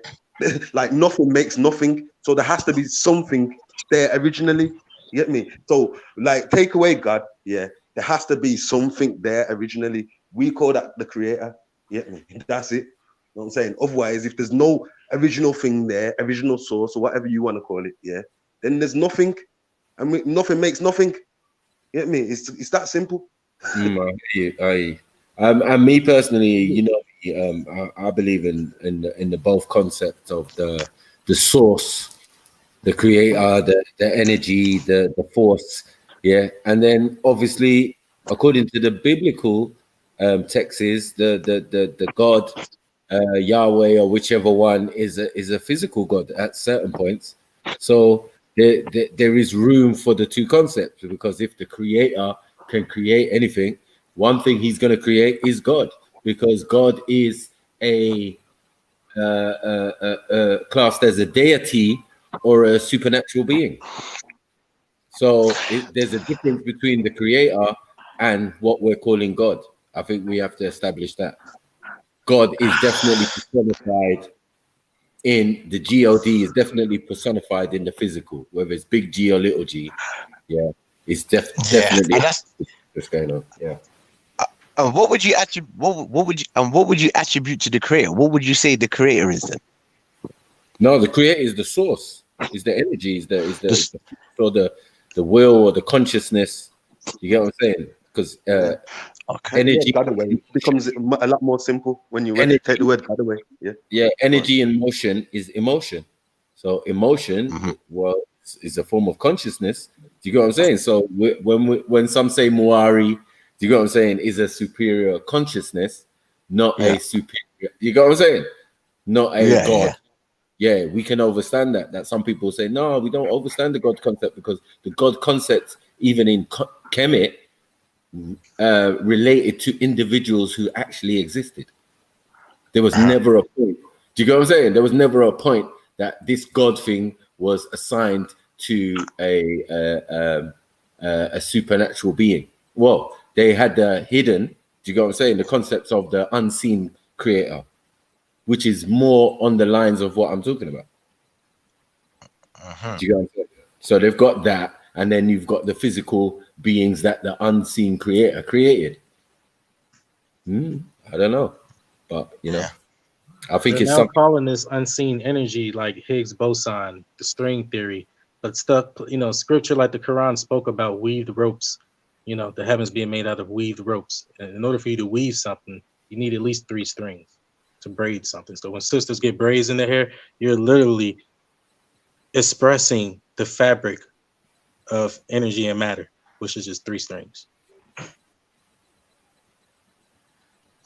Like nothing makes nothing, so there has to be something there originally. You get me? So like take away God, yeah, there has to be something there originally. We call that the creator. You get me? That's it. You know what I'm saying? Otherwise, if there's no original thing there, original source, or whatever you want to call it, yeah, then there's nothing. I mean, nothing makes nothing. You get me? It's that simple. And me personally, I believe in the both concepts of the source, the creator, the energy, the force, yeah, and then obviously according to the biblical texts, the God, Yahweh, or whichever one is a physical God at certain points. So there is room for the two concepts, because if the creator can create anything, one thing he's going to create is God, because God is a classed as a deity or a supernatural being. So there's a difference between the creator and what we're calling God. I think we have to establish that. God is definitely personified in the God, is definitely personified in the physical, whether it's big G or little g. Yeah, it's definitely what's going on. Yeah. What would you attribute to the creator? What would you say the creator is then? No, the creator is the source. Is the energy? Is the or the will or the consciousness? You get what I'm saying? Because energy God away becomes a lot more simple when you take the word God away. Yeah. Energy in motion is emotion. So emotion, well, is a form of consciousness. Do you get what I'm saying? So when some say Muari, do you get what I'm saying? Is a superior consciousness, not a superior. You get what I'm saying? Not a God. Yeah, we can understand that some people say, no, we don't understand the God concept, because the God concept, even in Kemet, related to individuals who actually existed. There was never a point. Do you get what I'm saying? There was never a point that this God thing was assigned to a supernatural being. Well, they had the hidden, do you get what I'm saying? The concepts of the unseen creator, which is more on the lines of what I'm talking about. Do you get what I'm saying? So they've got that, and then you've got the physical beings that the unseen creator created. I don't know, but you know, I think They're it's now something. calling this unseen energy like Higgs boson, the string theory, but stuff, scripture like the Quran spoke about weaved ropes, the heavens being made out of weaved ropes. And in order for you to weave something, you need at least 3 strings to braid something. So when sisters get braids in their hair, you're literally expressing the fabric of energy and matter, which is just 3 strings.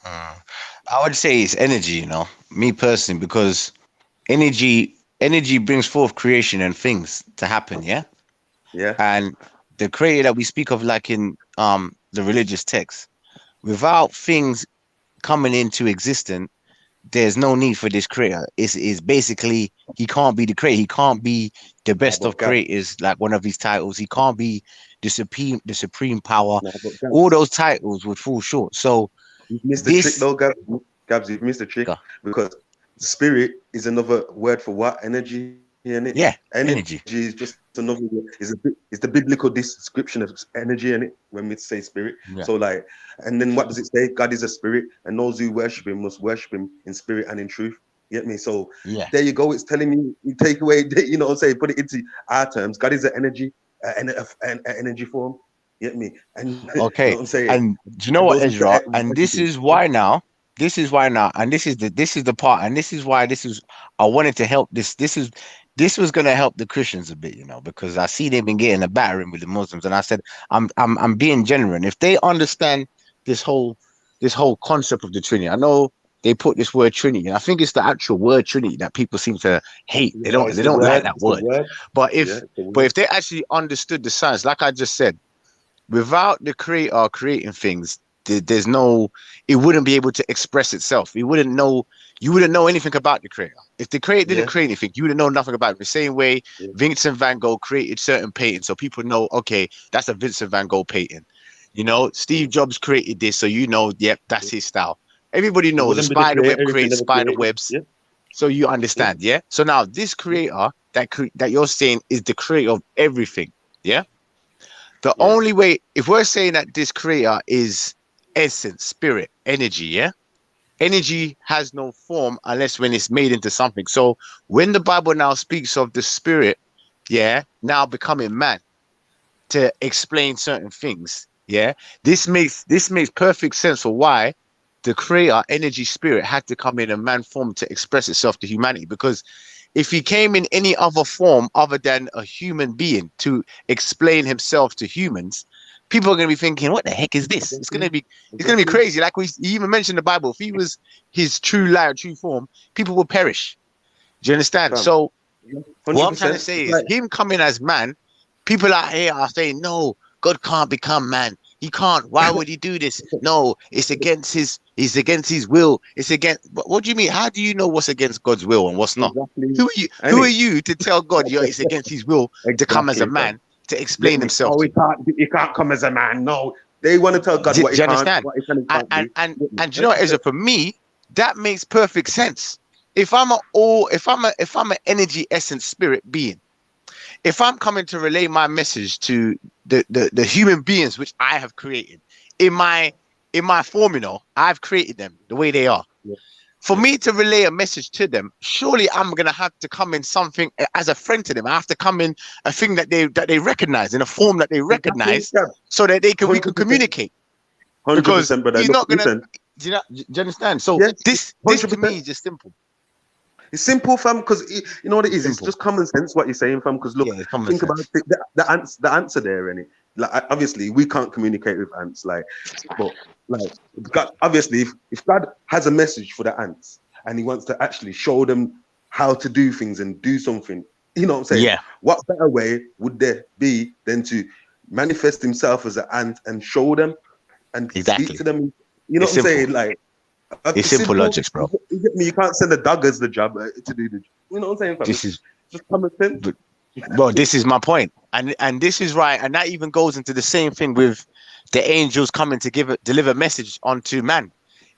I would say it's energy, me personally, because energy brings forth creation and things to happen, yeah? And the creator that we speak of, like in the religious text, without things coming into existence, there's no need for this creator. Is basically, he can't be the creator. He can't be the best of creators, like one of his titles. He can't be the supreme power. All those titles would fall short. So you've missed the trick though, Gabs. You've missed the trick, because spirit is another word for what? Energy, in it. Yeah, energy is just another word. It's the biblical description of energy in it when we say spirit. So like, and then what does it say? God is a spirit, and those who worship him must worship him in spirit and in truth. You get me? So there you go. It's telling me, you take away, put it into our terms. God is an energy, an energy form. You get me? And okay, you know what I'm saying? and do you know what, Ezra? And this is why now, and this is the part, and this is why I wanted to help this was gonna help the Christians a bit, because I see they've been getting a battering with the Muslims, and I said I'm being genuine. If they understand this whole concept of the Trinity, I know they put this word Trinity, and I think it's the actual word Trinity that people seem to hate. They don't like that word. But if they actually understood the science, like I just said, without the creator creating things, there's no, it wouldn't be able to express itself. You wouldn't know anything about the creator. If the creator didn't create anything, you wouldn't know nothing about it. The same way Vincent van Gogh created certain paintings, so people know, okay, that's a Vincent van Gogh painting. Steve Jobs created this, so yep, that's his style. Everybody knows a spider web creates spider webs. So you understand, yeah? So now this creator that you're saying is the creator of everything, yeah? The only way, if we're saying that this creator is essence, spirit, energy, yeah? Energy has no form unless when it's made into something. So when the Bible now speaks of the spirit, yeah, now becoming man to explain certain things, yeah, this makes perfect sense for why the creator, energy, spirit had to come in a man form to express itself to humanity. Because if he came in any other form other than a human being to explain himself to humans, people are going to be thinking, what the heck is this? It's going to be crazy. Like he even mentioned the Bible, if he was his true form, people will perish. Do you understand? So 100%. What I'm trying to say is him coming as man, people out here are saying, no, God can't become man. He can't. Why would he do this? No, it's against his will. It's against. What do you mean? How do you know what's against God's will and what's not? Who are you to tell God it's against his will to come as a man to explain himself? Oh, he can't come as a man. No, they want to tell God what he can't. What he can't do. And you know, Ezra, for me, that makes perfect sense. If I'm an energy essence spirit being, if I'm coming to relay my message to the human beings which I have created in my form, I've created them the way they are. for me to relay a message to them, surely I'm gonna have to come in something as a friend to them. I have to come in a thing that they recognize, in a form that they recognize, so that we can communicate. 100%, Because brother. he's Look, not gonna. listen. Do you understand? So Yes, this 100%. to me is just simple. It's simple, fam, because you know what it is. It's just common sense what you're saying, fam. Because look, think about it, the answer there, innit? Like, obviously, we can't communicate with ants, like, but like, God, obviously, if God has a message for the ants and He wants to actually show them how to do things and do something, you know what I'm saying? Yeah. What better way would there be than to manifest Himself as an ant and show them and speak to them? You know what I'm saying? Like. It's simple logics, bro. You get me? You can't send a dog as the job to do the. You know what I'm saying? Fam? This is just common sense. Bro, this is my point, and this is right, and that even goes into the same thing with the angels coming to deliver message onto man.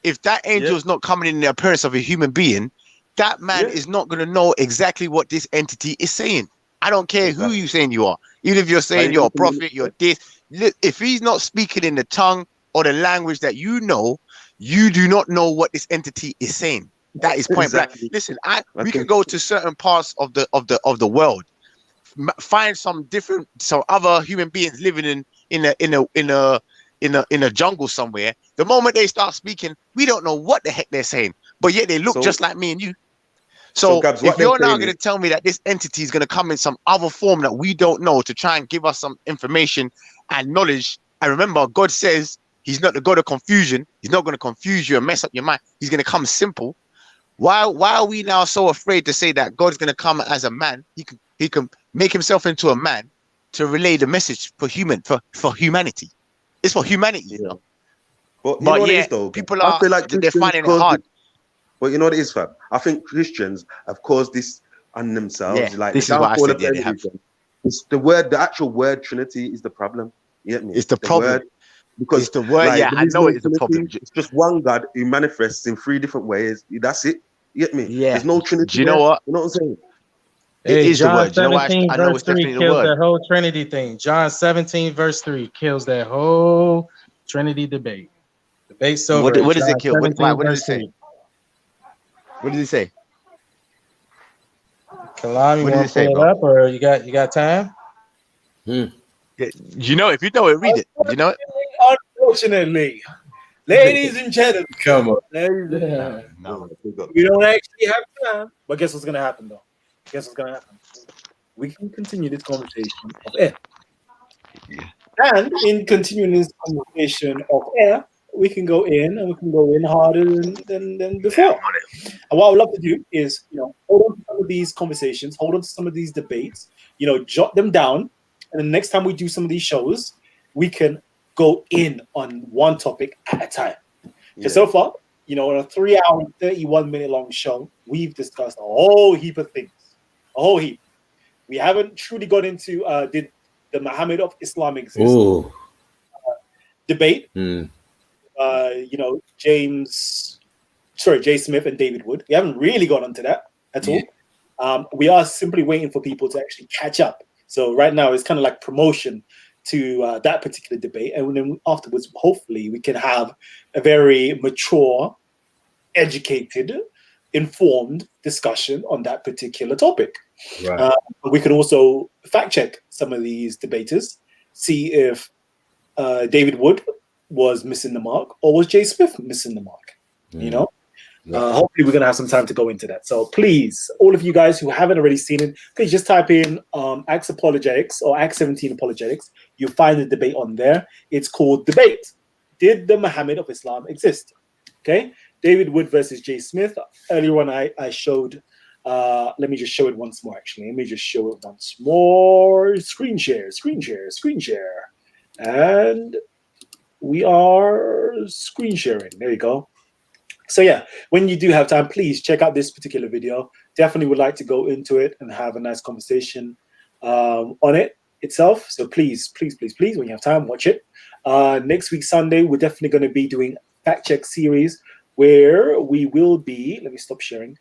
If that angel is not coming in the appearance of a human being, that man is not going to know exactly what this entity is saying. I don't care who you saying you are, even if you're saying you're a prophet, you're this. If he's not speaking in the tongue or the language that you know, you do not know what this entity is saying. That is point blank. Listen, we can go to certain parts of the world, find some other human beings living in a jungle somewhere. The moment they start speaking, we don't know what the heck they're saying, but yet they look just like me and you. So Gabs, if you're now going to tell me that this entity is going to come in some other form that we don't know to try and give us some information and knowledge, and remember, God says He's not the God of confusion. He's not going to confuse you and mess up your mind. He's going to come simple. Why are we now so afraid to say that God's going to come as a man? He can make Himself into a man to relay the message for humanity. It's for humanity, you know. But you know what it is, though? People I feel like they're finding it hard. But you know what it is, fam? I think Christians have caused this on themselves. Yeah, like this is what I said. Yeah, they have. It's the actual word Trinity is the problem. You get me? It's the problem. Word, because it's the word. Like, yeah, I know it is a problem. It's just one God who manifests in 3 different ways. That's it. You get me? Yeah. There's no Trinity. Do you know what? You know what I'm saying? Hey, it is John the word. You know why? 17 I know verse it's 3 definitely the kills word. that whole Trinity thing. John 17 verse 3 kills that whole Trinity debate. Debate's over. What does John it kill? What does it say? 3. What does it say? Kalam, you What want does to it say, pull it bro? up, or you got time? Yeah, you know, if you know it, read it. Do you know it? Unfortunately, ladies and gentlemen, come on. No. We don't actually have time. But guess what's gonna happen though? Guess what's gonna happen? We can continue this conversation off air. And in continuing this conversation off air, we can go in harder than before. And what I would love to do is, hold on to some of these conversations, hold on to some of these debates, jot them down. And the next time we do some of these shows, we can go in on one topic at a time. Because so far, on a 3-hour, 31-minute long show, we've discussed a whole heap of things. A whole heap. We haven't truly got into did the Muhammad of Islam exist? Debate. Jay Smith and David Wood. We haven't really got onto that at all. We are simply waiting for people to actually catch up. So right now it's kind of like promotion to that particular debate, and then afterwards, hopefully, we can have a very mature, educated, informed discussion on that particular topic. Right. We can also fact check some of these debaters, see if David Wood was missing the mark or was Jay Smith missing the mark. Hopefully we're going to have some time to go into that. So please, all of you guys who haven't already seen it, please just type in Acts Apologetics or Acts 17 Apologetics. You'll find the debate on there. It's called Debate. Did the Muhammad of Islam exist? Okay. David Wood versus Jay Smith. Earlier on, I showed, let me just show it once more, actually. Let me just show it once more. Screen share. And we are screen sharing. There you go. So yeah, when you do have time, please check out this particular video. Definitely would like to go into it and have a nice conversation on it itself. So please, when you have time, watch it. Next week, Sunday, we're definitely going to be doing fact check series where we will be, let me stop sharing.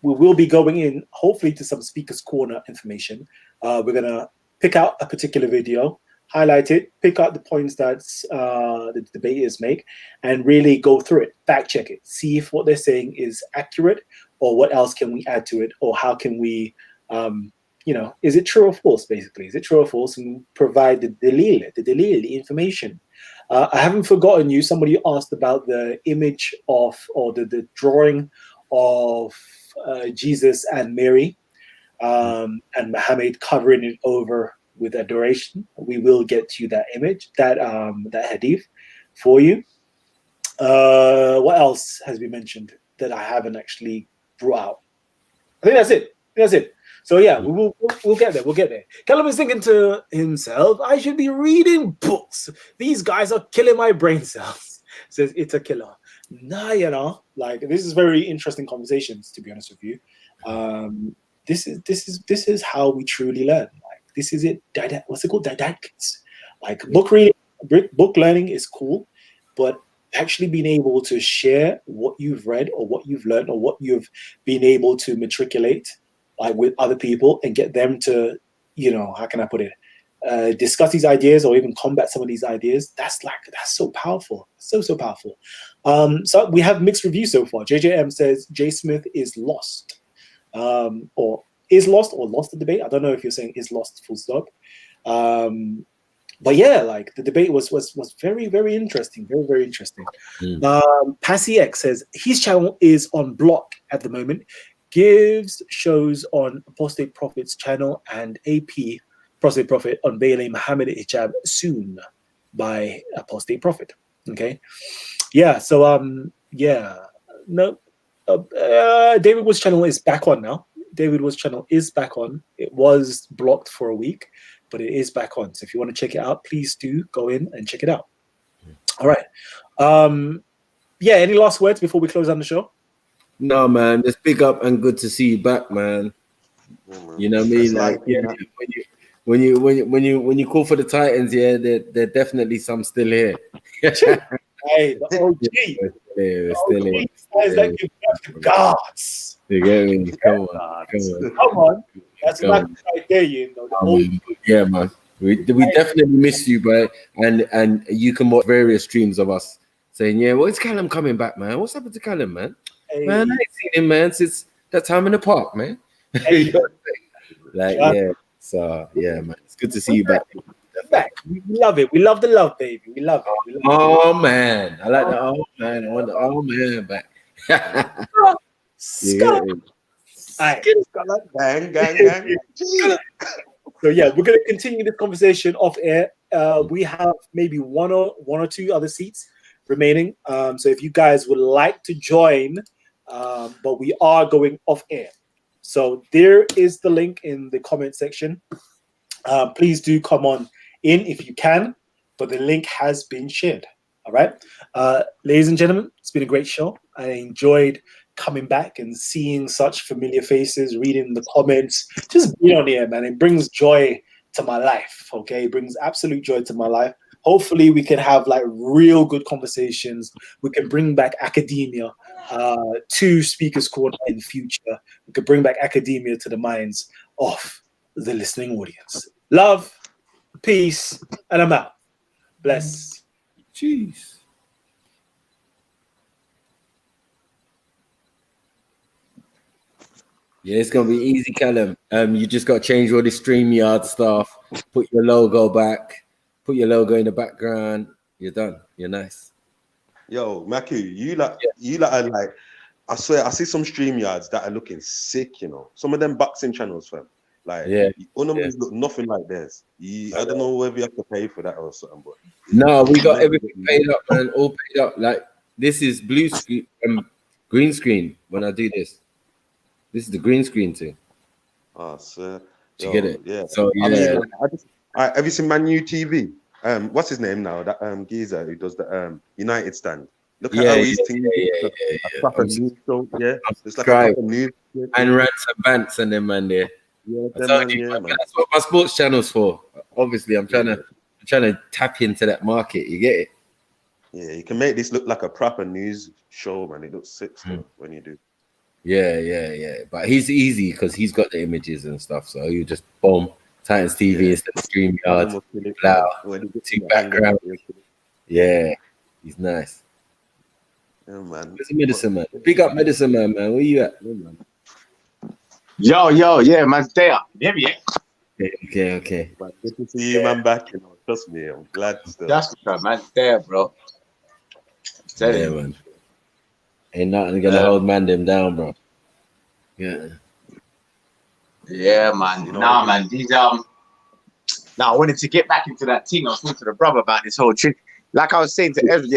We will be going in, hopefully, to some Speaker's Corner information. We're going to pick out a particular video, highlight it, pick out the points that the debaters make, and really go through it, fact check it, see if what they're saying is accurate, or what else can we add to it, or how can we, is it true or false? Basically, is it true or false, and provide the dalil, the information. I haven't forgotten you. Somebody asked about the image of, or the drawing of Jesus and Mary, and Muhammad covering it over with adoration. We will get you that image, that hadith for you. What else has been mentioned that I haven't actually brought out? I think that's it. So yeah, we'll get there. We'll get there. Callum is thinking to himself, I should be reading books. These guys are killing my brain cells. Says it's a killer. Nah, like this is very interesting conversations, to be honest with you. This is how we truly learn. Like this is it. What's it called? Didactics. Like book reading, book learning is cool, but actually being able to share what you've read or what you've learned or what you've been able to matriculate, like with other people, and get them to, how can I put it, discuss these ideas or even combat some of these ideas. That's so powerful, so powerful. So we have mixed reviews so far. JJM says Jay Smith is lost. Or is lost or lost the debate. I don't know if you're saying is lost full stop. But yeah, like the debate was very, very interesting. Very, very interesting. Passy X says his channel is on block at the moment. Gives shows on Apostate Prophet's channel and AP Apostate Prophet unveiling Muhammad hijab soon by Apostate Prophet. Okay. Yeah. So no. David Wood's channel is back on now. David Wood's channel is back on. It was blocked for a week, but it is back on. So if you want to check it out, please do go in and check it out. All right. Any last words before we close down the show? No, man. Just big up and good to see you back, man. You know what I mean? Like, when you call for the Titans, yeah, there definitely some still here. Hey, the OG. Yeah, still here. Guys that give back to gods. You get me? Come on. That's not right there, Yeah, man. We definitely miss you, bro. And you can watch various streams of us saying, yeah, when's Callum coming back, man? What's happened to Callum, man? Hey. Man, I ain't seen him, man, since that time in the park, man. Hey. Yeah. So yeah, man. It's good to see you back. We love it. We love the love, baby. We love it. Oh man. I like the oh man. I want the oh man back. Gang. So yeah, we're gonna continue this conversation off air. We have maybe one or two other seats remaining. So if you guys would like to join, but we are going off air. So there is the link in the comment section. Please do come on in if you can, but the link has been shared. All right. Ladies and gentlemen, it's been a great show. I enjoyed coming back and seeing such familiar faces, reading the comments, just being on here, man. It brings joy to my life. Okay. It brings absolute joy to my life. Hopefully we can have like real good conversations. We can bring back academia to Speakers Corner in the future. We could bring back academia to the minds of the listening audience. Love, peace, and I'm out. Bless. Jeez. Yeah, it's gonna be easy, Callum. You just got to change all the StreamYard stuff. Put your logo back. Put your logo in the background. You're done. You're nice. Yo, Maku, you are like. I swear, I see some StreamYards that are looking sick. Some of them boxing channels, fam. Like, Onomos look nothing like theirs. I don't know whether you have to pay for that or something, but no, we got everything paid up, man. All paid up. Like this is blue screen, green screen. When I do this is the green screen thing. Oh, sir. Do you get it? Yeah. So yeah. I mean, have you seen Man U TV? What's his name now? That geezer who does the United stand. Look at how he's a proper news show. Yeah, it's like a proper news. And Rants and Bants and them man there. Yeah, man. That's what my sports channel's for. Obviously, I'm trying to tap into that market. You get it? Yeah, you can make this look like a proper news show, man. It looks sick when you do. Yeah. But he's easy because he's got the images and stuff. So you just boom, Titans TV instead of StreamYard. Wow. Two background. Yeah, he's nice. Yeah, man. Where's the Medicine Man? Big up Medicine Man, man. Where you at? Yo, yeah, man's there. Yeah, yeah. Okay. Man, good to see you, man, back. You know, trust me, I'm glad still. That's right, man's there, bro. Yeah, man. Ain't nothing gonna hold man them down, bro. Yeah. Yeah, man. You know, nah, man. These Now I wanted to get back into that thing. I was talking to the brother about this whole trick. Like I was saying to Ezra,